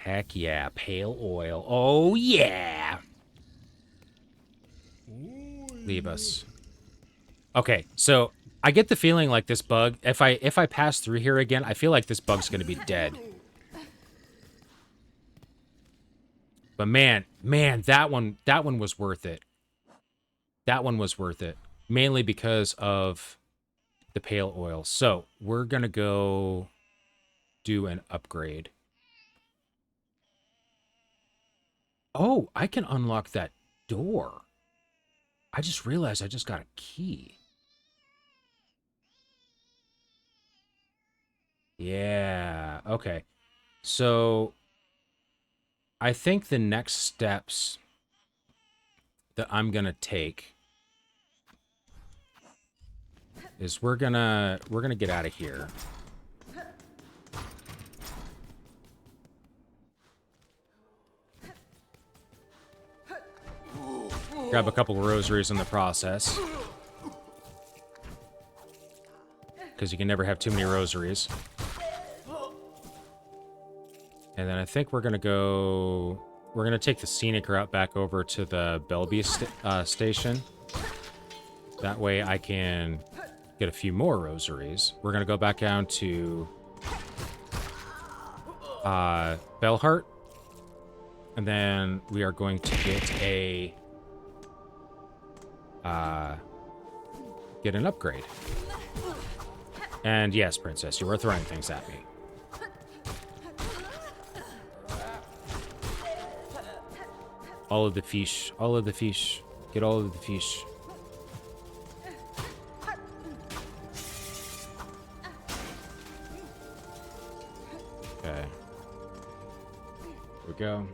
Heck yeah, pale oil. Oh yeah! Leave us. Okay, so I get the feeling like this bug, if I pass through here again, I feel like this bug's gonna be dead. But man, that one was worth it. That one was worth it. Mainly because of the pale oil. So, we're gonna go do an upgrade. Oh, I can unlock that door. I just realized I just got a key. Yeah, okay. So, I think the next steps that I'm gonna take is we're gonna get out of here. Grab a couple rosaries in the process. Because you can never have too many rosaries. And then I think we're gonna take the scenic route back over to the Belby station. That way I can get a few more rosaries. We're gonna go back down to Bellheart. And then we are going to get an upgrade. And yes, princess, you were throwing things at me. All of the fish. All of the fish. Get all of the fish. Okay. Here we go.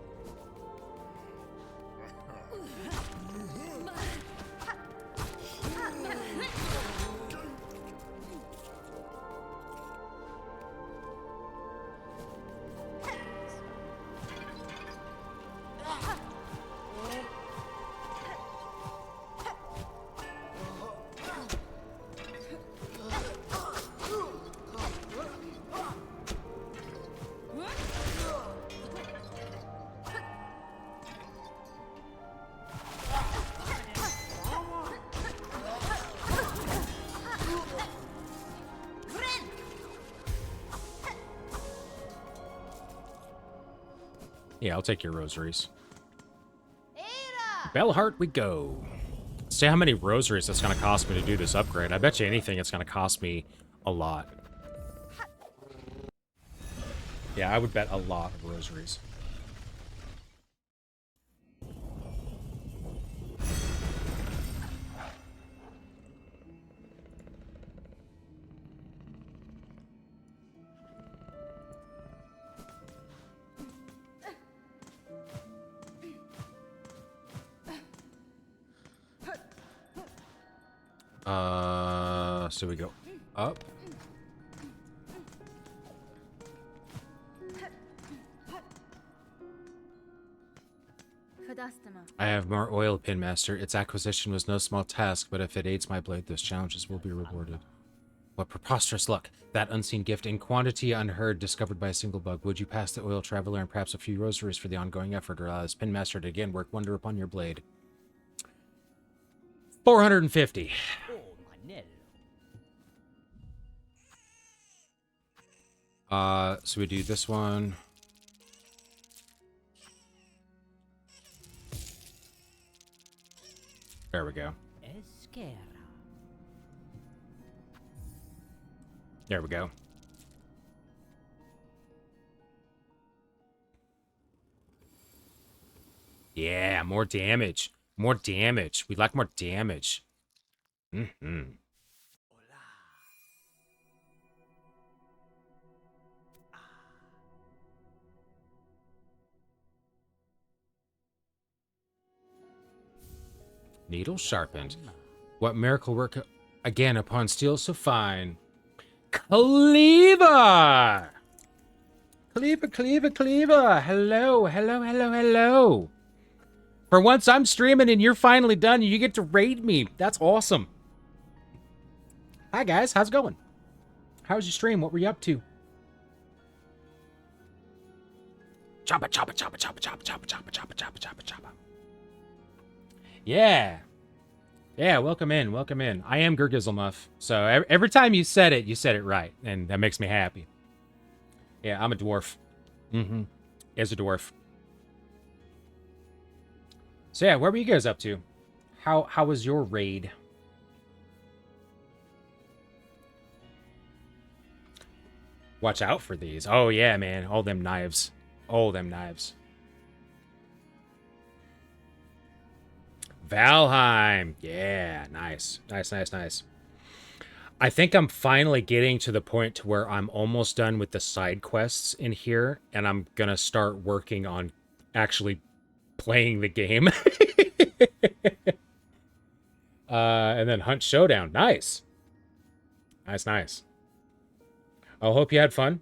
Yeah, I'll take your rosaries. Bellheart we go. See how many rosaries it's going to cost me to do this upgrade. I bet you anything it's going to cost me a lot. Yeah, I would bet a lot of rosaries. So we go up. I have more oil, Pinmaster. Its acquisition was no small task, but if it aids my blade, those challenges will be rewarded. What preposterous luck! That unseen gift in quantity unheard, discovered by a single bug. Would you pass the oil traveler and perhaps a few rosaries for the ongoing effort, or allow this Pinmaster to again work wonder upon your blade? 450. So we do this one. There we go. There we go. Yeah, more damage. More damage. We like more damage. Mm-hmm. Needle sharpened. What miracle work again upon steel so fine. Cleaver! Cleaver, Cleaver, Cleaver! Hello, hello, hello, hello! For once I'm streaming and you're finally done and you get to raid me. That's awesome. Hi guys, how's it going? How was your stream? What were you up to? Choppa, choppa, choppa, choppa, choppa, choppa, choppa, choppa, choppa, choppa, choppa. Yeah. Yeah, welcome in, welcome in. I am Gurgizzlemuff, so every time you said it right, and that makes me happy. Yeah, I'm a dwarf. Mm-hmm. As a dwarf. So yeah, where were you guys up to? How was your raid? Watch out for these. Oh yeah, man. All them knives. All them knives. Valheim. Yeah, nice. Nice, nice, nice. I think I'm finally getting to the point to where I'm almost done with the side quests in here, and I'm gonna start working on actually playing the game. And then Hunt Showdown. Nice. Nice, nice. I hope you had fun.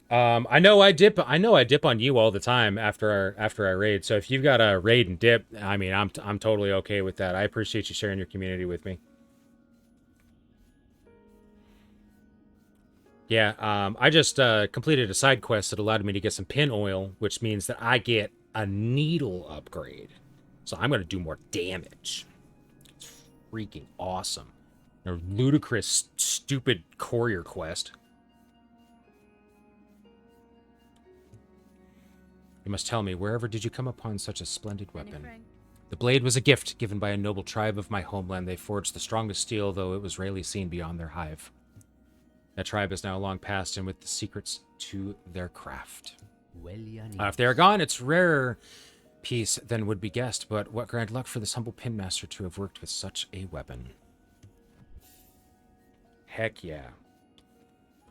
I know I dip on you all the time after I raid. So if you've got a raid and dip, I mean, I'm totally okay with that. I appreciate you sharing your community with me. Yeah, I just completed a side quest that allowed me to get some pin oil, which means that I get a needle upgrade. So I'm going to do more damage. It's freaking awesome. A ludicrous, stupid courier quest. You must tell me, wherever did you come upon such a splendid weapon? The blade was a gift given by a noble tribe of my homeland. They forged the strongest steel, though it was rarely seen beyond their hive. That tribe is now long past, and with the secrets to their craft. If they are gone, it's rarer piece than would be guessed, but what grand luck for this humble pinmaster to have worked with such a weapon. Heck yeah.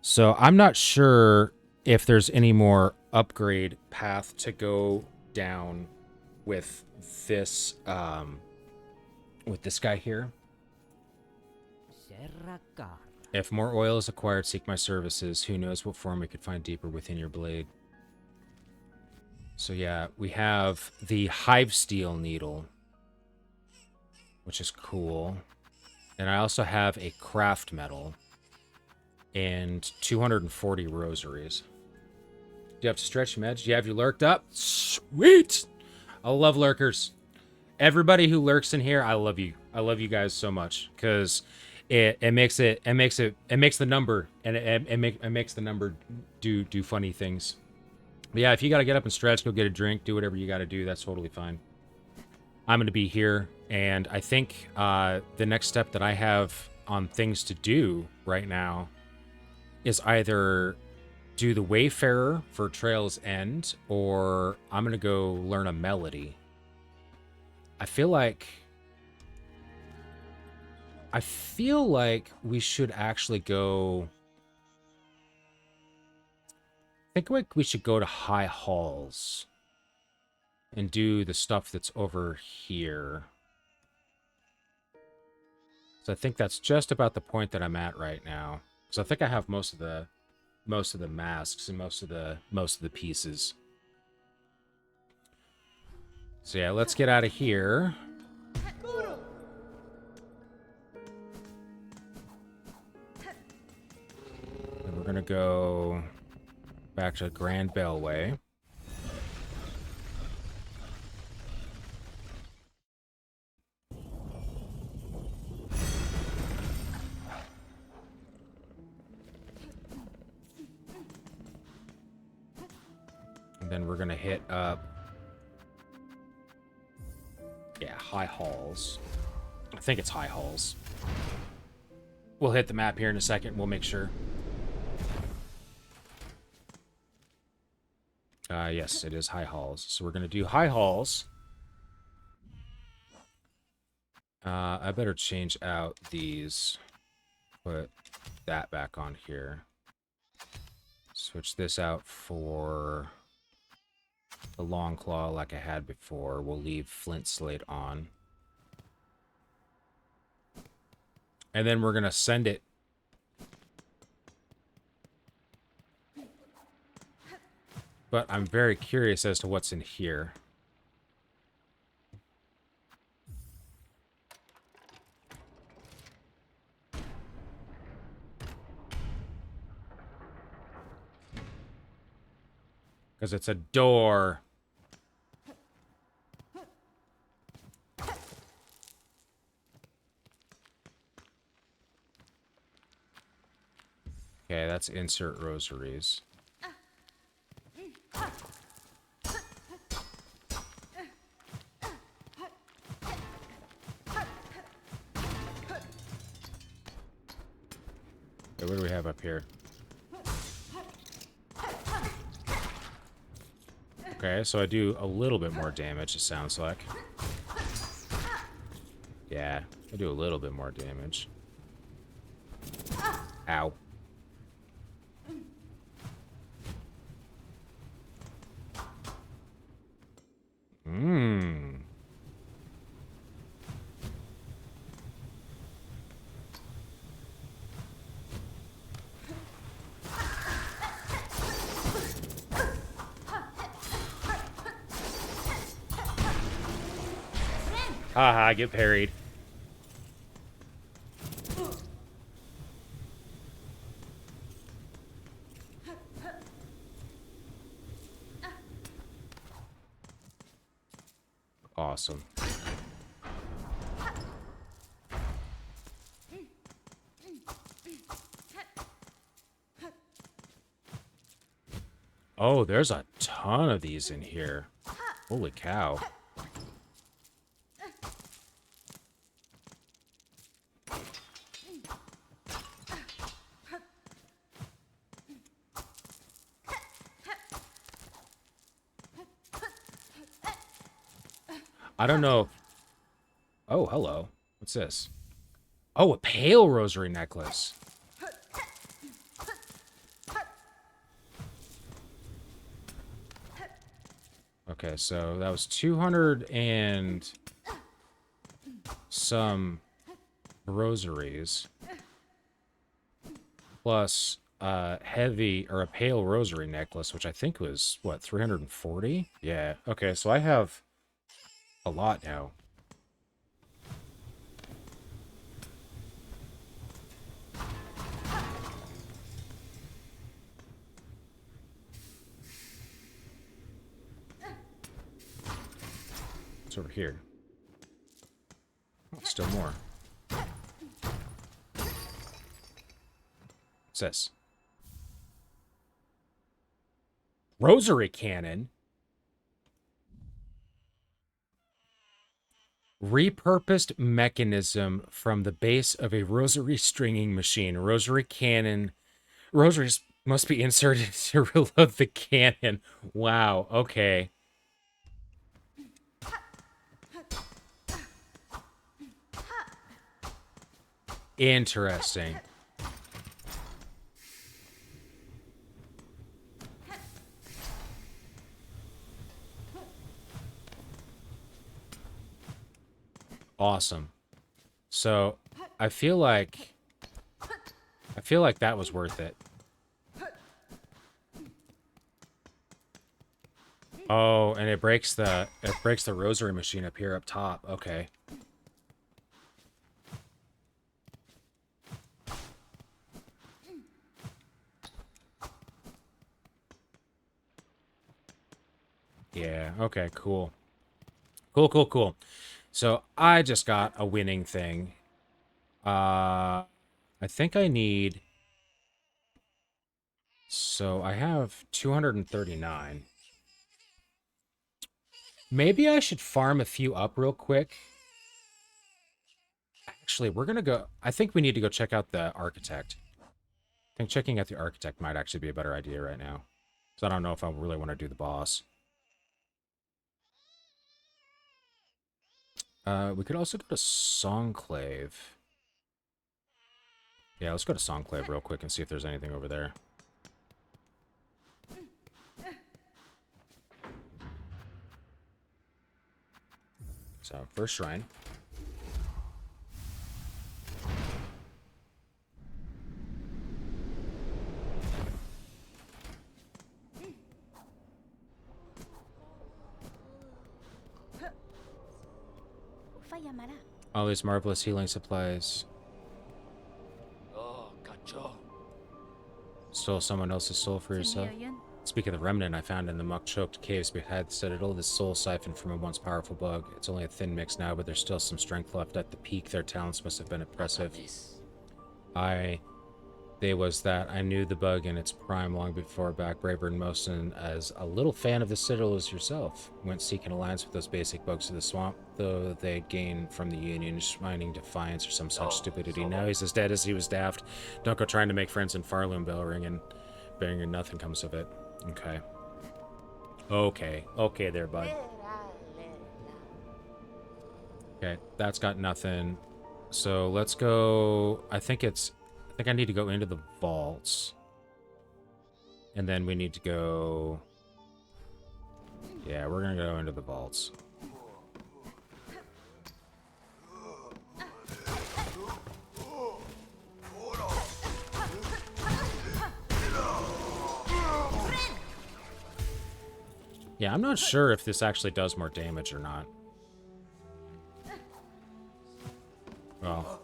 So I'm not sure if there's any more upgrade path to go down with this guy here. If more oil is acquired, seek my services. Who knows what form we could find deeper within your blade. So yeah, we have the hive steel needle, which is cool. And I also have a craft metal and 240 rosaries. Do you have to stretch your edge? Do you have you lurked up? Sweet! I love lurkers. Everybody who lurks in here, I love you. I love you guys so much because it makes the number and it makes the number do funny things. But yeah, if you gotta get up and stretch, go get a drink, do whatever you gotta do. That's totally fine. I'm gonna be here, and I think the next step that I have on things to do right now is either do the Wayfarer for Trail's End, or I'm gonna go learn a melody. I feel like we should actually go. I think like we should go to High Halls and do the stuff that's over here. So I think that's just about the point that I'm at right now. So I think I have most of the masks and most of the pieces. So yeah, let's get out of here. And we're gonna go back to Grand Bellway. And then we're gonna hit up, yeah, High Halls. I think it's High Halls. We'll hit the map here in a second. We'll make sure. Yes, it is High Halls. So we're gonna do High Halls. I better change out these. Put that back on here. Switch this out for the Long Claw like I had before. We'll leave Flint Slate on. And then we're going to send it. But I'm very curious as to what's in here. Because it's a door. Okay, that's insert rosaries. Okay, what do we have up here? Okay, so I do a little bit more damage, it sounds like. Yeah, I do a little bit more damage. Ow. Mmm. Haha, I get parried. Awesome. Oh, there's a ton of these in here. Holy cow. I don't know. Oh, hello. What's this? Oh, a pale rosary necklace. Okay, so that was 200 and some rosaries. Plus heavy or a pale rosary necklace, which I think was, what, 340? Yeah. Okay, so I have a lot now. It's over here. Oh, still more. What's this? Rosary cannon? Repurposed mechanism from the base of a rosary stringing machine. Rosary cannon. Rosaries must be inserted to reload the cannon. Wow, okay. Interesting. Awesome. So, I feel like that was worth it. Oh, and it breaks the rosary machine up here up top. Okay. Yeah, okay, cool. Cool. So I just got a winning thing. I think I need... So I have 239. Maybe I should farm a few up real quick. Actually, we're gonna go... I think we need to go check out the architect. I think checking out the architect might actually be a better idea right now. So I don't know if I really want to do the boss. We could also go to Songclave. Yeah, let's go to Songclave real quick and see if there's anything over there. So, first shrine. All these marvelous healing supplies. Stole someone else's soul for yourself. Speak of the remnant I found in the muck-choked caves behind the citadel, this soul siphoned from a once powerful bug. It's only a thin mix now, but there's still some strength left. At the peak, their talents must have been impressive. They was that I knew the bug in its prime long before back braver than most, and as a little fan of the citadel as yourself, went seeking alliance with those basic bugs of the swamp, though they'd gained from the Union, shining defiance or some such stupidity. Now he's as dead as he was daft. Don't go trying to make friends in Farloom bell ringing, bearing nothing comes of it. Okay. Okay there, bud. Okay, that's got nothing. So let's go... I think I need to go into the vaults. And then we need to go... Yeah, we're gonna go into the vaults. Yeah, I'm not sure if this actually does more damage or not. Well...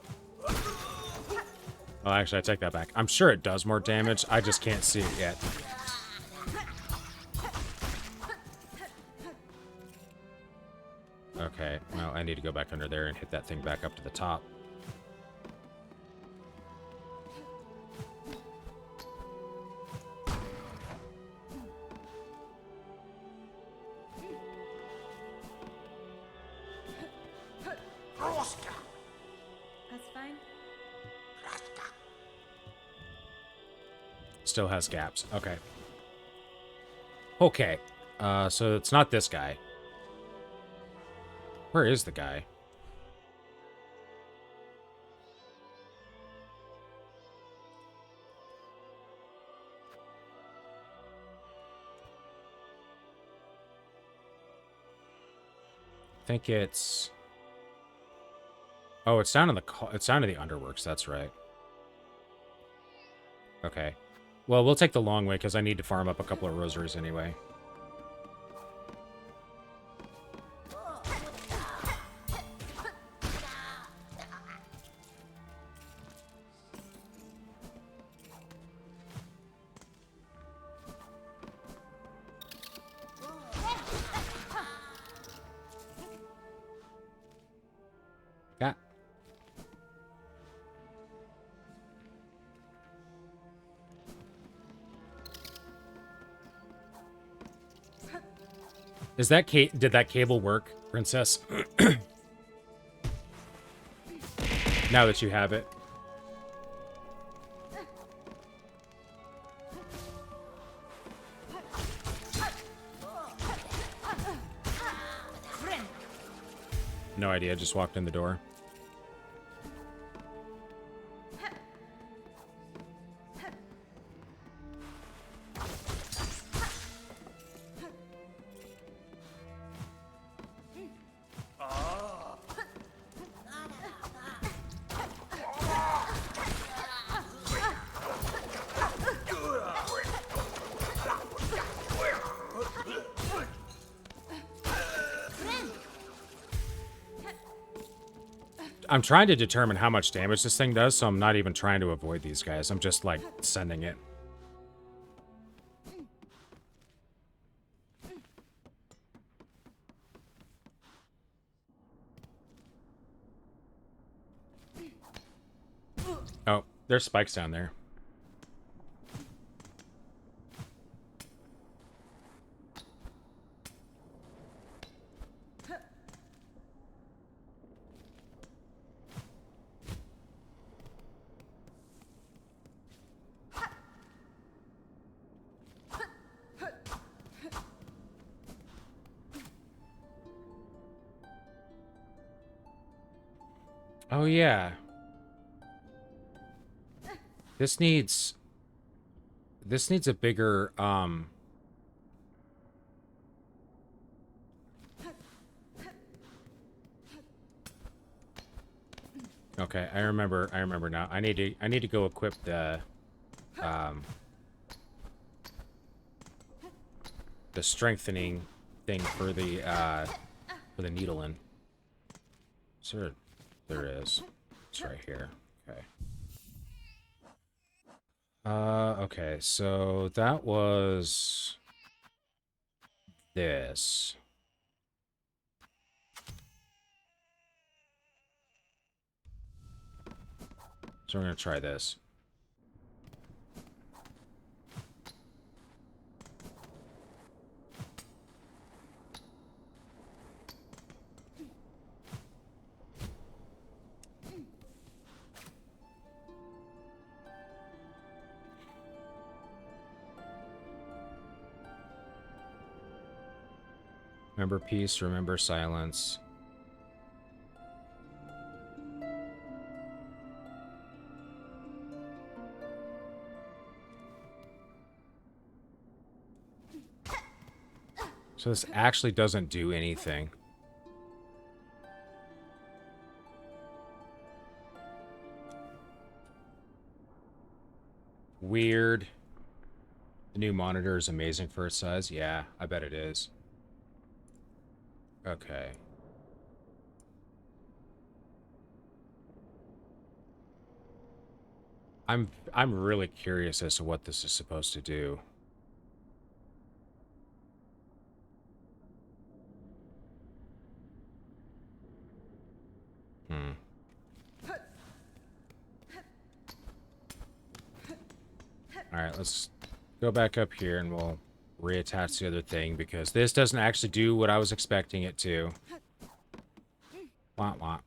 Oh, actually, I take that back. I'm sure it does more damage. I just can't see it yet. Okay, well, I need to go back under there and hit that thing back up to the top. That's fine. Still has gaps. Okay. Okay. So it's not this guy. Where is the guy? I think it's... Oh, it's down in the underworks. That's right. Okay. Well, we'll take the long way because I need to farm up a couple of rosaries anyway. Yeah. Is that did that cable work, Princess? Now that you have it. No idea, just walked in the door. I'm trying to determine how much damage this thing does, so I'm not even trying to avoid these guys. I'm just, like, sending it. Oh, there's spikes down there. Oh, yeah. This needs a bigger, Okay, I remember now. I need to go equip um, the strengthening thing for the needle in. Sure, there is. It's right here. Okay. Okay, so that was this. So we're gonna try this. Remember peace, remember silence. So this actually doesn't do anything. Weird. The new monitor is amazing for its size. Yeah, I bet it is. Okay. I'm really curious as to what this is supposed to do. Hmm. Alright, let's go back up here and we'll reattach the other thing because this doesn't actually do what I was expecting it to. Wah wah.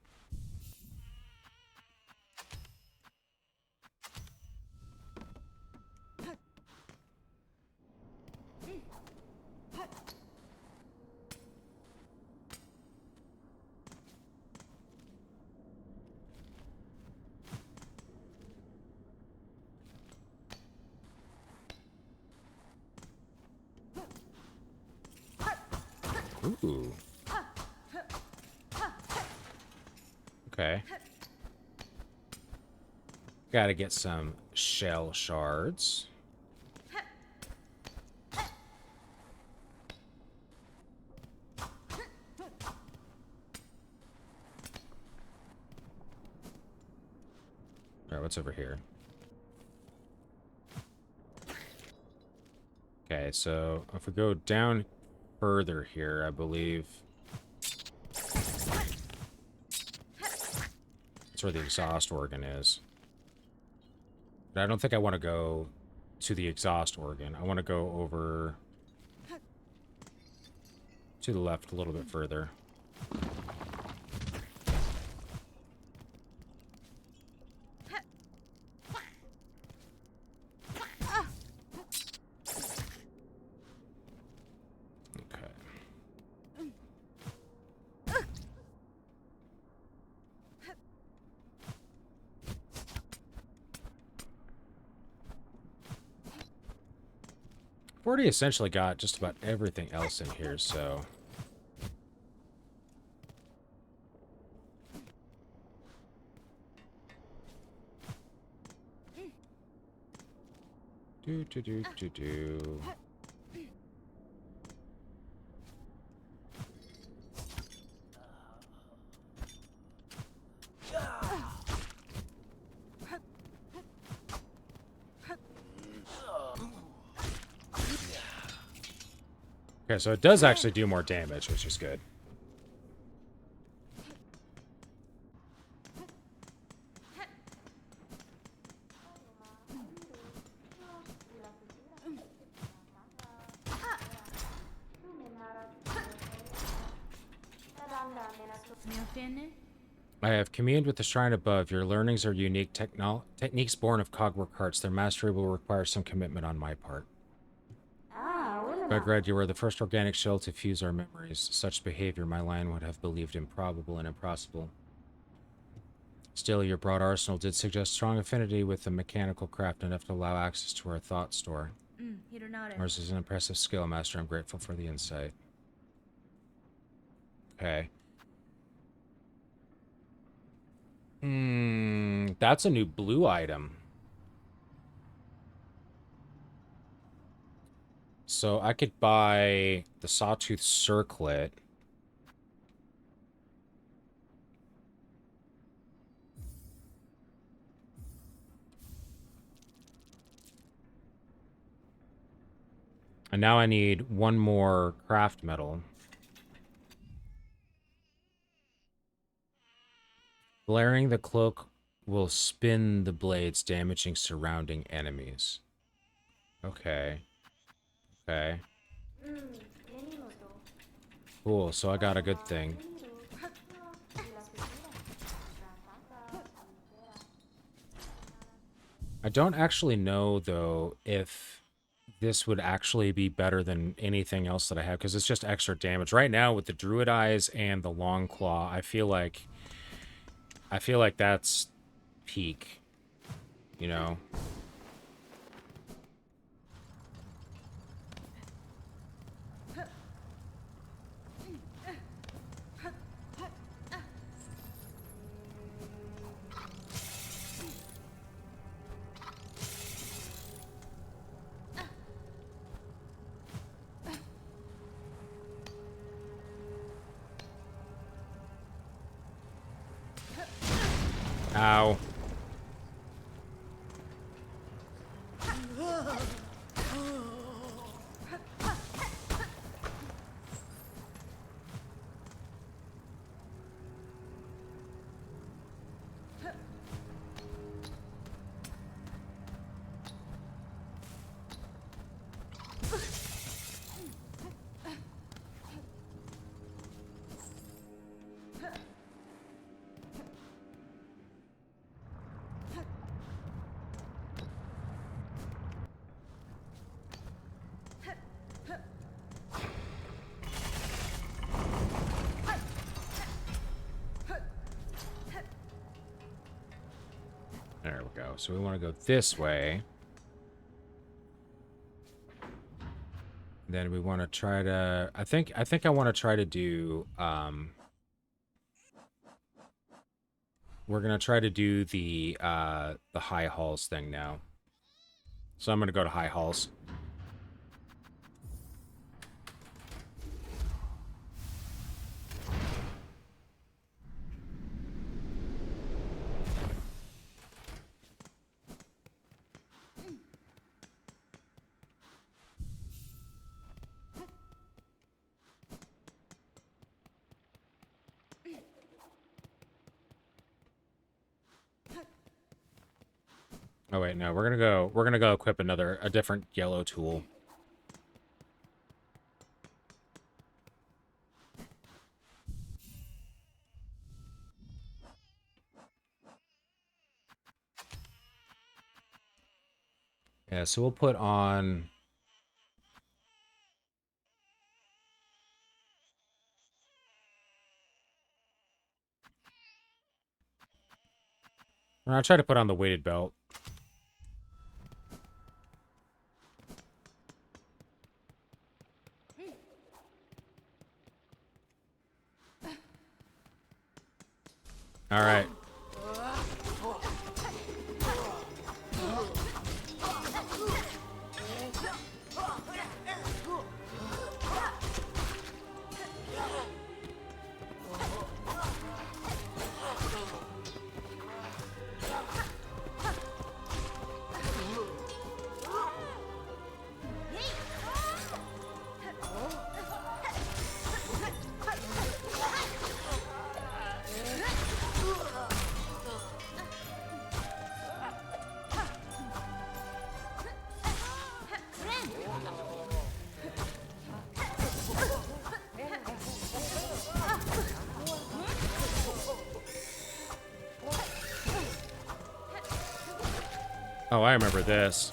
Ooh. Okay. Gotta get some shell shards. Alright, what's over here? Okay, so if we go down further here, I believe that's where the exhaust organ is. But I don't think I want to go to the exhaust organ. I want to go over to the left a little bit further. Okay. I've already essentially got just about everything else in here, so... Do. Okay, so it does actually do more damage, which is good. I have communed with the shrine above. Your learnings are unique techniques born of cogwork hearts. Their mastery will require some commitment on my part. But you are the first organic shell to fuse our memories. Such behavior my line would have believed improbable and impossible. Still, your broad arsenal did suggest strong affinity with the mechanical craft enough to allow access to our thought store. Yours is an impressive skill, Master. I'm grateful for the insight. Okay. That's a new blue item. So I could buy the Sawtooth Circlet. And now I need one more craft metal. Blaring the cloak will spin the blades, damaging surrounding enemies. Okay. Okay. Cool, so I got a good thing. I don't actually know, though, if this would actually be better than anything else that I have, because it's just extra damage. Right now, with the Druid Eyes and the Long Claw, I feel like that's peak, you know? Ow. There we go. So we want to go this way. Then we want to try to... I think I want to try to do... we're going to try to do the high halls thing now. So I'm going to go to high halls. Oh wait, no, we're gonna go equip a different yellow tool. Yeah, so we'll put on... I'll try to put on the weighted belt. All right. Oh, I remember this.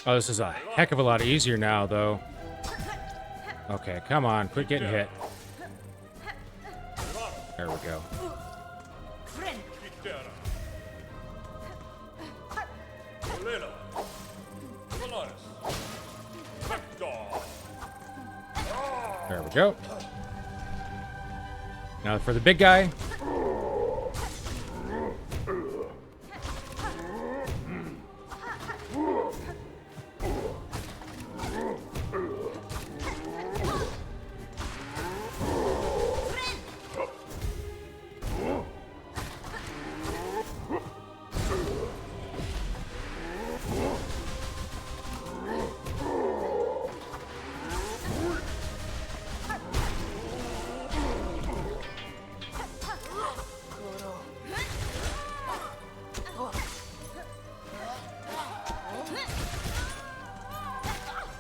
Oh, this is a heck of a lot easier now, though. Okay, come on. Quit getting hit. There we go. There we go. Now for the big guy.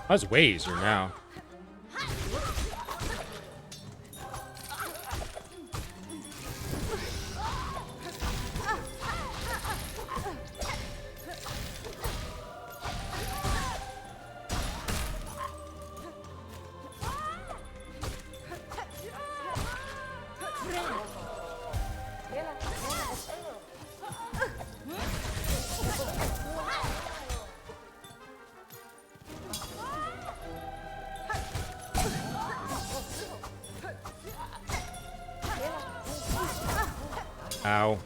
That's way easier now. Ow.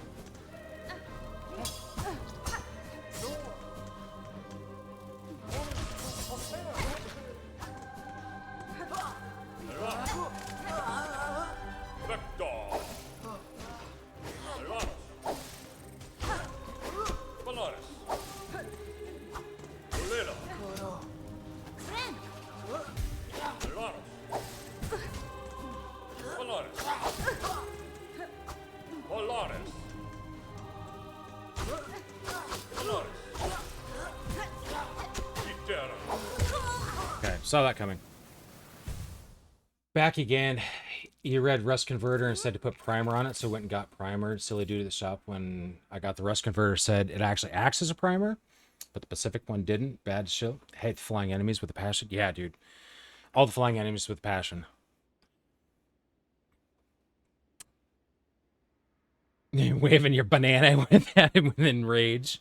Okay, saw that coming. Back again. You read Rust Converter and said to put primer on it, so went and got primer. Silly dude at the shop when I got the Rust Converter said it actually acts as a primer, but the Pacific one didn't. Bad shit. Hate the flying enemies with a passion. Yeah, dude. All the flying enemies with passion. You're waving your banana with that within rage.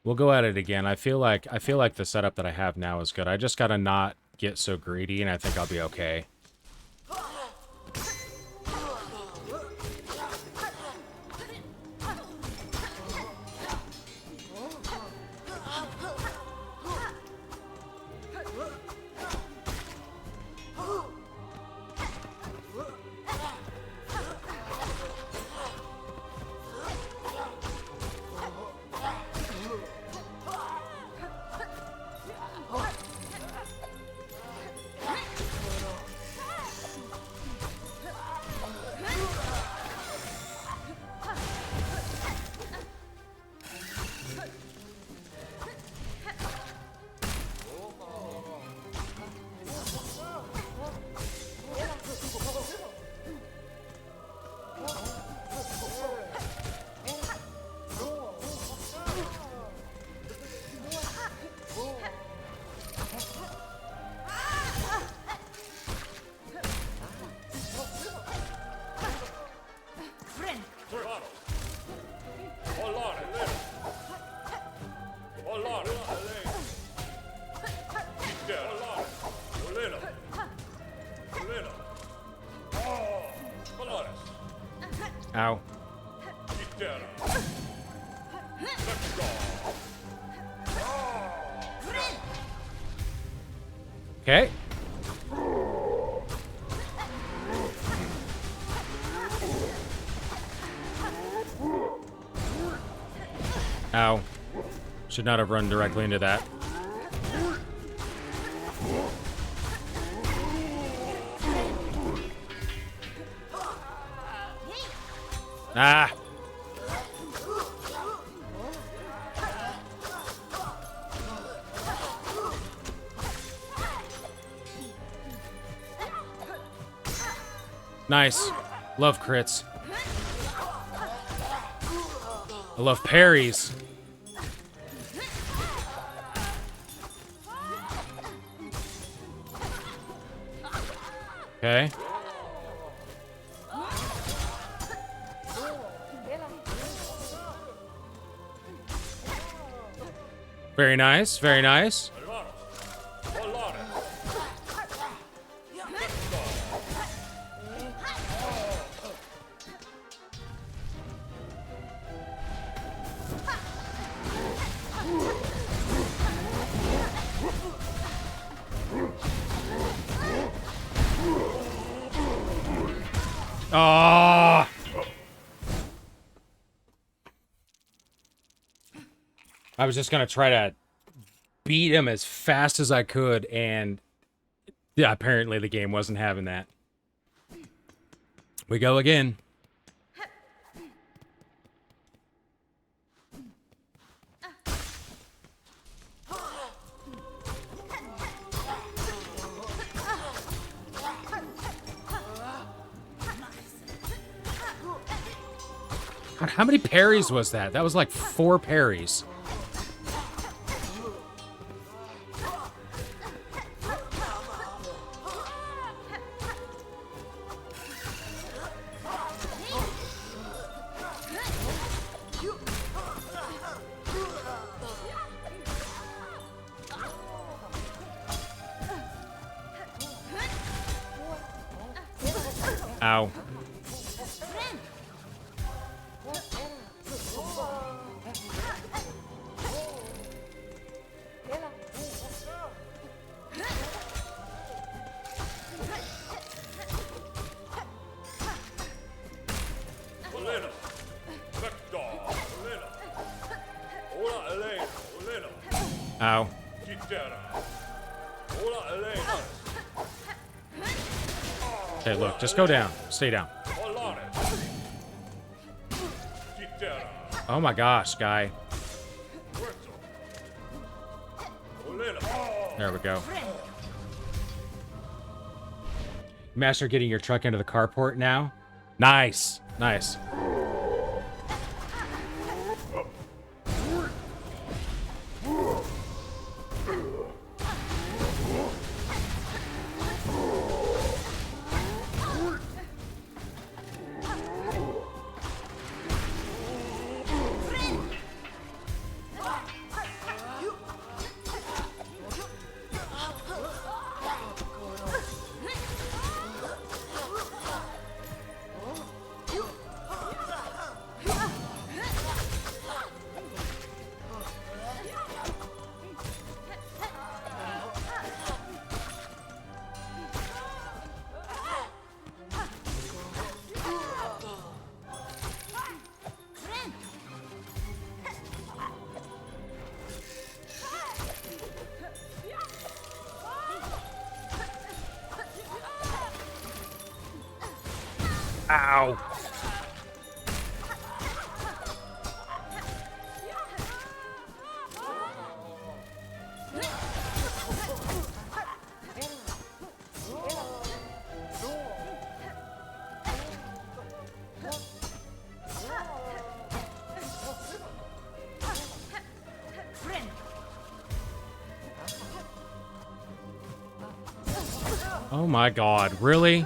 We'll go at it again. I feel like the setup that I have now is good. I just gotta not get so greedy, and I think I'll be okay. Ow. Okay. Ow. Should not have run directly into that. Ah. Nice. Love crits. I love parries. Okay. Very nice, very nice. Ah! I was just gonna try to beat him as fast as I could, and yeah, apparently the game wasn't having that. We go again. God, how many parries was that? That was like 4 parries. Ow. Ow. Okay, look, just go down. Stay down. Oh my gosh, guy. There we go. Master getting your truck into the carport now. Nice. Nice. Ow. Oh my god, really?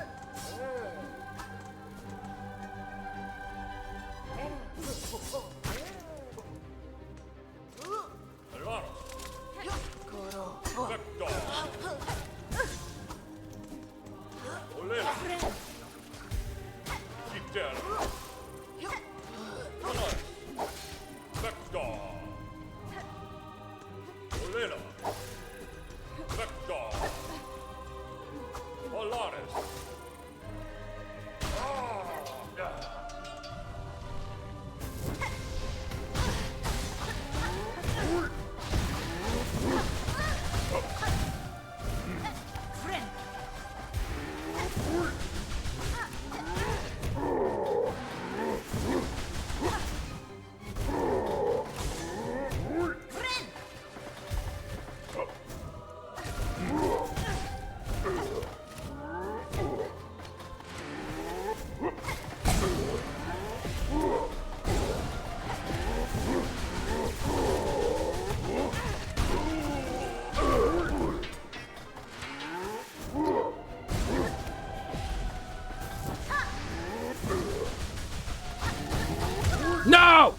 No!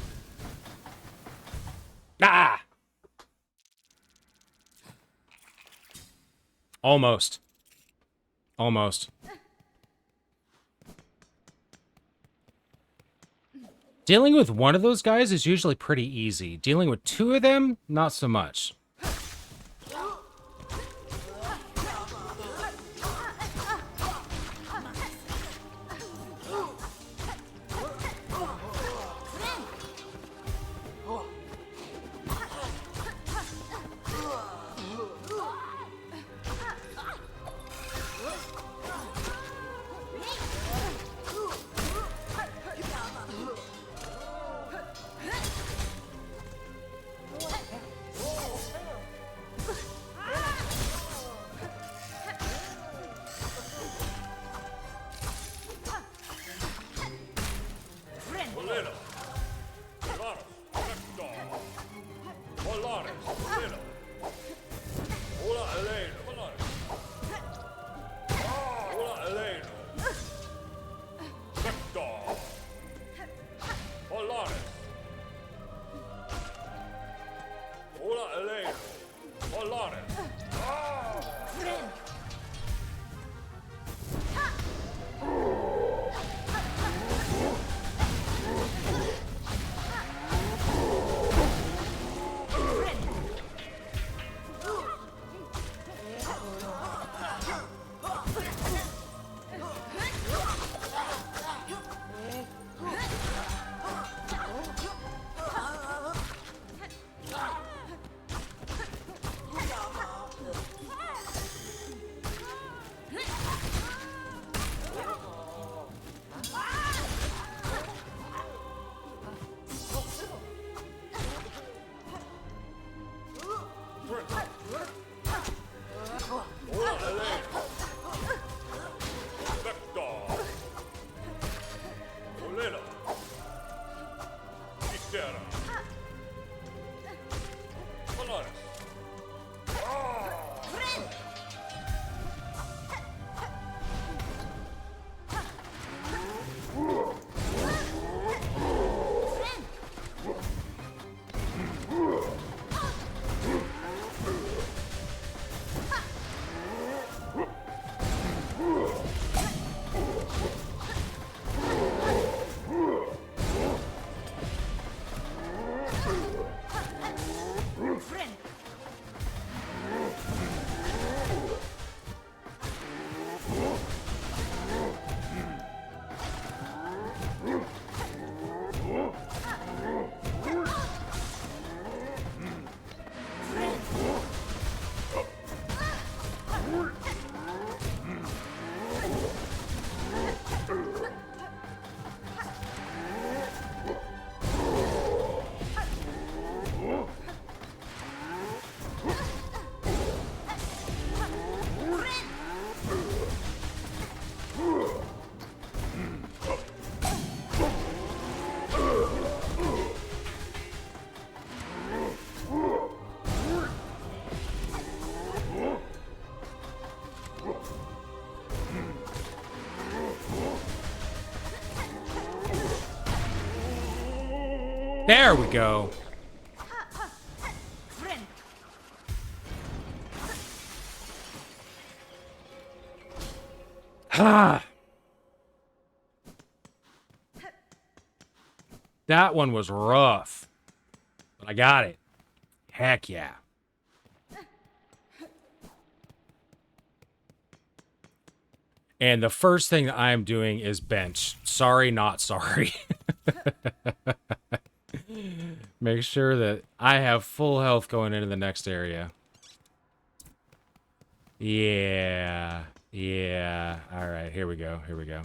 Ah! Almost. Almost. Dealing with one of those guys is usually pretty easy. Dealing with two of them, not so much. There we go. Ha! That one was rough. But I got it. Heck yeah. And the first thing I'm doing is bench. Sorry, not sorry. Make sure that I have full health going into the next area. Yeah. Yeah. All right, here we go. Here we go.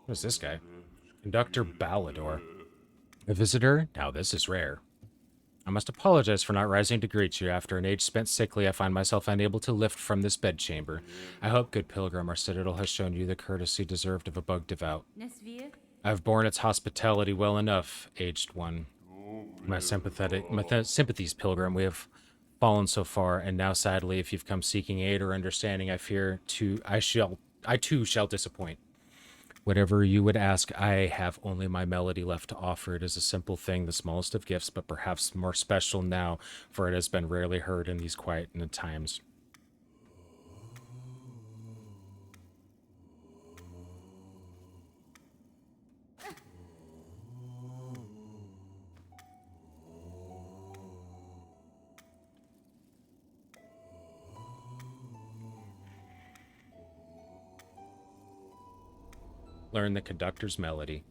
Who's this guy? Conductor Ballador. A visitor? Now this is rare. I must apologize for not rising to greet you. After an age spent sickly, I find myself unable to lift from this bedchamber. I hope, good pilgrim, our citadel has shown you the courtesy deserved of a bug devout. I have borne its hospitality well enough, aged one. My sympathies, pilgrim. We have fallen so far, and now sadly, if you've come seeking aid or understanding, I too shall disappoint. Whatever you would ask, I have only my melody left to offer. It is a simple thing, the smallest of gifts, but perhaps more special now, for it has been rarely heard in these quiet times. Learn the conductor's melody.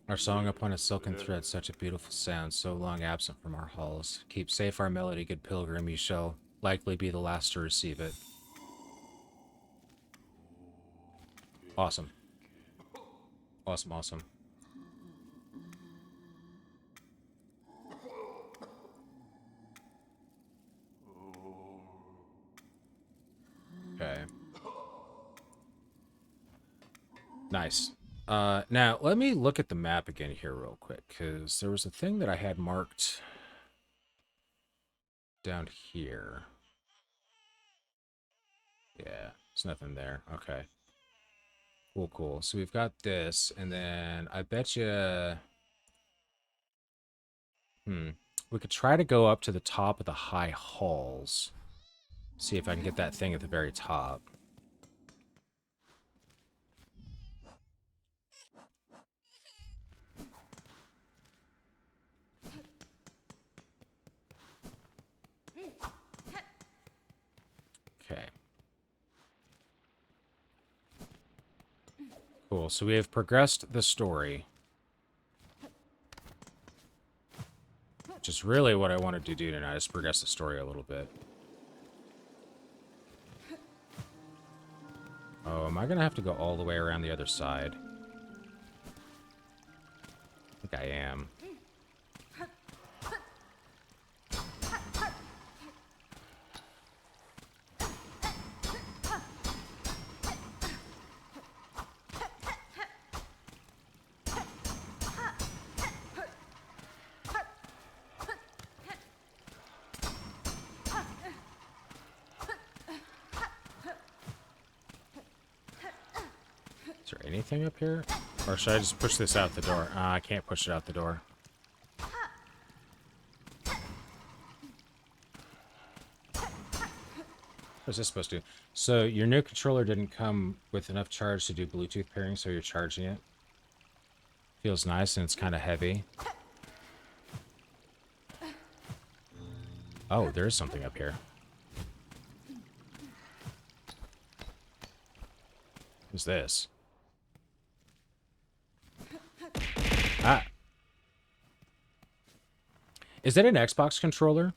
Our song upon a silken thread, such a beautiful sound, so long absent from our halls. Keep safe our melody, good pilgrim, you shall likely be the last to receive it. Awesome. Awesome, awesome. Okay. Nice. Now, let me look at the map again here real quick, because there was a thing that I had marked down here. Yeah, there's nothing there. Okay. Cool, cool. So we've got this, and then I bet you... We could try to go up to the top of the high halls. See if I can get that thing at the very top. Okay. Cool. So we have progressed the story. Which is really what I wanted to do tonight, is progress the story a little bit. Oh, am I going to have to go all the way around the other side? I think I am. Is there anything up here? Or should I just push this out the door? I can't push it out the door. What's this supposed to do? So your new controller didn't come with enough charge to do Bluetooth pairing, so you're charging it. Feels nice, and it's kind of heavy. Oh, there is something up here. What's this? Ah. Is that an Xbox controller?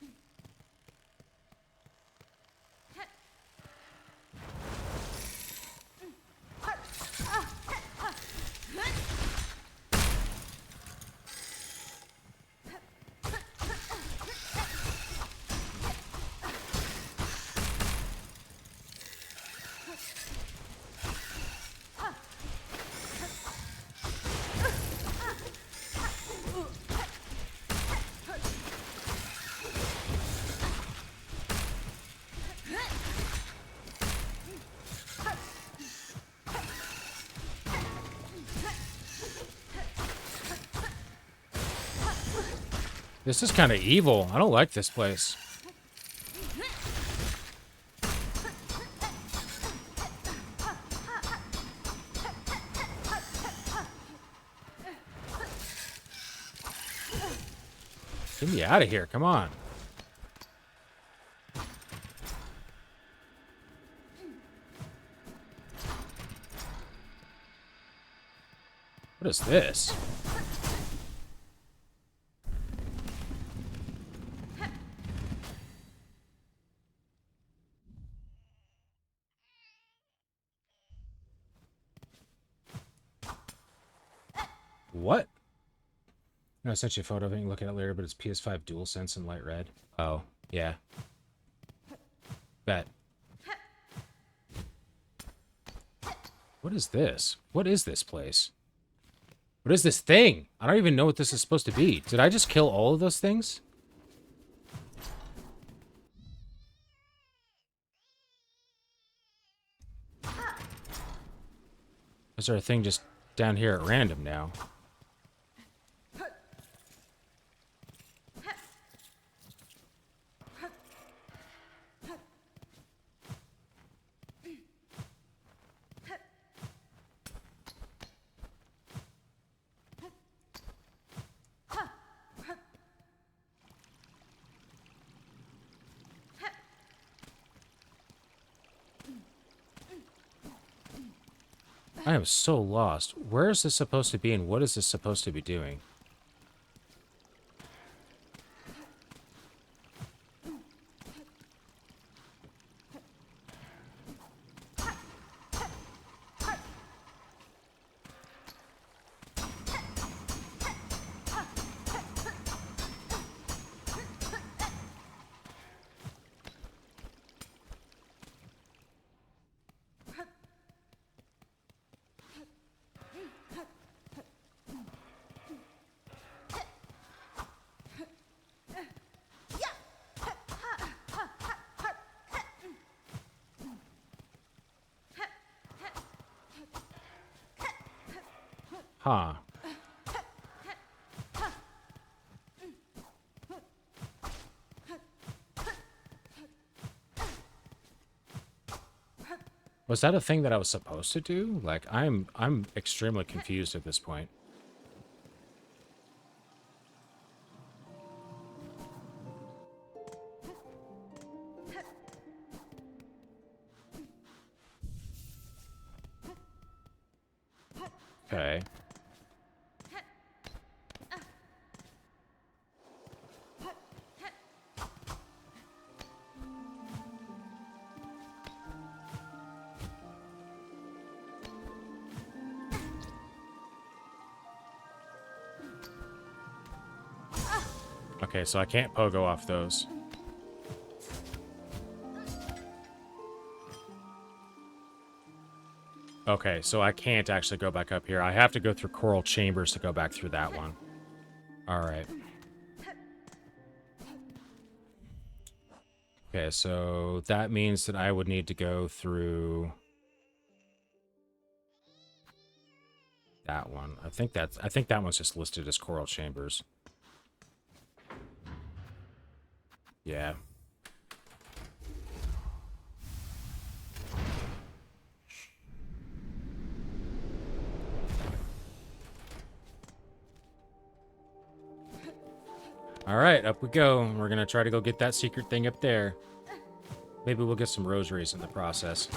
This is kind of evil. I don't like this place. Get me out of here. Come on. What is this? What? No, I sent you a photo of it. You can look at it later, but it's PS5 DualSense in light red. Oh, yeah. Bet. What is this? What is this place? What is this thing? I don't even know what this is supposed to be. Did I just kill all of those things? Is there a thing just down here at random now? I am so lost. Where is this supposed to be and what is this supposed to be doing? Huh. Was that a thing that I was supposed to do? Like, I'm extremely confused at this point. Okay. Okay, so I can't pogo off those. Okay, so I can't actually go back up here. I have to go through coral chambers to go back through that one. Alright. Okay, so that means that I would need to go through that one. I think that one's just listed as coral chambers. Yeah. Alright, up we go. We're gonna try to go get that secret thing up there. Maybe we'll get some rosaries in the process.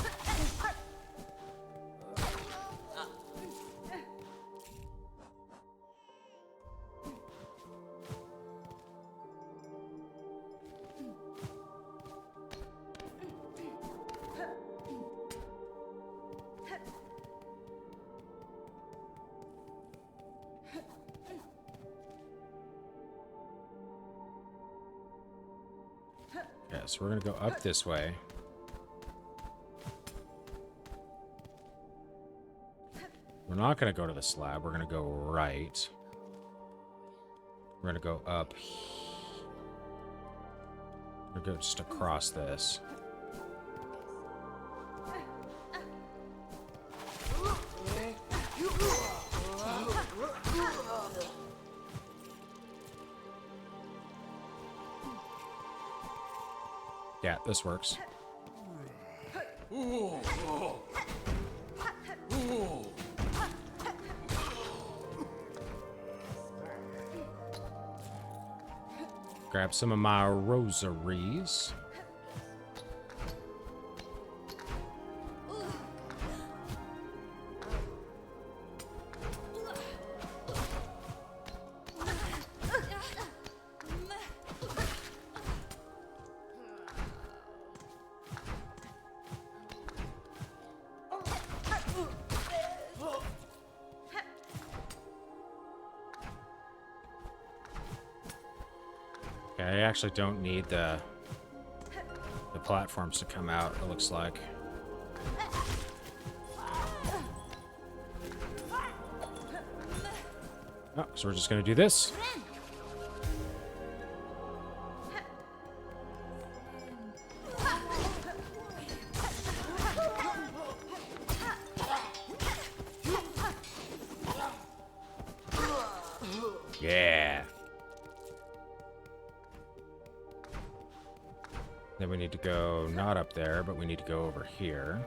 Okay, so we're gonna go up this way. We're not gonna go to the slab, we're gonna go right. We're gonna go up. We're gonna go just across this. Yeah, this works. Grab some of my rosaries. I actually don't need the platforms to come out, it looks like. Oh, so we're just gonna do this. Yeah. Then we need to go not up there, but we need to go over here.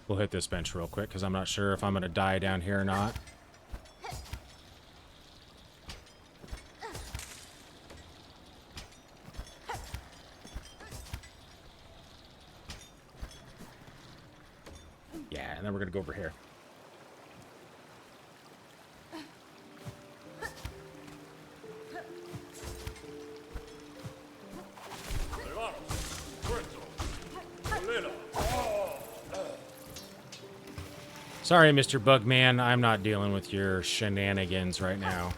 We'll hit this bench real quick because I'm not sure if I'm going to die down here or not. Yeah, and then we're going to go over here. Sorry, Mr. Bugman, I'm not dealing with your shenanigans right now.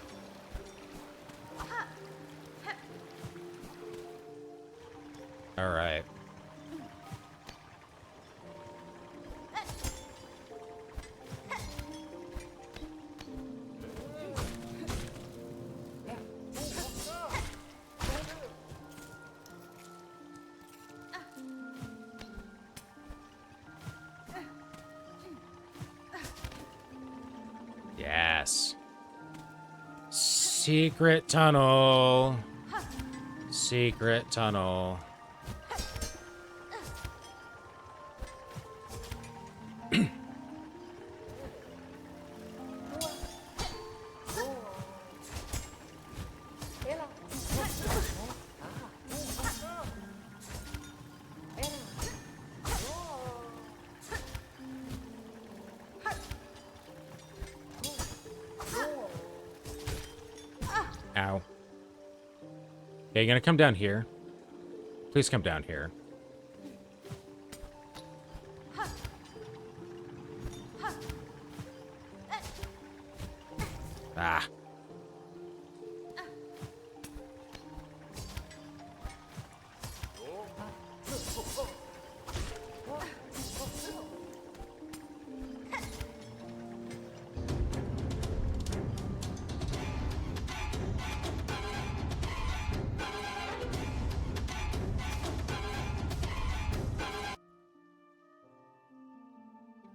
All right. Yes. Secret tunnel. Secret tunnel. Ow. Yeah, you're gonna come down here. Please come down here. Ah.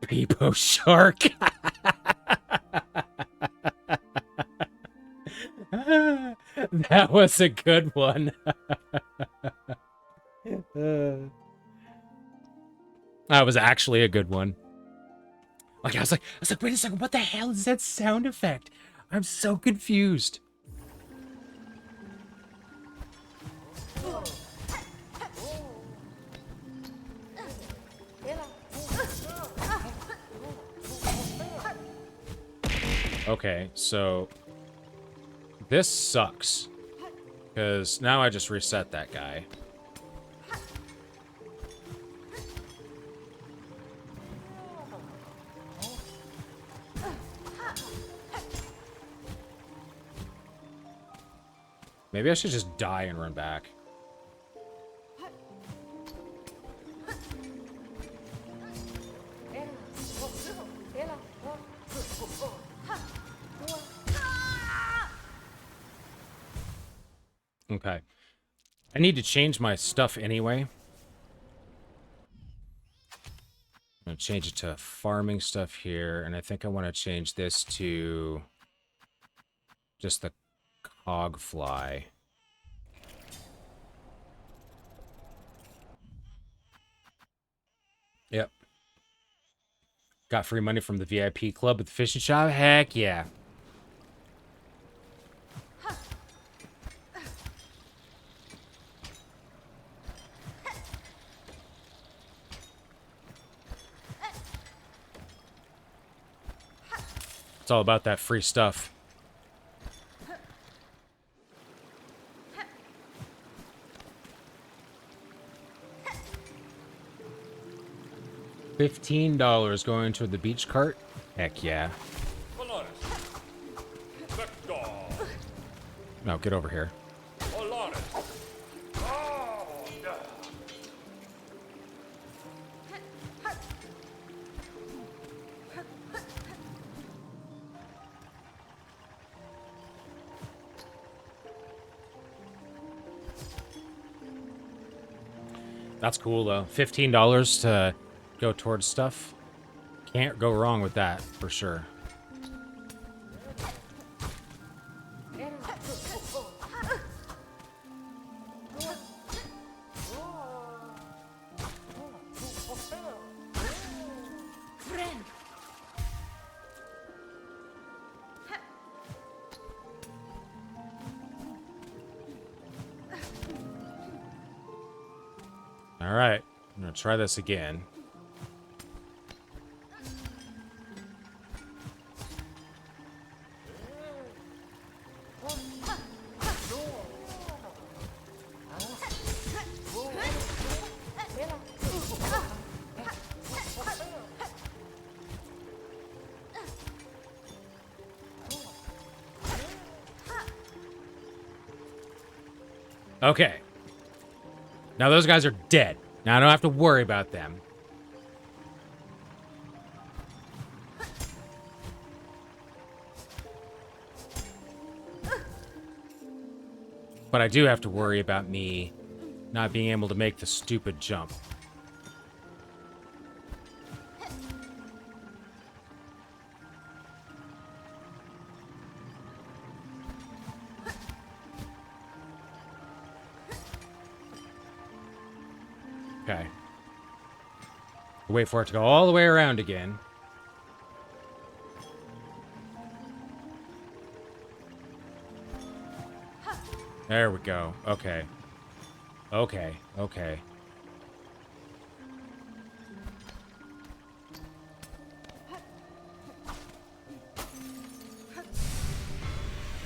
Peepo shark. That was a good one. That was actually a good one. Like I was like, wait a second, what the hell is that sound effect? I'm so confused. Okay, so this sucks. Because now I just reset that guy. Maybe I should just die and run back. Okay. I need to change my stuff anyway. I'm going to change it to farming stuff here, and I think I want to change this to just the cog fly. Yep. Got free money from the VIP club at the fishing shop? Heck yeah. It's all about that free stuff. $15 going to the beach cart? Heck yeah. No, get over here. That's cool, though. $15 to go towards stuff. Can't go wrong with that, for sure. Alright, I'm gonna try this again. Okay. Now those guys are dead. Now I don't have to worry about them. But I do have to worry about me not being able to make the stupid jump. Okay. Wait for it to go all the way around again. There we go. Okay. Okay. Okay.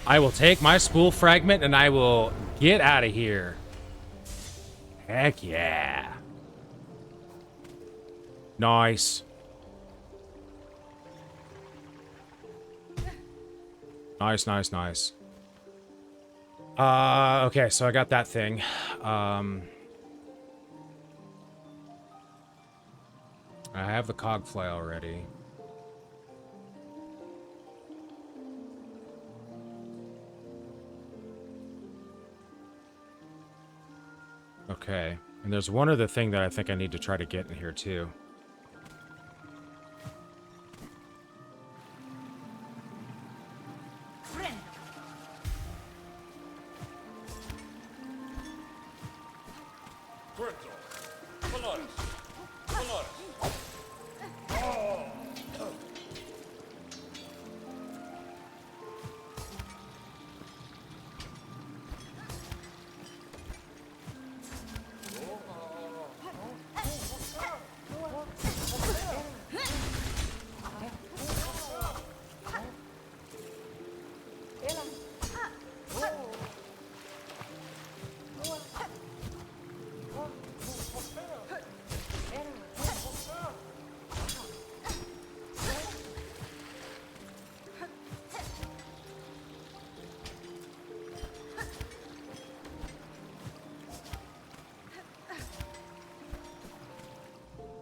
I will take my spool fragment and I will get out of here. Heck yeah. Nice. Nice, nice, nice. Okay, so I got that thing. I have the cog fly already. Okay, and there's one other thing that I think I need to try to get in here too.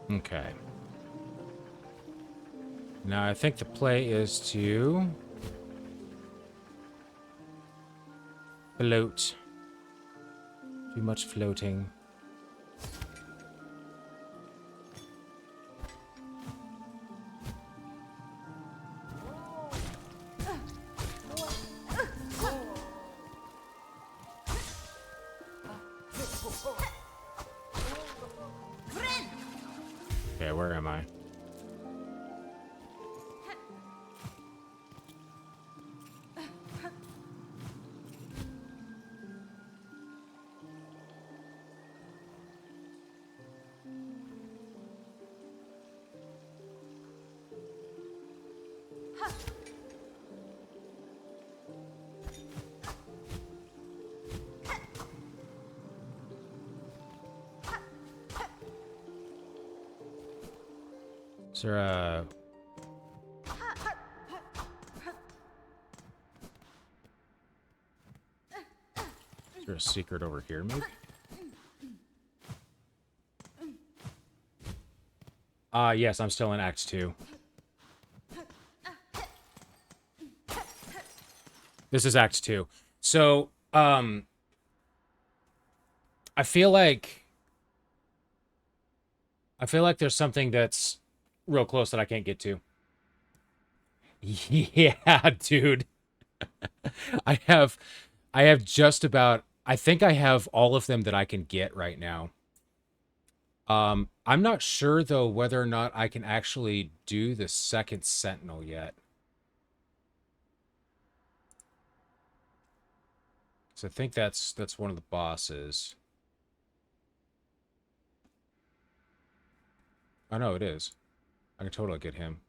Okay. Now I think the play is to float. Too much floating. Okay, where am I? Is there a... Is there a secret over here, maybe? Yes, I'm still in Act 2. This is Act 2. So, I feel like I feel like there's something that's real close that I can't get to. Yeah, dude. I have I have just about I think I have all of them that I can get right now. I'm not sure though whether or not I can actually do the second Sentinel yet. So I think that's one of the bosses. Oh no, it is. I can totally get him.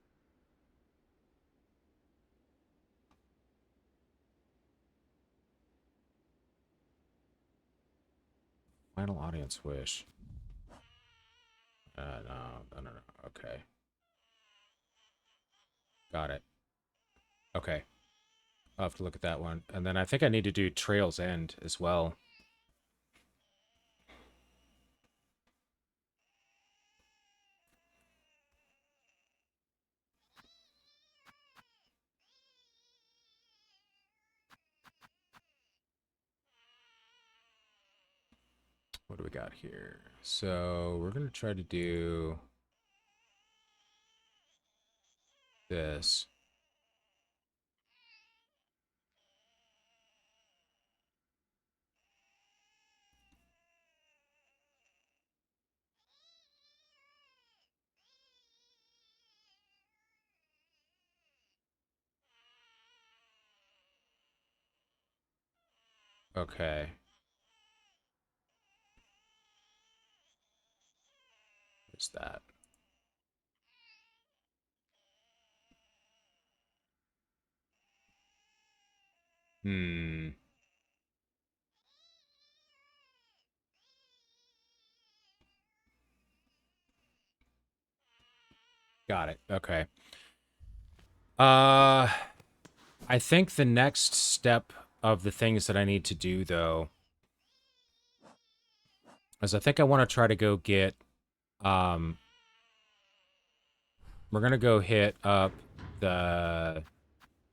Final audience wish. No. Okay. Got it. Okay. I'll have to look at that one. And then I think I need to do Trail's End as well. What do we got here? So we're going to try to do this. Okay. What's that? Hmm. Got it. Okay. Uh, I think the next step of the things that I need to do, though, is I think I want to try to go get, um, we're going to go hit up the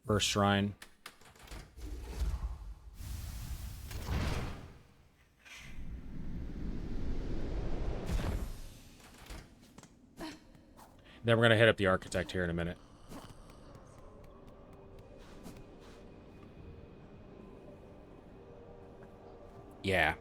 first shrine. Then we're going to hit up the architect here in a minute. Yeah.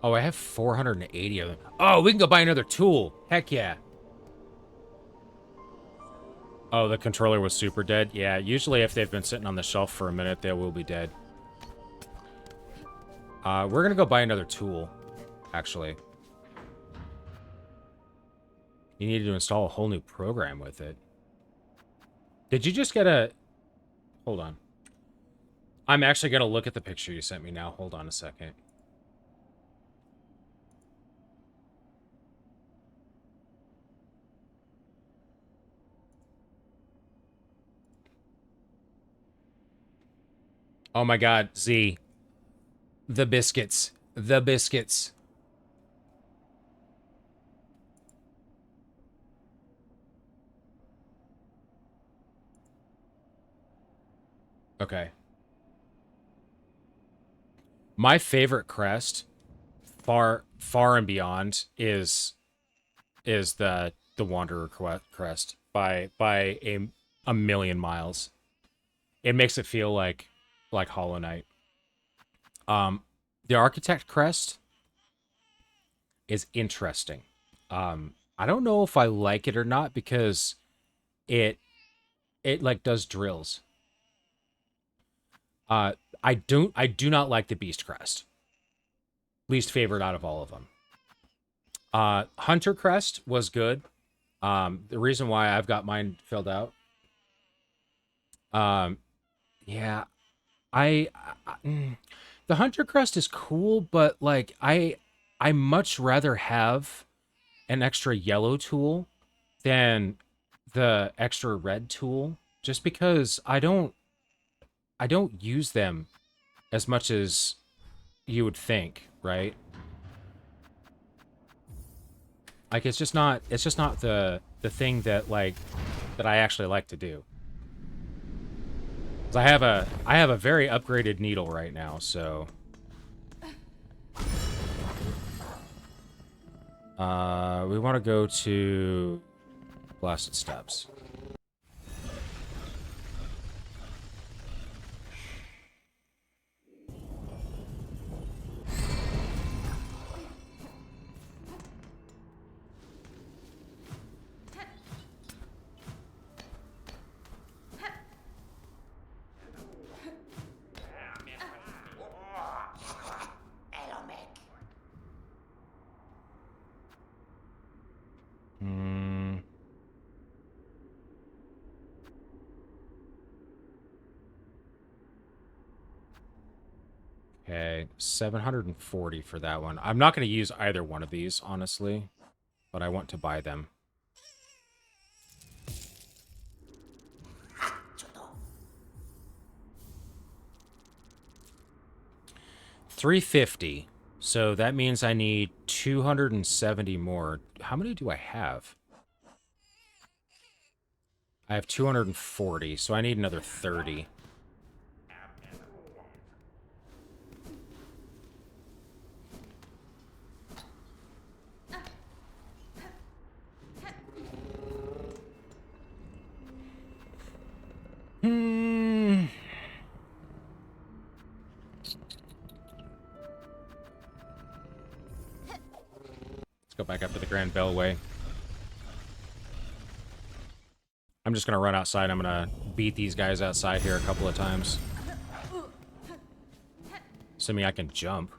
Oh, I have 480 of them. Oh, we can go buy another tool. Heck yeah. Oh, the controller was super dead? Yeah, usually if they've been sitting on the shelf for a minute, they will be dead. We're gonna go buy another tool, actually. You needed to install a whole new program with it. Did you just get a... Hold on. I'm actually gonna look at the picture you sent me now. Hold on a second. Oh my god, Z. The biscuits. The biscuits. Okay. My favorite crest, far and beyond, is the Wanderer crest by a million miles. It makes it feel like Hollow Knight. The Architect crest is interesting. I don't know if I like it or not because it like does drills. I do not like the Beast crest. Least favorite out of all of them. Hunter crest was good. The reason why I've got mine filled out. Yeah, the Hunter crest is cool, but like I much rather have an extra yellow tool than the extra red tool, just because I don't use them as much as you would think, right? Like it's just not the thing that that I actually like to do. 'Cause I have a very upgraded needle right now, so we want to go to Blasted Steps. Hmm. Okay, 740 for that one. I'm not going to use either one of these, honestly, but I want to buy them. $350. So that means I need 270 more. How many do I have? I have 240, so I need another 30. Hmm. Let's go back up to the Grand Bellway. I'm just gonna run outside. I'm gonna beat these guys outside here a couple of times. Assuming I can jump.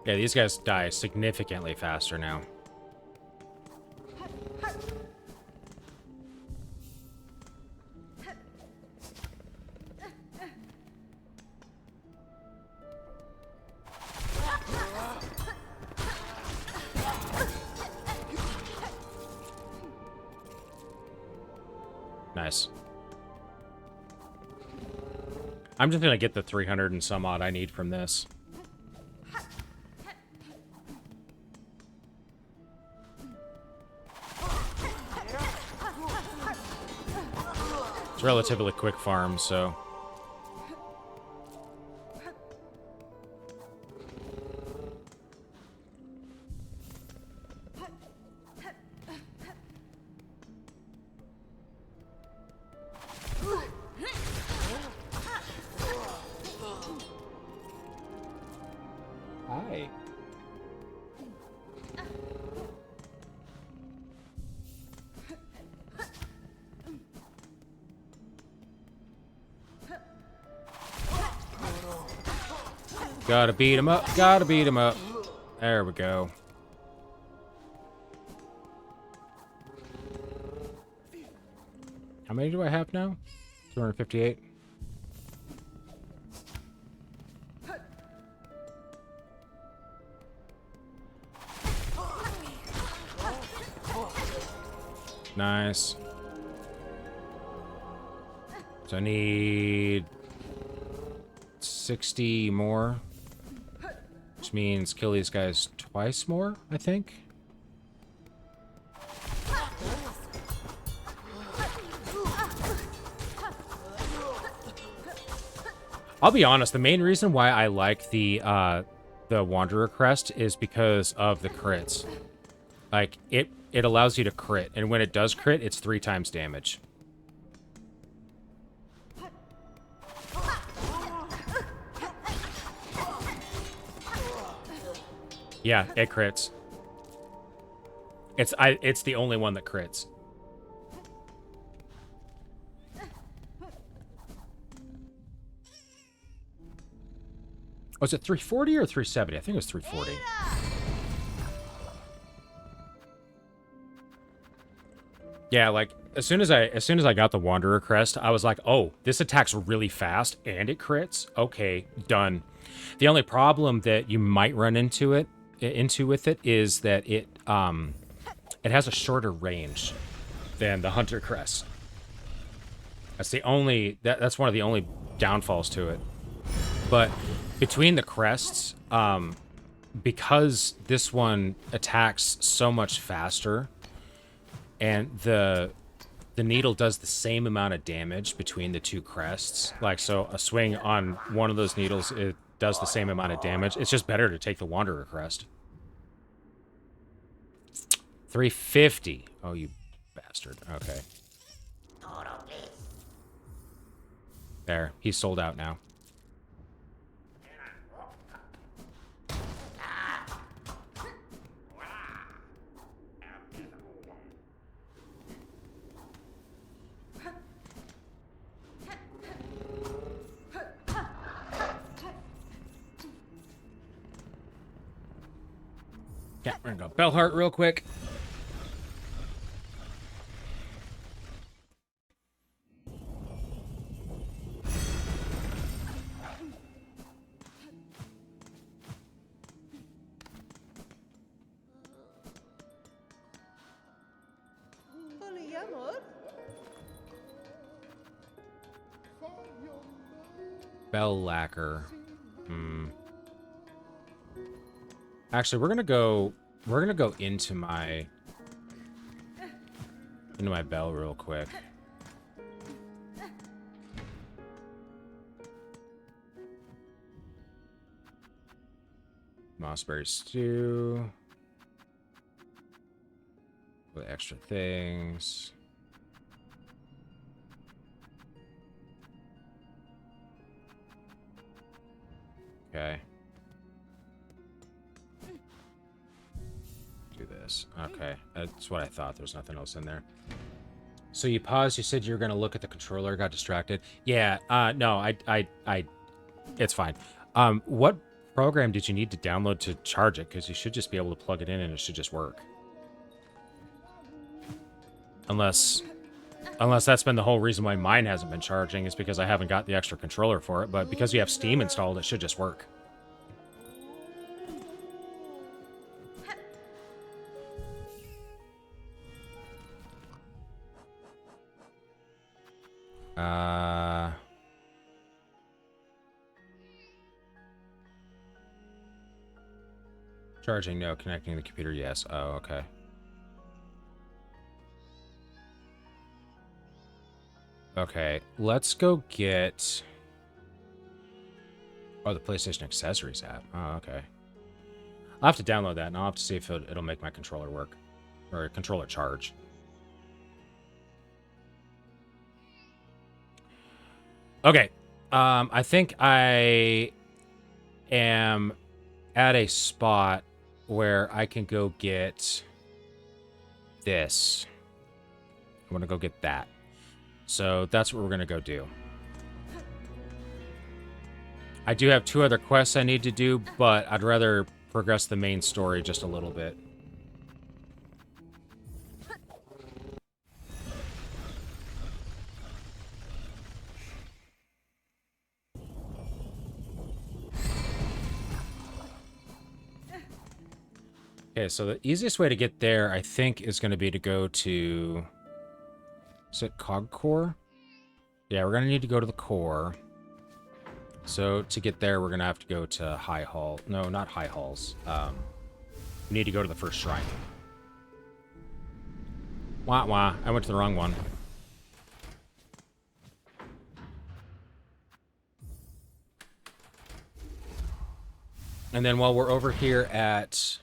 Yeah, these guys die significantly faster now. Nice. I'm just gonna get the 300 and some odd I need from this. It's relatively quick farm, so... Hi. Gotta beat him up, gotta beat him up. There we go. How many do I have now? 258. Nice. So I need 60 more, which means kill these guys twice more, I think. I'll be honest, the main reason why I like the Wanderer Crest is because of the crits. Like, it allows you to crit, and when it does crit, it's 3 times damage. Yeah, it crits. It's the only one that crits. Was it 340 or 370? I think it was 340. Yeah, like as soon as I got the Wanderer crest, I was like, "Oh, this attacks really fast and it crits. Okay, done." The only problem that you might run into with it is that it has a shorter range than the Hunter crest. That's one of the only downfalls to it. But between the crests, because this one attacks so much faster, and the needle does the same amount of damage between the two crests. Like, so a swing on one of those needles, it does the same amount of damage. It's just better to take the Wanderer crest. 350. Oh, you bastard. Okay. There. He's sold out now. Yeah, we're gonna go Bellheart real quick. Bell lacquer. Actually, we're gonna go into my bell real quick. Mossberry stew. With extra things. Okay. Do this. Okay. That's what I thought. There's nothing else in there. So you paused, you said you were going to look at the controller, got distracted. Yeah, no, it's fine. What program did you need to download to charge it? Because you should just be able to plug it in and it should just work. Unless that's been the whole reason why mine hasn't been charging, is because I haven't got the extra controller for it. But because you have Steam installed, it should just work. Charging, no. Connecting the computer, yes. Oh, okay. Okay, let's go get... Oh, the PlayStation Accessories app. Oh, okay. I'll have to download that, and I'll have to see if it'll make my controller work. Or controller charge. Okay. I think I am at a spot where I can go get this. I want to go get that. So that's what we're going to go do. I do have 2 other quests I need to do, but I'd rather progress the main story just a little bit. Okay, so the easiest way to get there, I think, is going to be to go to... Is it Cog Core? Yeah, we're going to need to go to the core. So to get there, we're going to have to go to High Hall. No, not High Halls. We need to go to the first shrine. Wah wah, I went to the wrong one. And then while we're over here at...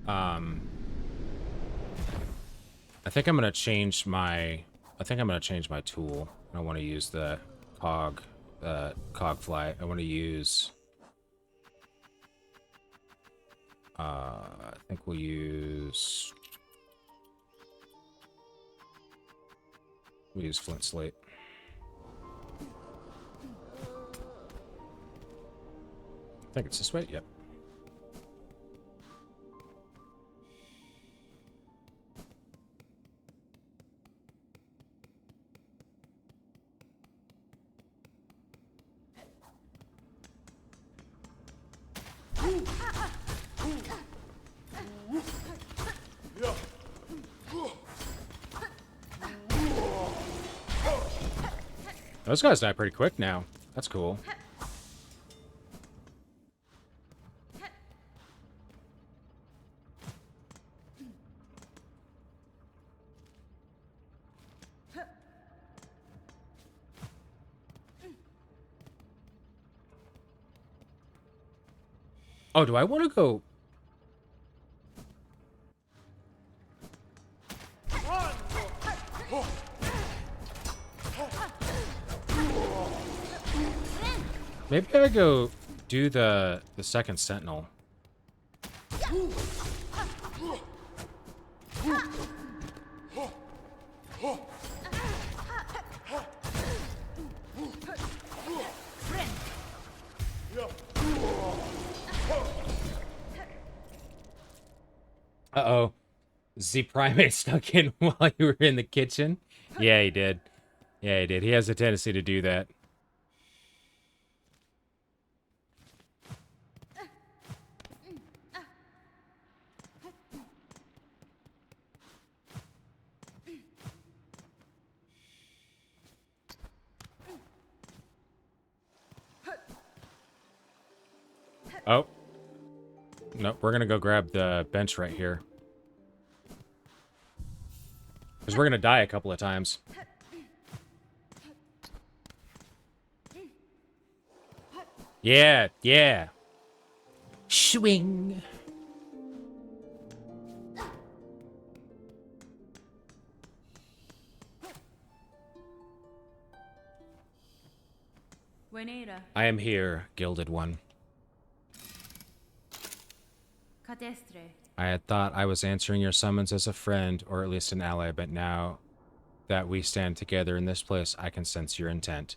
I think I'm going to change my... tool. I want to use the cog fly. I want to use... I think we'll use... We'll use flint slate. I think it's this way. Yep. Those guys die pretty quick now. That's cool. Oh, do I want to go? Maybe I go do the second sentinel. Uh-oh. Z Primate snuck in while you were in the kitchen? Yeah, he did. Yeah, he did. He has a tendency to do that. Oh. Nope, we're gonna go grab the bench right here. Because we're gonna die a couple of times. Yeah, yeah. Swing. Buenera. I am here, Gilded One. Cadestre. I had thought I was answering your summons as a friend, or at least an ally, but now that we stand together in this place, I can sense your intent.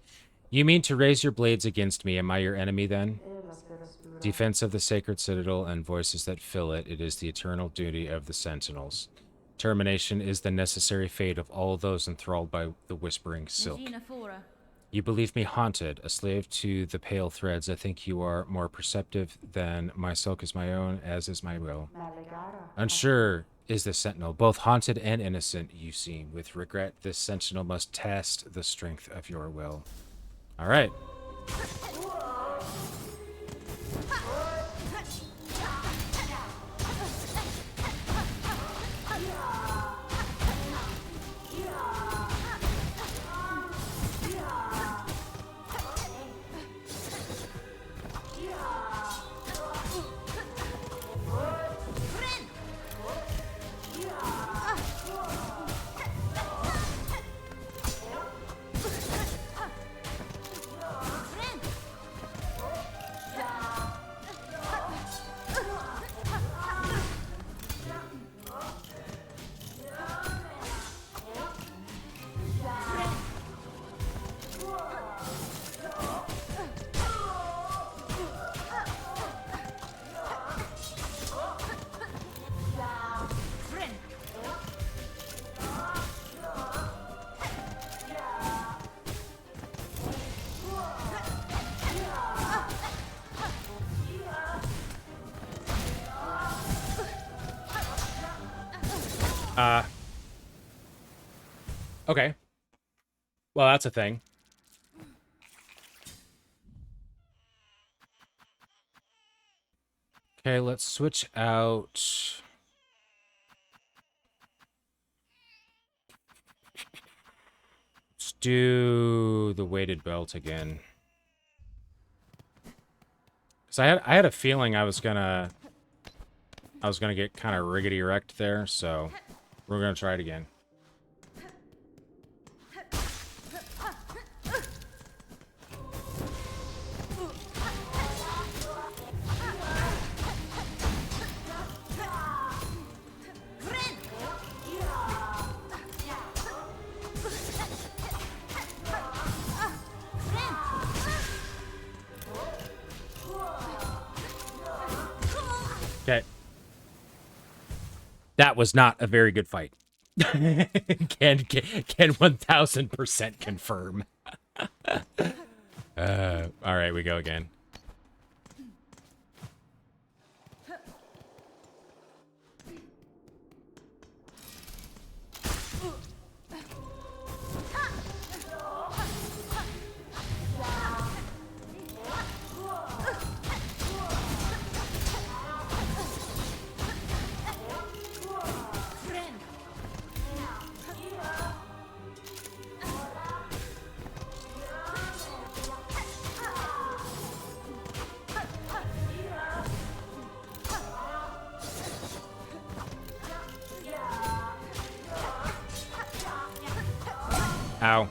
You mean to raise your blades against me? Am I your enemy then? Defense of the sacred citadel and voices that fill it, it is the eternal duty of the sentinels. Termination is the necessary fate of all those enthralled by the whispering silk. Negina fora. You believe me haunted, a slave to the pale threads. I think you are more perceptive than my silk is my own, as is my will. Unsure is the sentinel, both haunted and innocent, you seem. With regret, this sentinel must test the strength of your will. All right. Okay. Well, that's a thing. Okay, let's switch out. Let's do the weighted belt again. Cause I had a feeling I was gonna get kind of riggedy wrecked there, so we're gonna try it again. Okay. That was not a very good fight. Can 1000% confirm. All right, we go again. Ow.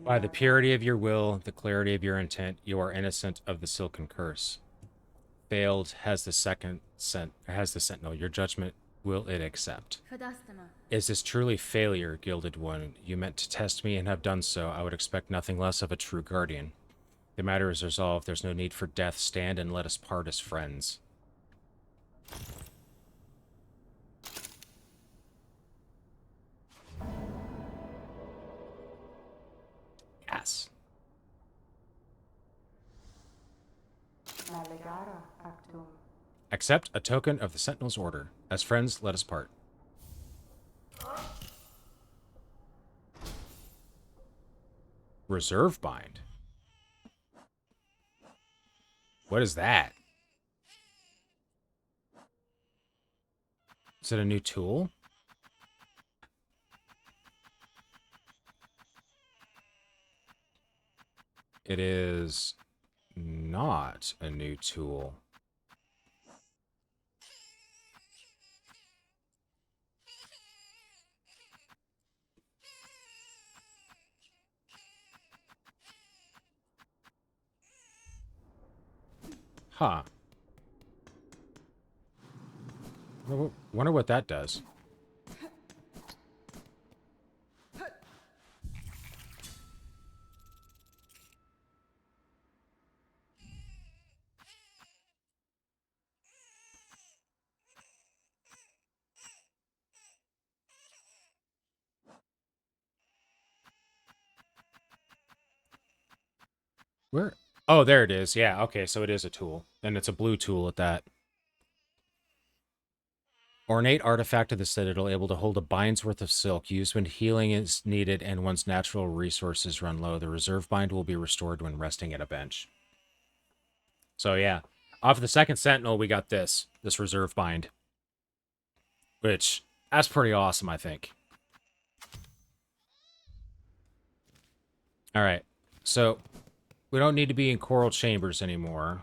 By the purity of your will, the clarity of your intent, you are innocent of the Silken Curse. Failed has the Sentinel. Your judgment will it accept? Fadastama. Is this truly failure, Gilded One? You meant to test me and have done so. I would expect nothing less of a true guardian. The matter is resolved. There's no need for death. Stand and let us part as friends. Yes. Accept a token of the Sentinel's order. As friends, let us part. Reserve bind. What is that? Is it a new tool? It is not a new tool. Huh. Wonder what that does. Where? Oh, there it is. Yeah, okay, so it is a tool. And it's a blue tool at that. Ornate artifact of the Citadel, able to hold a bind's worth of silk, used when healing is needed and one's natural resources run low. The reserve bind will be restored when resting at a bench. So yeah, off of the second Sentinel, we got this reserve bind. Which, that's pretty awesome, I think. Alright, so we don't need to be in coral chambers anymore.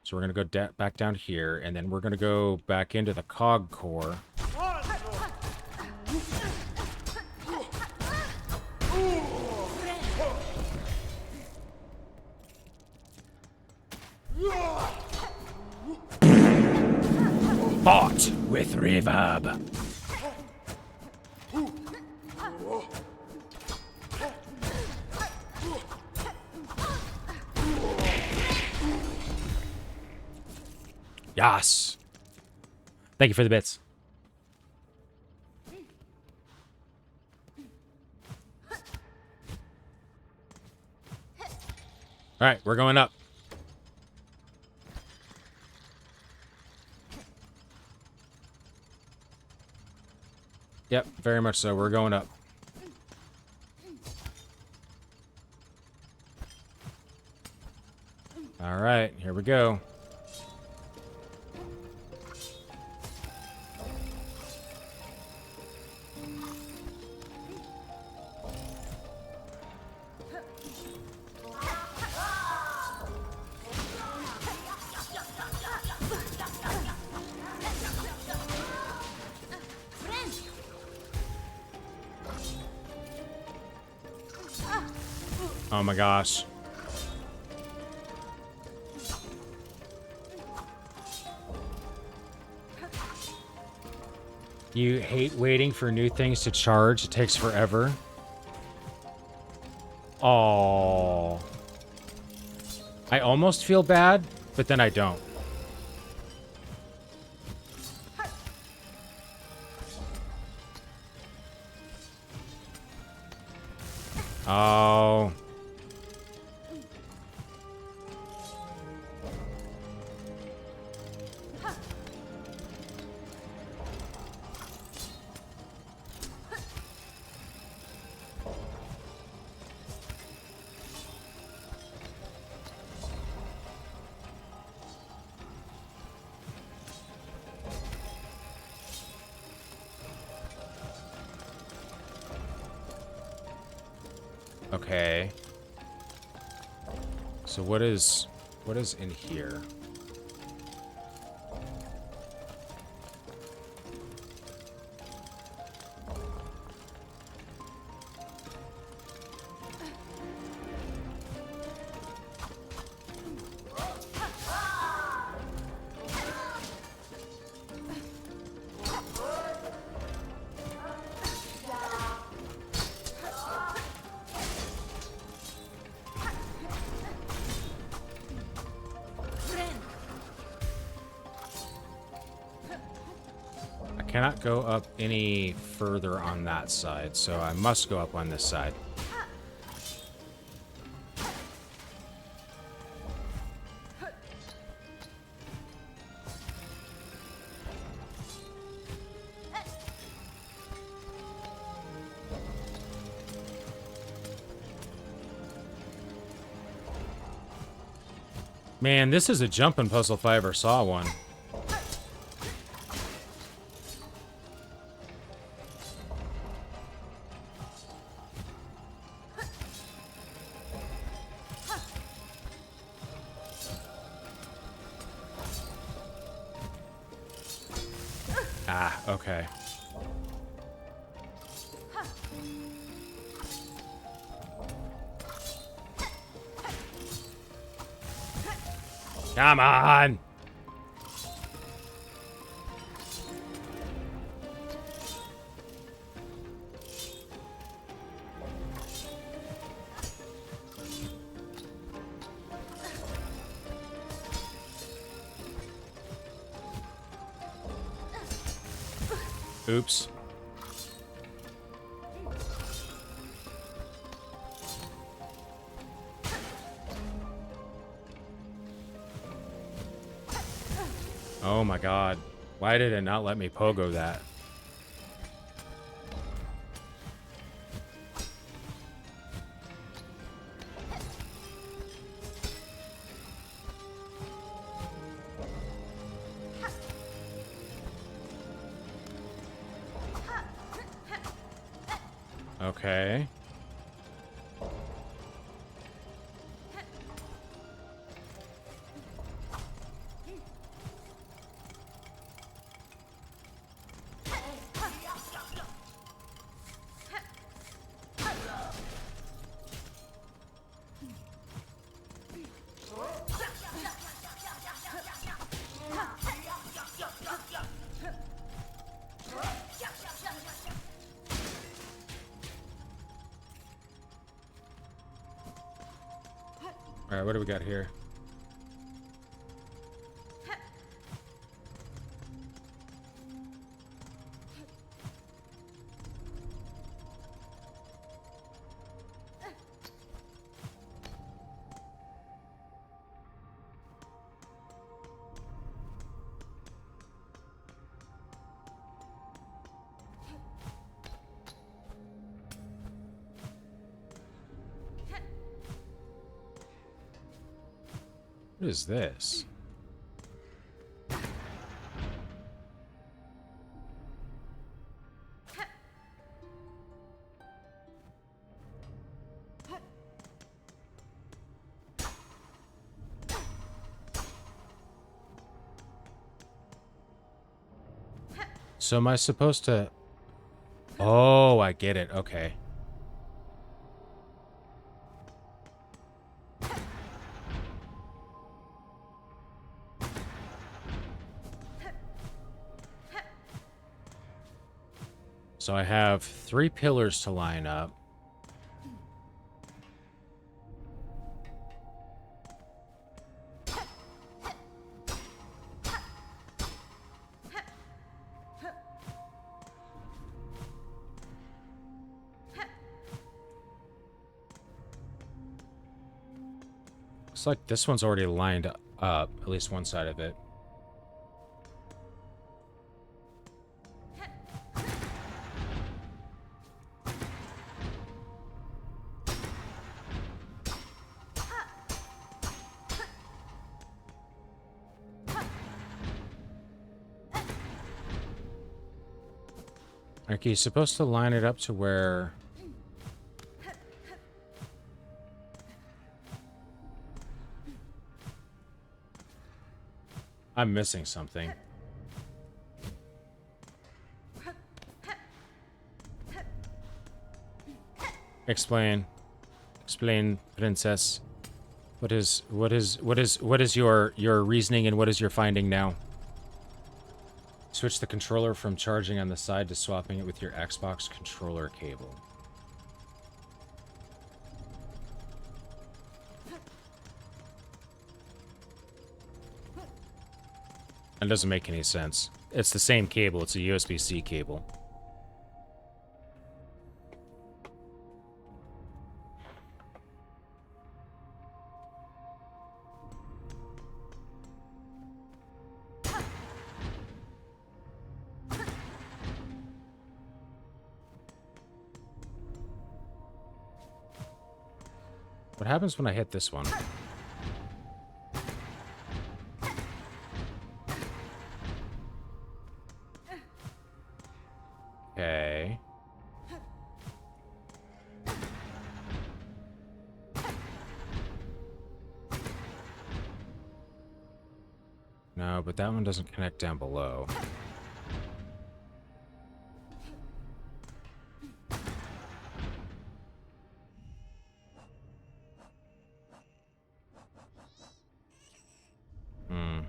So we're going to go back down here, and then we're going to go back into the cog core. Fought with reverb. Yes. Thank you for the bits. All right, we're going up. Yep, very much so. We're going up. All right, here we go. Oh my gosh. You hate waiting for new things to charge. It takes forever. Oh. I almost feel bad, but then I don't. Oh. Okay. So what is in here? I cannot go up any further on that side, so I must go up on this side. Man, this is a jumping puzzle if I ever saw one. Ah, okay. Come on! Oops. Oh my god. Why did it not let me pogo that? Okay. Alright, what do we got here? What is this? So am I supposed to... Oh, I get it. Okay. So I have 3 pillars to line up. Looks like this one's already lined up, at least one side of it. Okay, you're supposed to line it up to where... I'm missing something. Explain. Explain, princess. What is your reasoning and what is your finding now? Switch the controller from charging on the side to swapping it with your Xbox controller cable. That doesn't make any sense. It's the same cable. It's a USB-C cable. What happens when I hit this one? Okay. No, but that one doesn't connect down below. Hmm.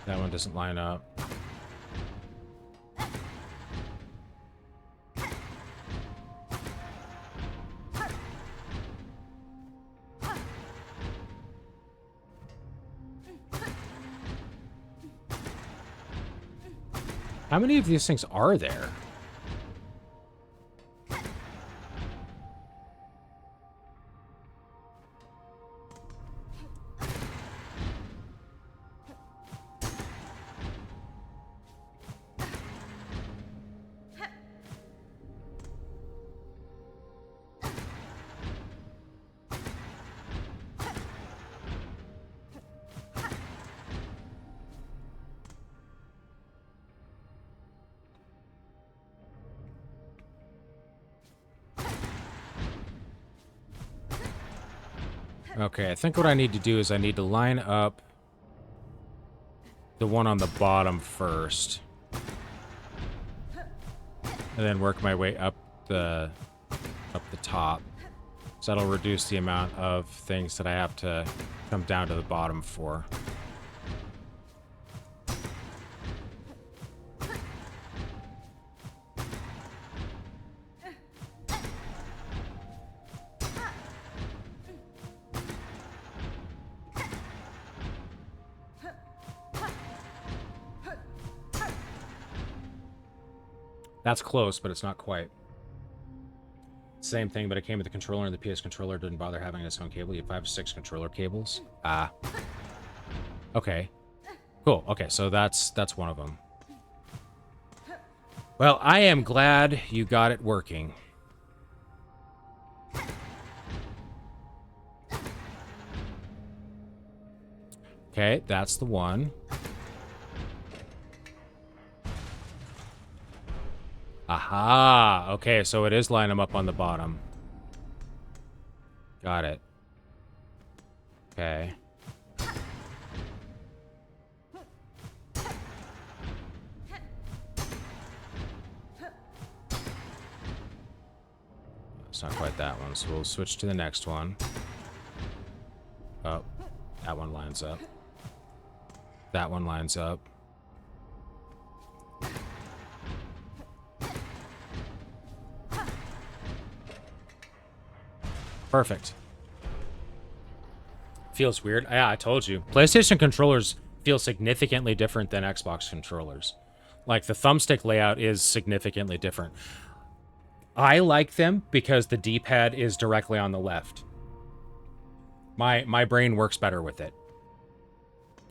That one doesn't line up. How many of these things are there? Okay, I think what I need to do is I need to line up the one on the bottom first. And then work my way up the top. So that'll reduce the amount of things that I have to come down to the bottom for. That's close, but it's not quite. Same thing, but it came with the controller, and the PS controller didn't bother having its own cable. You have 5 to 6 controller cables. Ah. Okay. Cool. Okay, so that's one of them. Well, I am glad you got it working. Okay, that's the one. Aha! Okay, so it is line them up on the bottom. Got it. Okay. It's not quite that one, so we'll switch to the next one. Oh, that one lines up. That one lines up. Perfect. Feels weird. Yeah, I told you. PlayStation controllers feel significantly different than Xbox controllers. Like, the thumbstick layout is significantly different. I like them because the D-pad is directly on the left. My brain works better with it.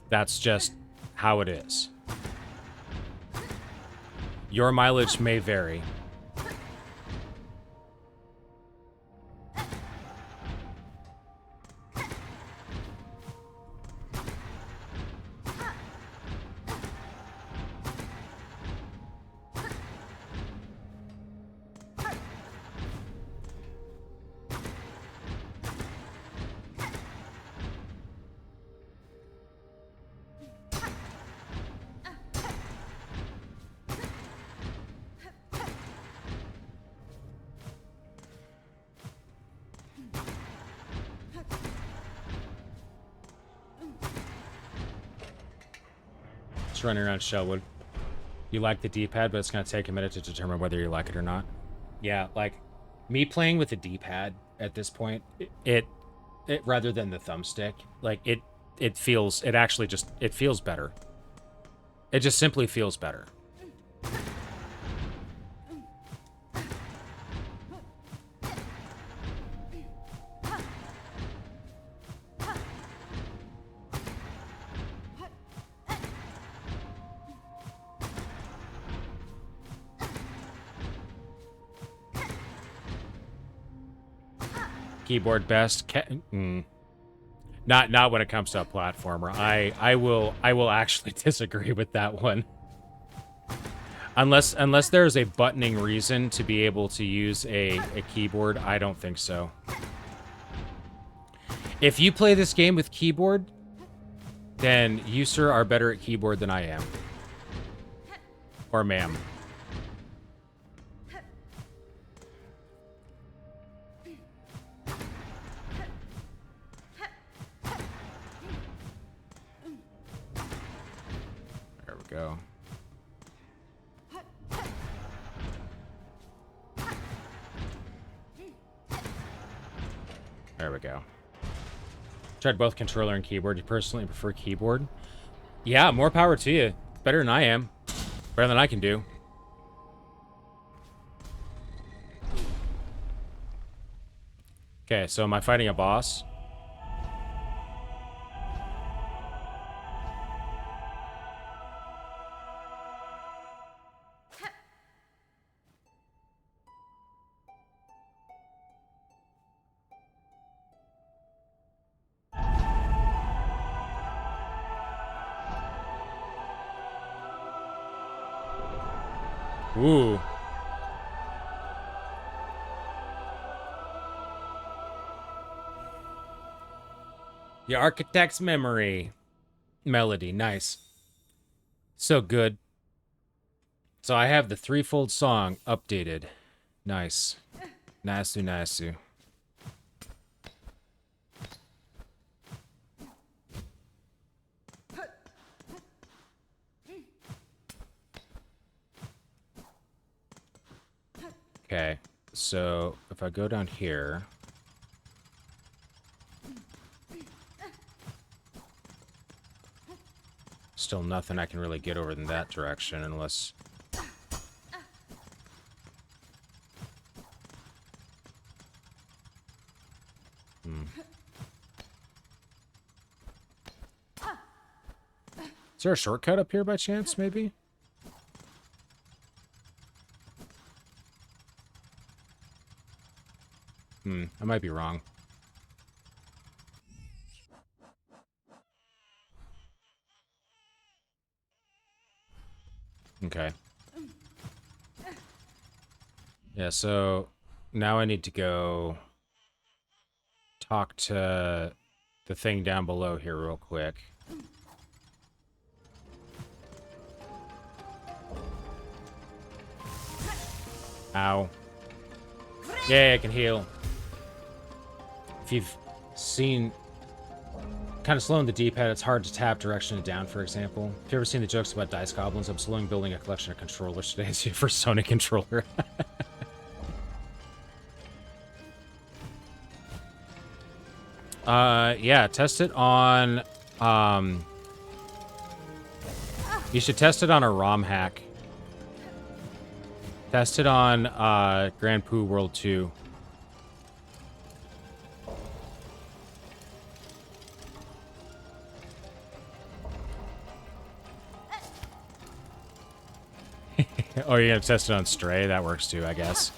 That's just how it is. Your mileage may vary. Just running around Shellwood. You like the D-pad, but it's going to take a minute to determine whether you like it or not. Yeah, like, me playing with the D-pad at this point, it rather than the thumbstick, like, it feels better. It just simply feels better. Keyboard best. Not when it comes to a platformer. I will actually disagree with that one. Unless there's a buttoning reason to be able to use a keyboard, I don't think so. If you play this game with keyboard, then you, sir, are better at keyboard than I am. Or ma'am. There we go. There we go. Tried both controller and keyboard. You personally prefer keyboard? Yeah, more power to you. Better than I am. Better than I can do. Okay, so am I fighting a boss? Ooh. The Architect's Memory. Melody, nice. So good. So I have the threefold song updated. Nice. Nasu Nasu. Okay, so if I go down here... Still nothing I can really get over in that direction unless... Is there a shortcut up here by chance, maybe? I might be wrong. Okay. Yeah, so now I need to go talk to the thing down below here real quick. Ow. Yeah, I can heal. If you've seen... Kind of slow in the D-pad, it's hard to tap direction and down, for example. If you ever seen the jokes about dice goblins, I'm slowing building a collection of controllers today. It's your first Sonic controller. Yeah, test it on... You should test it on a ROM hack. Test it on, Grand Poo World 2. Oh, you're gonna test it on Stray? That works too, I guess.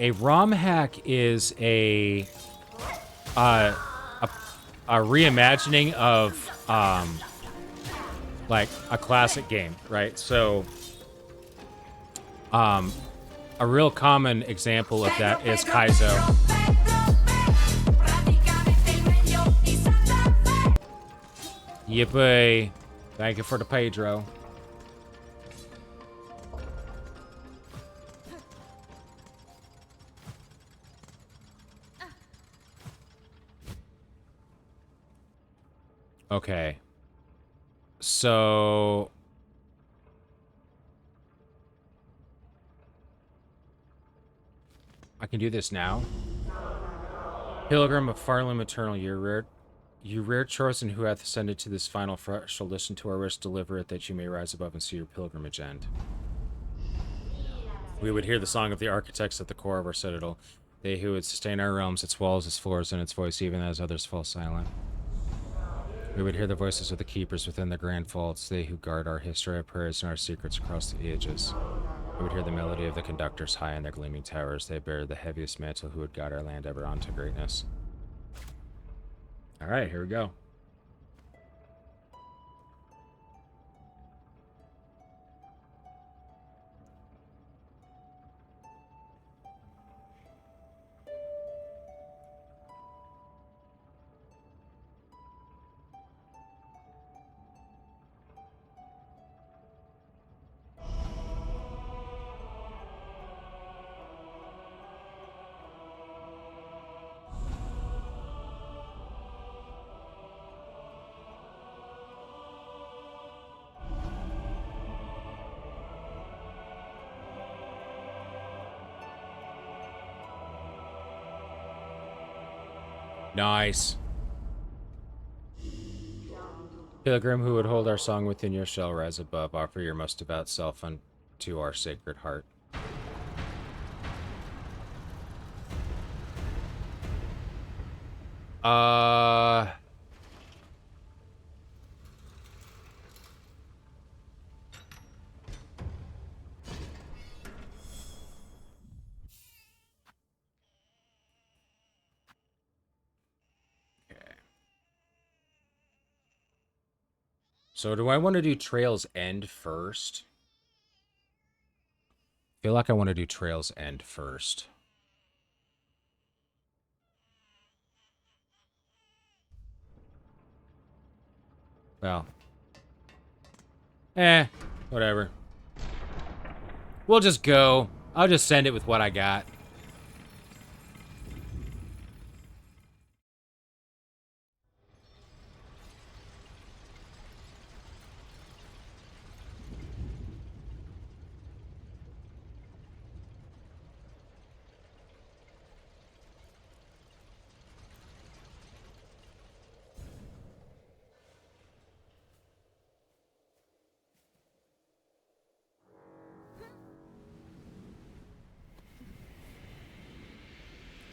A ROM hack is a reimagining of like a classic game, right? So a real common example of that is Kaizo. Yippee. Thank you for the Pedro. Okay. So... I can do this now. Pilgrim of Farland Maternal, you rare chosen who hath ascended to this final front shall listen to our wish, deliver it, that you may rise above and see your pilgrimage end. We would hear the song of the architects at the core of our citadel, they who would sustain our realms, its walls, its floors, and its voice, even as others fall silent. We would hear the voices of the keepers within the grand vaults, they who guard our history, our prayers, and our secrets across the ages. We would hear the melody of the conductors high in their gleaming towers. They bear the heaviest mantle who would guide our land ever on to greatness. All right, here we go. Nice. Pilgrim who would hold our song within your shell, rise above. Offer your most devout self unto our sacred heart. So do I want to do Trails End first? I feel like I want to do Trails End first. Well. Whatever. We'll just go. I'll just send it with what I got.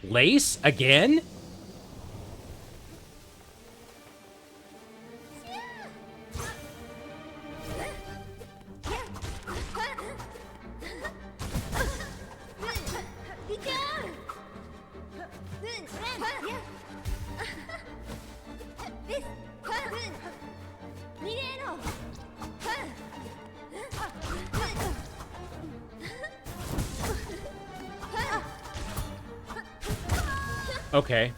Lace? Again? Okay.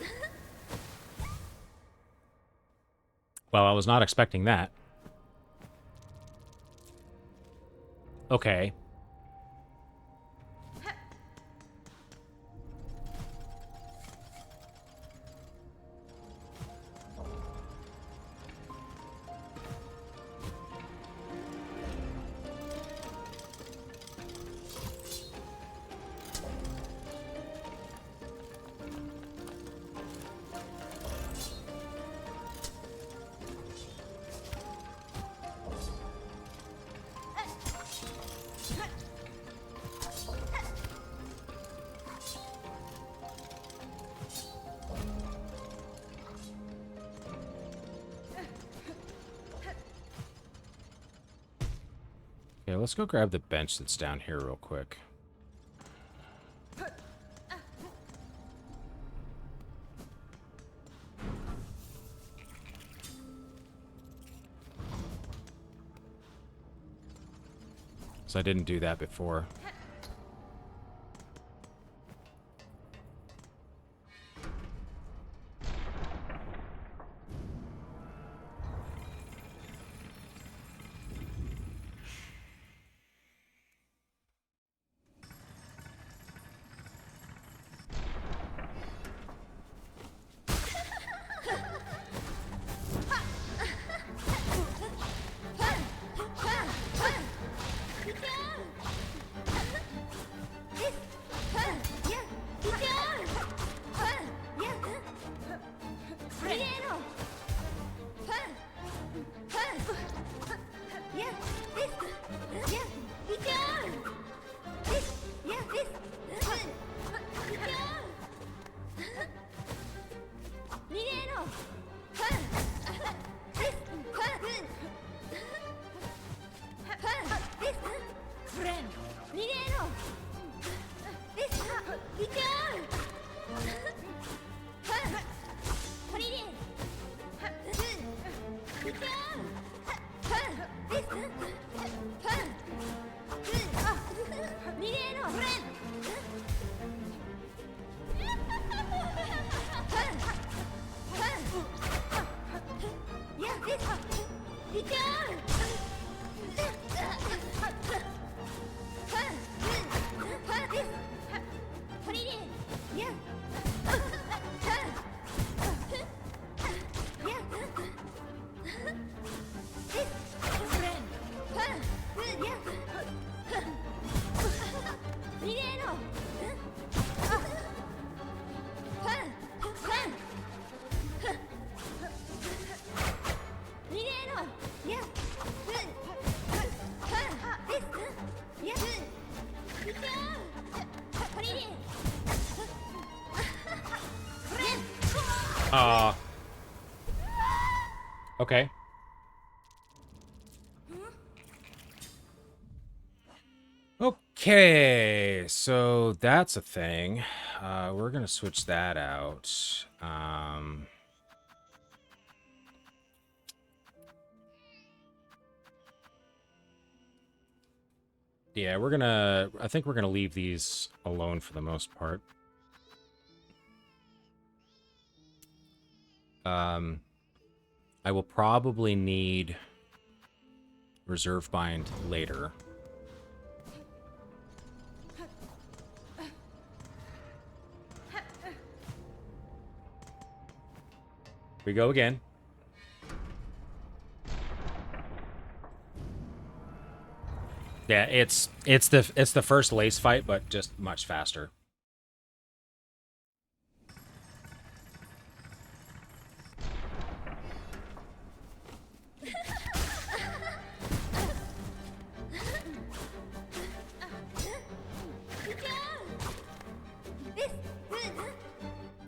Well, I was not expecting that. Okay. Okay, let's go grab the bench that's down here real quick. So I didn't do that before. Okay. Okay, so that's a thing. We're gonna switch that out. Yeah, I think we're gonna leave these alone for the most part. I will probably need reserve bind later. We go again. Yeah, it's the first lace fight, but just much faster.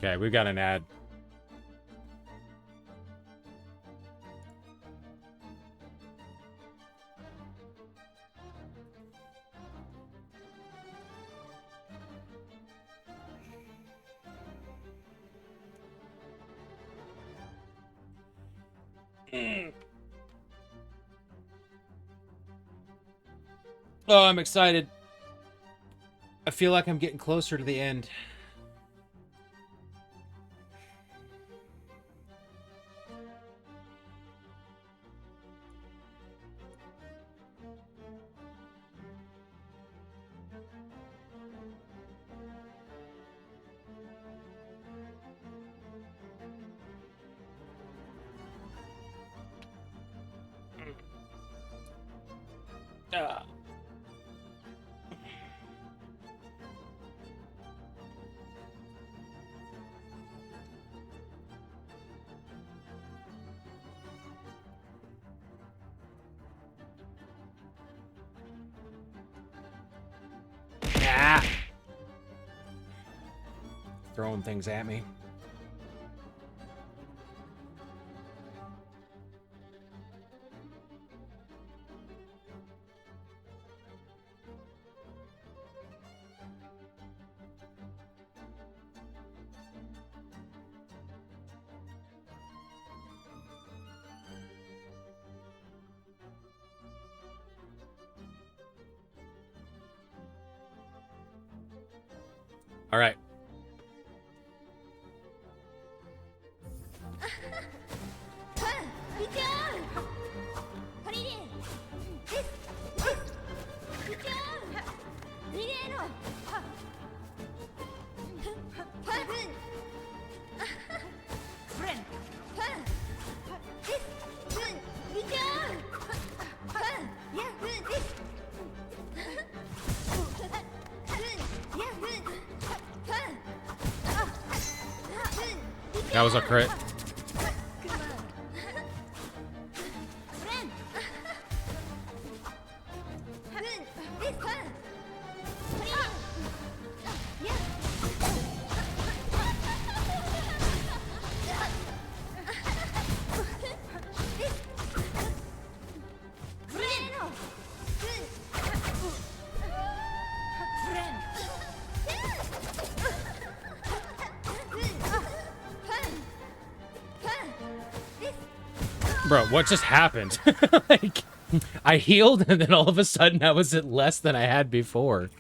Okay, we've got an ad. Oh, I'm excited. I feel like I'm getting closer to the end. Ah! Throwing things at me. All right. That was a crit. Bro, what just happened? Like, I healed and then all of a sudden I was at less than I had before.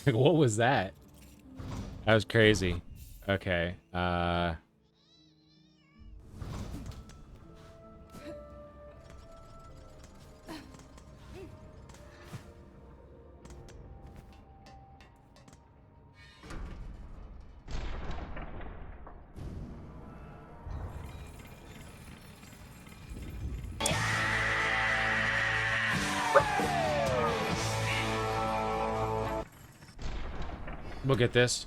Like, what was that? That was crazy. Okay, we'll get this.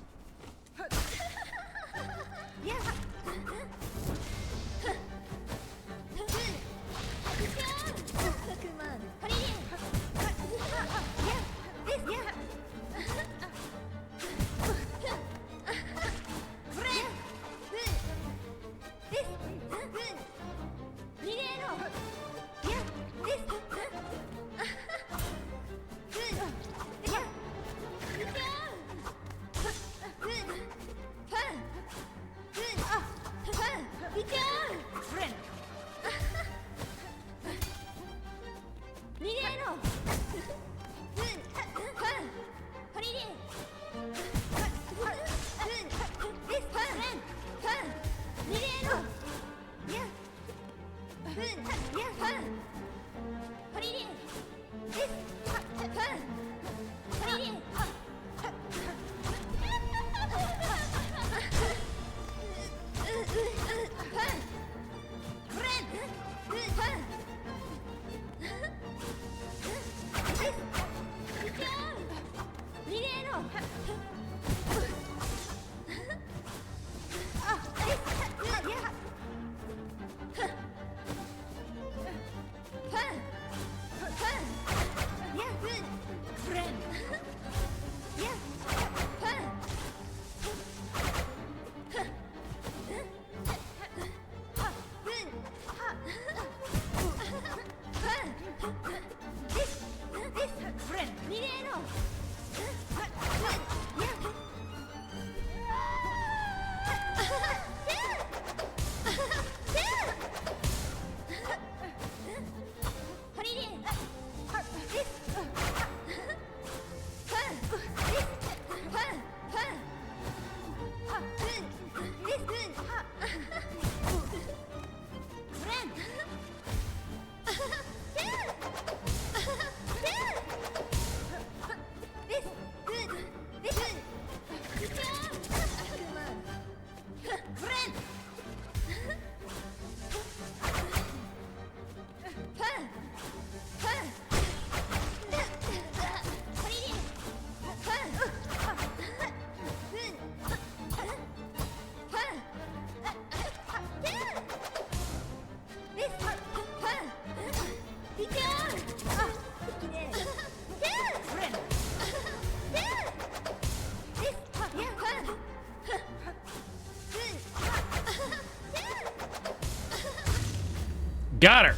got her.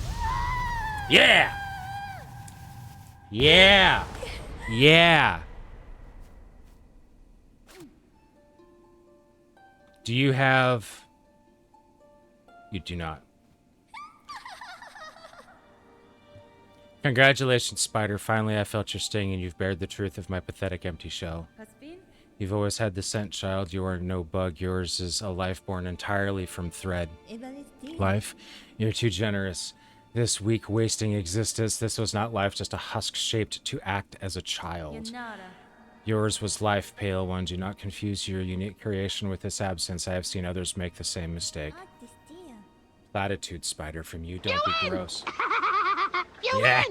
Yeah. Yeah. Yeah. Do you have... You do not. Congratulations, Spider. Finally, I felt your sting, and you've bared the truth of my pathetic empty shell. Caspin? You've always had the scent, child. You are no bug. Yours is a life born entirely from thread. Life? You're too generous. This weak, wasting existence, this was not life, just a husk shaped to act as a child. Yanara. Yours was life, pale one. Do not confuse your unique creation with this absence. I have seen others make the same mistake. Platitude, Spider, from you. Don't be gross. Yeah.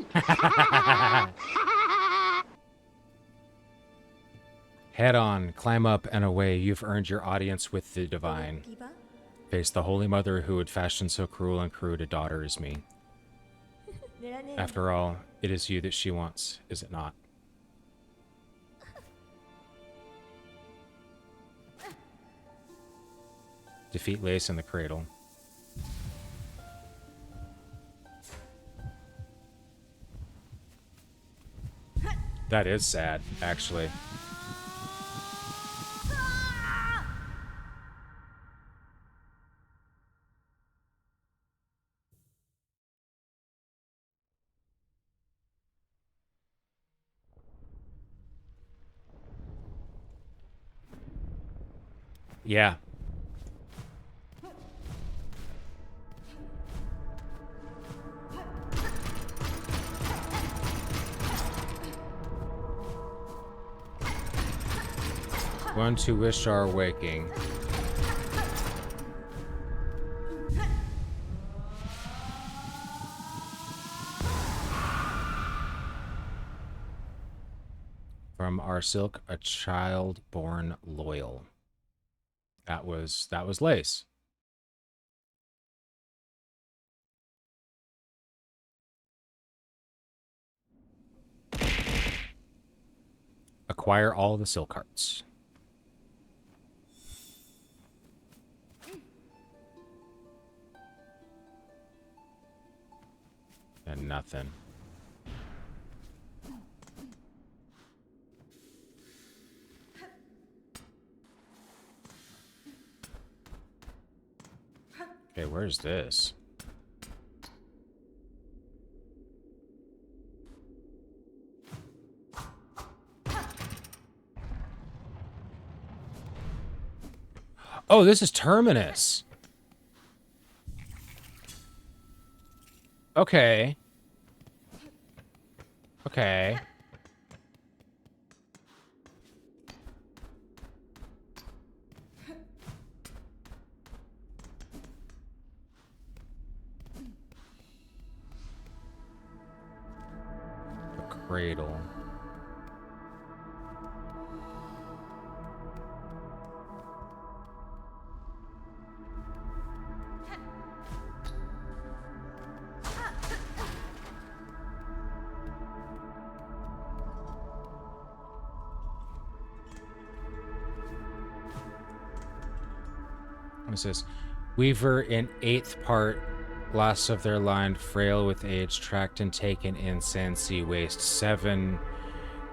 Head on, climb up and away. You've earned your audience with the divine. Face the Holy Mother who would fashion so cruel and crude a daughter as me. After all, it is you that she wants, is it not? Defeat Lace in the cradle. That is sad, actually. Yeah. One to wish are waking. From our silk, a child born loyal. That was Lace. Acquire all the silk hearts. And nothing. Okay, where's this? Oh, this is Terminus. Okay. Okay. The cradle. What's this? Weaver in 8th part, last of their line, frail with age, tracked and taken in sand sea waste. 7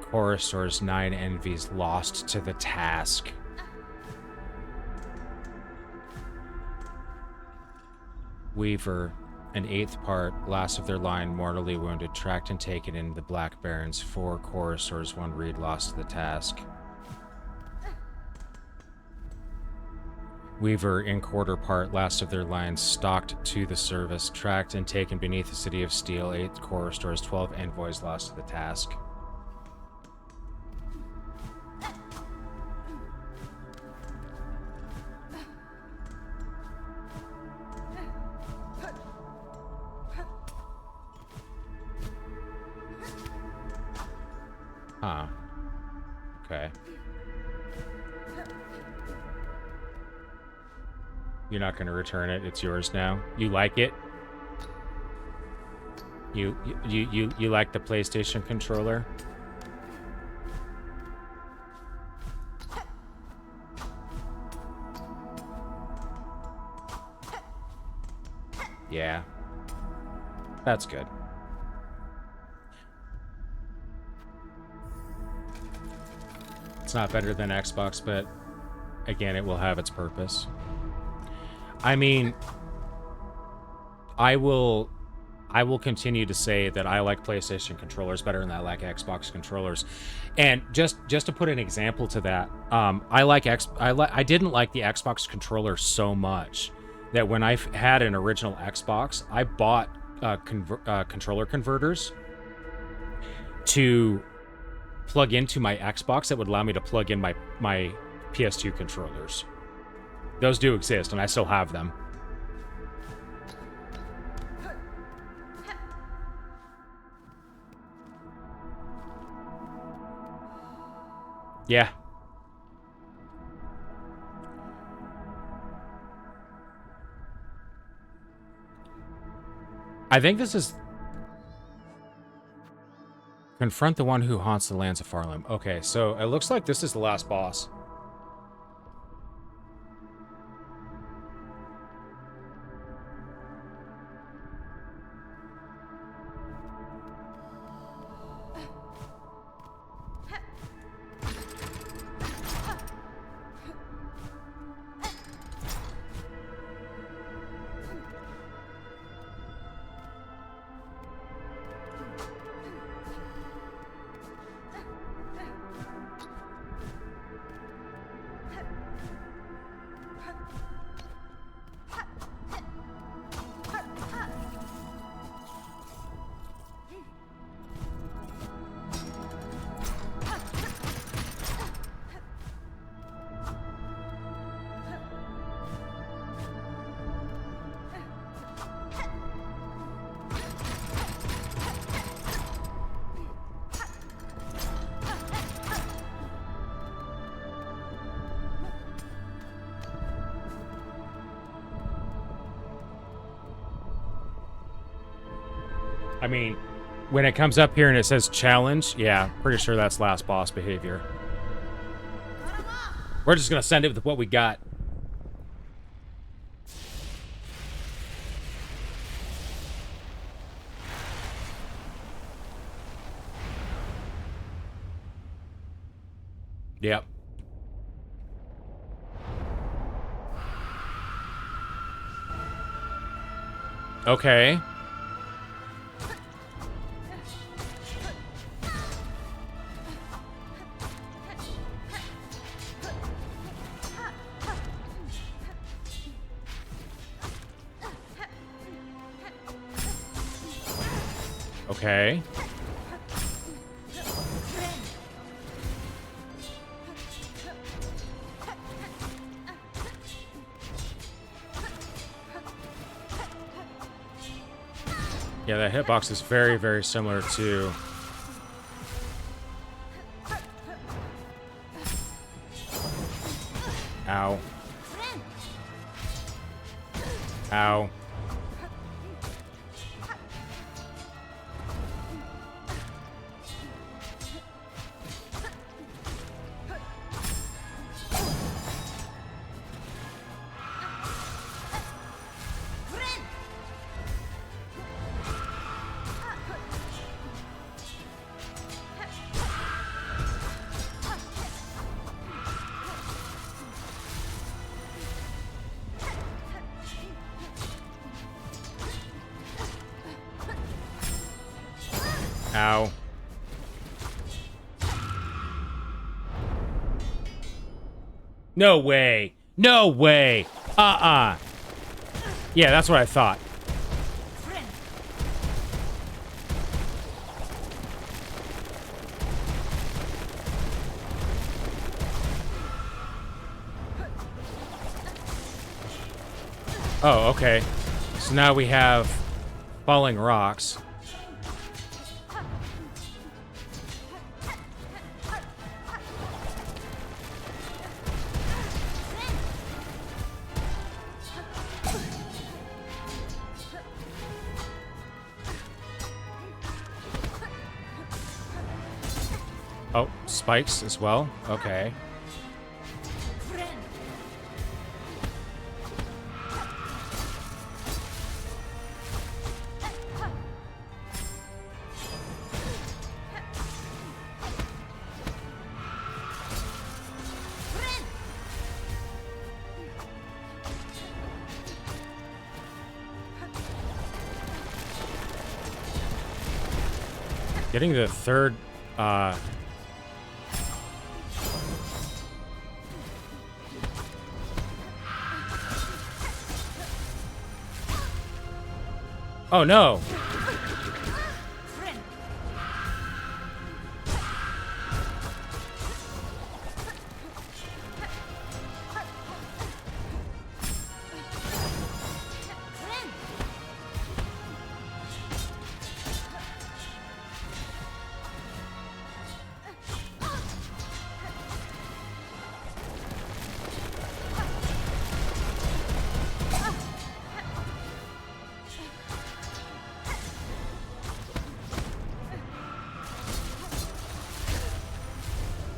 choristors, 9 envies, lost to the task. Weaver, an 8th part, last of their line, mortally wounded, tracked and taken in the Black Barrens. 4 choristors, 1 reed, lost to the task. Weaver, in quarter part, last of their lines, stalked to the service, tracked and taken beneath the city of steel. 8 choristors, 12 envoys, lost to the task. Huh. Okay. You're not going to return it. It's yours now. You like it? You like the PlayStation controller? Yeah. That's good. It's not better than Xbox, but again, it will have its purpose. I mean, I will continue to say that I like PlayStation controllers better than I like Xbox controllers. And just to put an example to that, I didn't like the Xbox controller so much that when I had an original Xbox, I bought controller converters to plug into my Xbox that would allow me to plug in my PS2 controllers. Those do exist, and I still have them. Yeah. I think this is... Confront the one who haunts the lands of Farlam. Okay, so it looks like this is the last boss. I mean, when it comes up here and it says challenge, yeah, pretty sure that's last boss behavior. We're just gonna send it with what we got. Yep. Okay. Okay. Yeah, that hitbox is very, very similar to... Ow. Ow. Ow. No way. No way. Uh-uh. Yeah, that's what I thought. Oh, okay. So now we have falling rocks. Oh, spikes as well? Okay. Getting the third, Oh no!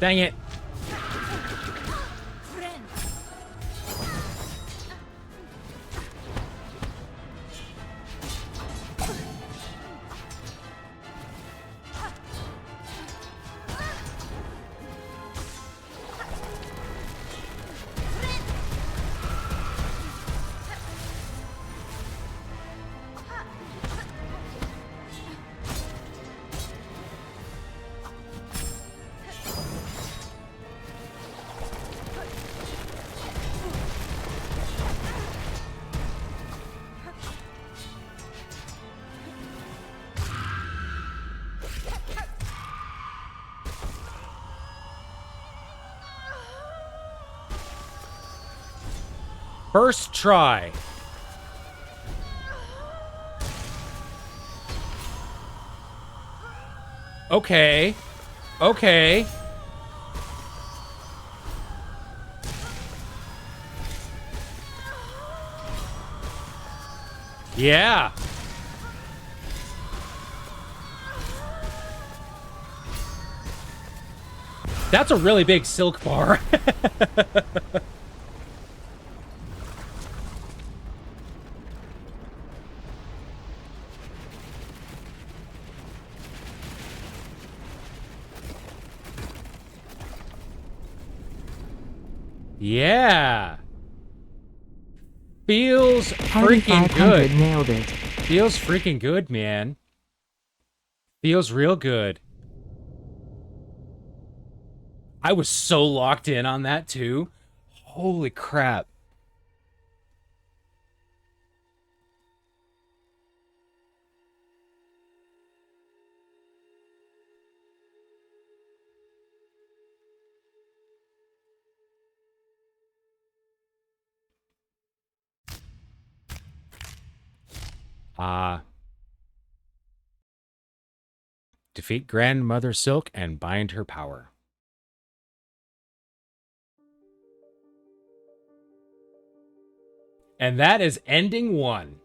Dang it! First try. Okay. Okay. Yeah. That's a really big silk bar. Yeah. Feels freaking 3500 good. nailed it. Feels freaking good, man. Feels real good. I was so locked in on that too. Holy crap. Defeat Grandmother Silk and bind her power. And that is ending 1.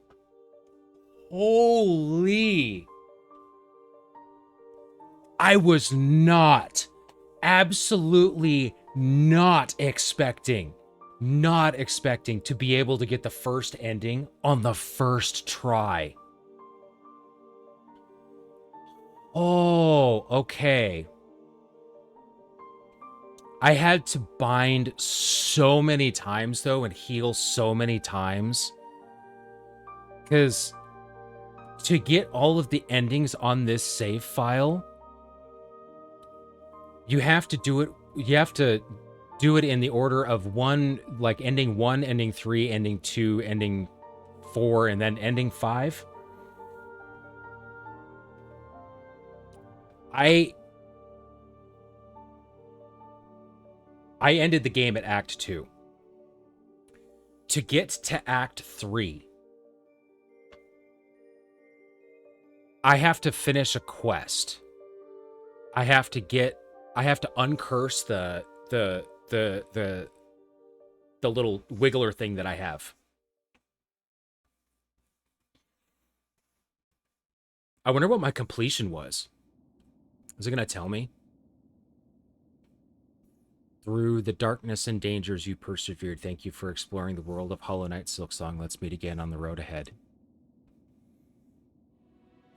Holy. I was absolutely not expecting to be able to get the first ending on the first try. Oh, okay. I had to bind so many times, though, and heal so many times. Because to get all of the endings on this save file, you have to do it in the order of 1, like ending 1, ending 3, ending 2, ending 4, and then ending 5. I ended the game at Act 2. To get to Act 3, I have to finish a quest. I have to uncurse the little wiggler thing that I have. I wonder what my completion was. Is it going to tell me? Through the darkness and dangers you persevered. Thank you for exploring the world of Hollow Knight Silksong. Let's meet again on the road ahead.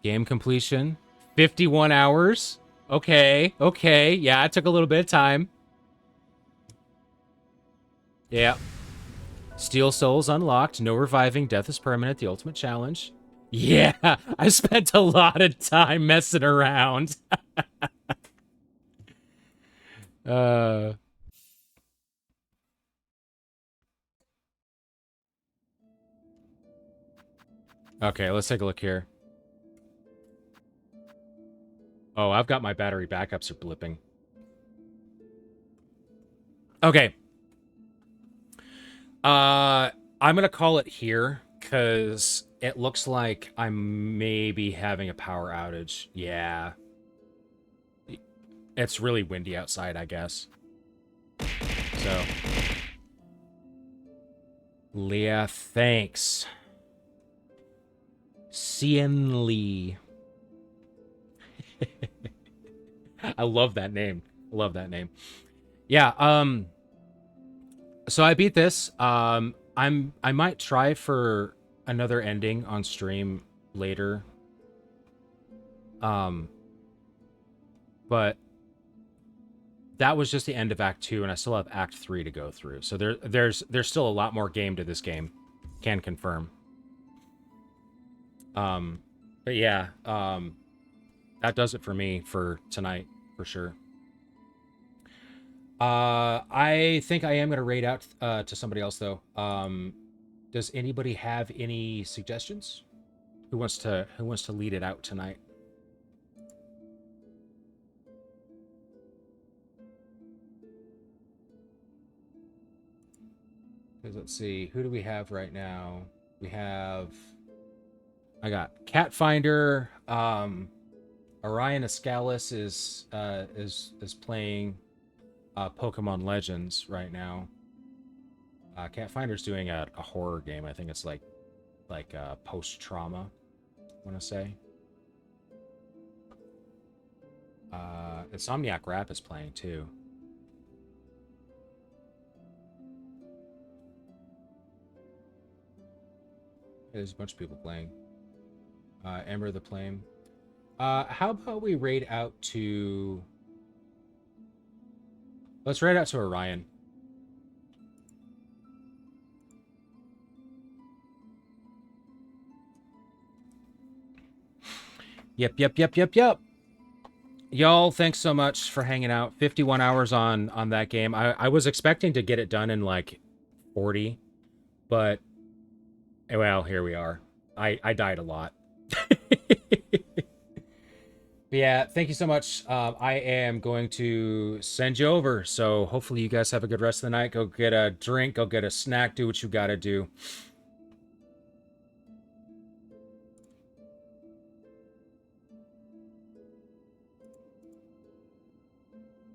Game completion. 51 hours. Okay. Okay. Yeah, it took a little bit of time. Yeah. Steel Souls unlocked. No reviving. Death is permanent. The ultimate challenge. Yeah, I spent a lot of time messing around. uh Okay, let's take a look here. Oh, I've got my battery backups are blipping. Okay. I'm gonna call it here because it looks like I may be having a power outage. Yeah. It's really windy outside, I guess. So. Leah, thanks. Cien Lee. I love that name. I love that name. Yeah, so I beat this. I might try for another ending on stream later. But that was just the end of Act 2, and I still have Act 3 to go through. So there's still a lot more game to this game. Can confirm. But yeah, that does it for me for tonight, for sure. I think I am gonna raid out to somebody else though. Does anybody have any suggestions? Who wants to lead it out tonight? Because let's see, who do we have right now? We have, I got Catfinder. Orion Escalis is playing Pokemon Legends right now. Catfinder's doing a horror game. I think it's like post-trauma, I want to say. Insomniac Rap is playing too. There's a bunch of people playing. Ember the Flame. How about we raid out to... Let's raid out to Orion. Yep. Y'all, thanks so much for hanging out. 51 hours on that game. I was expecting to get it done in like 40, but well, here we are. I died a lot. But yeah, thank you so much. I am going to send you over. So hopefully you guys have a good rest of the night. Go get a drink, go get a snack, do what you gotta do.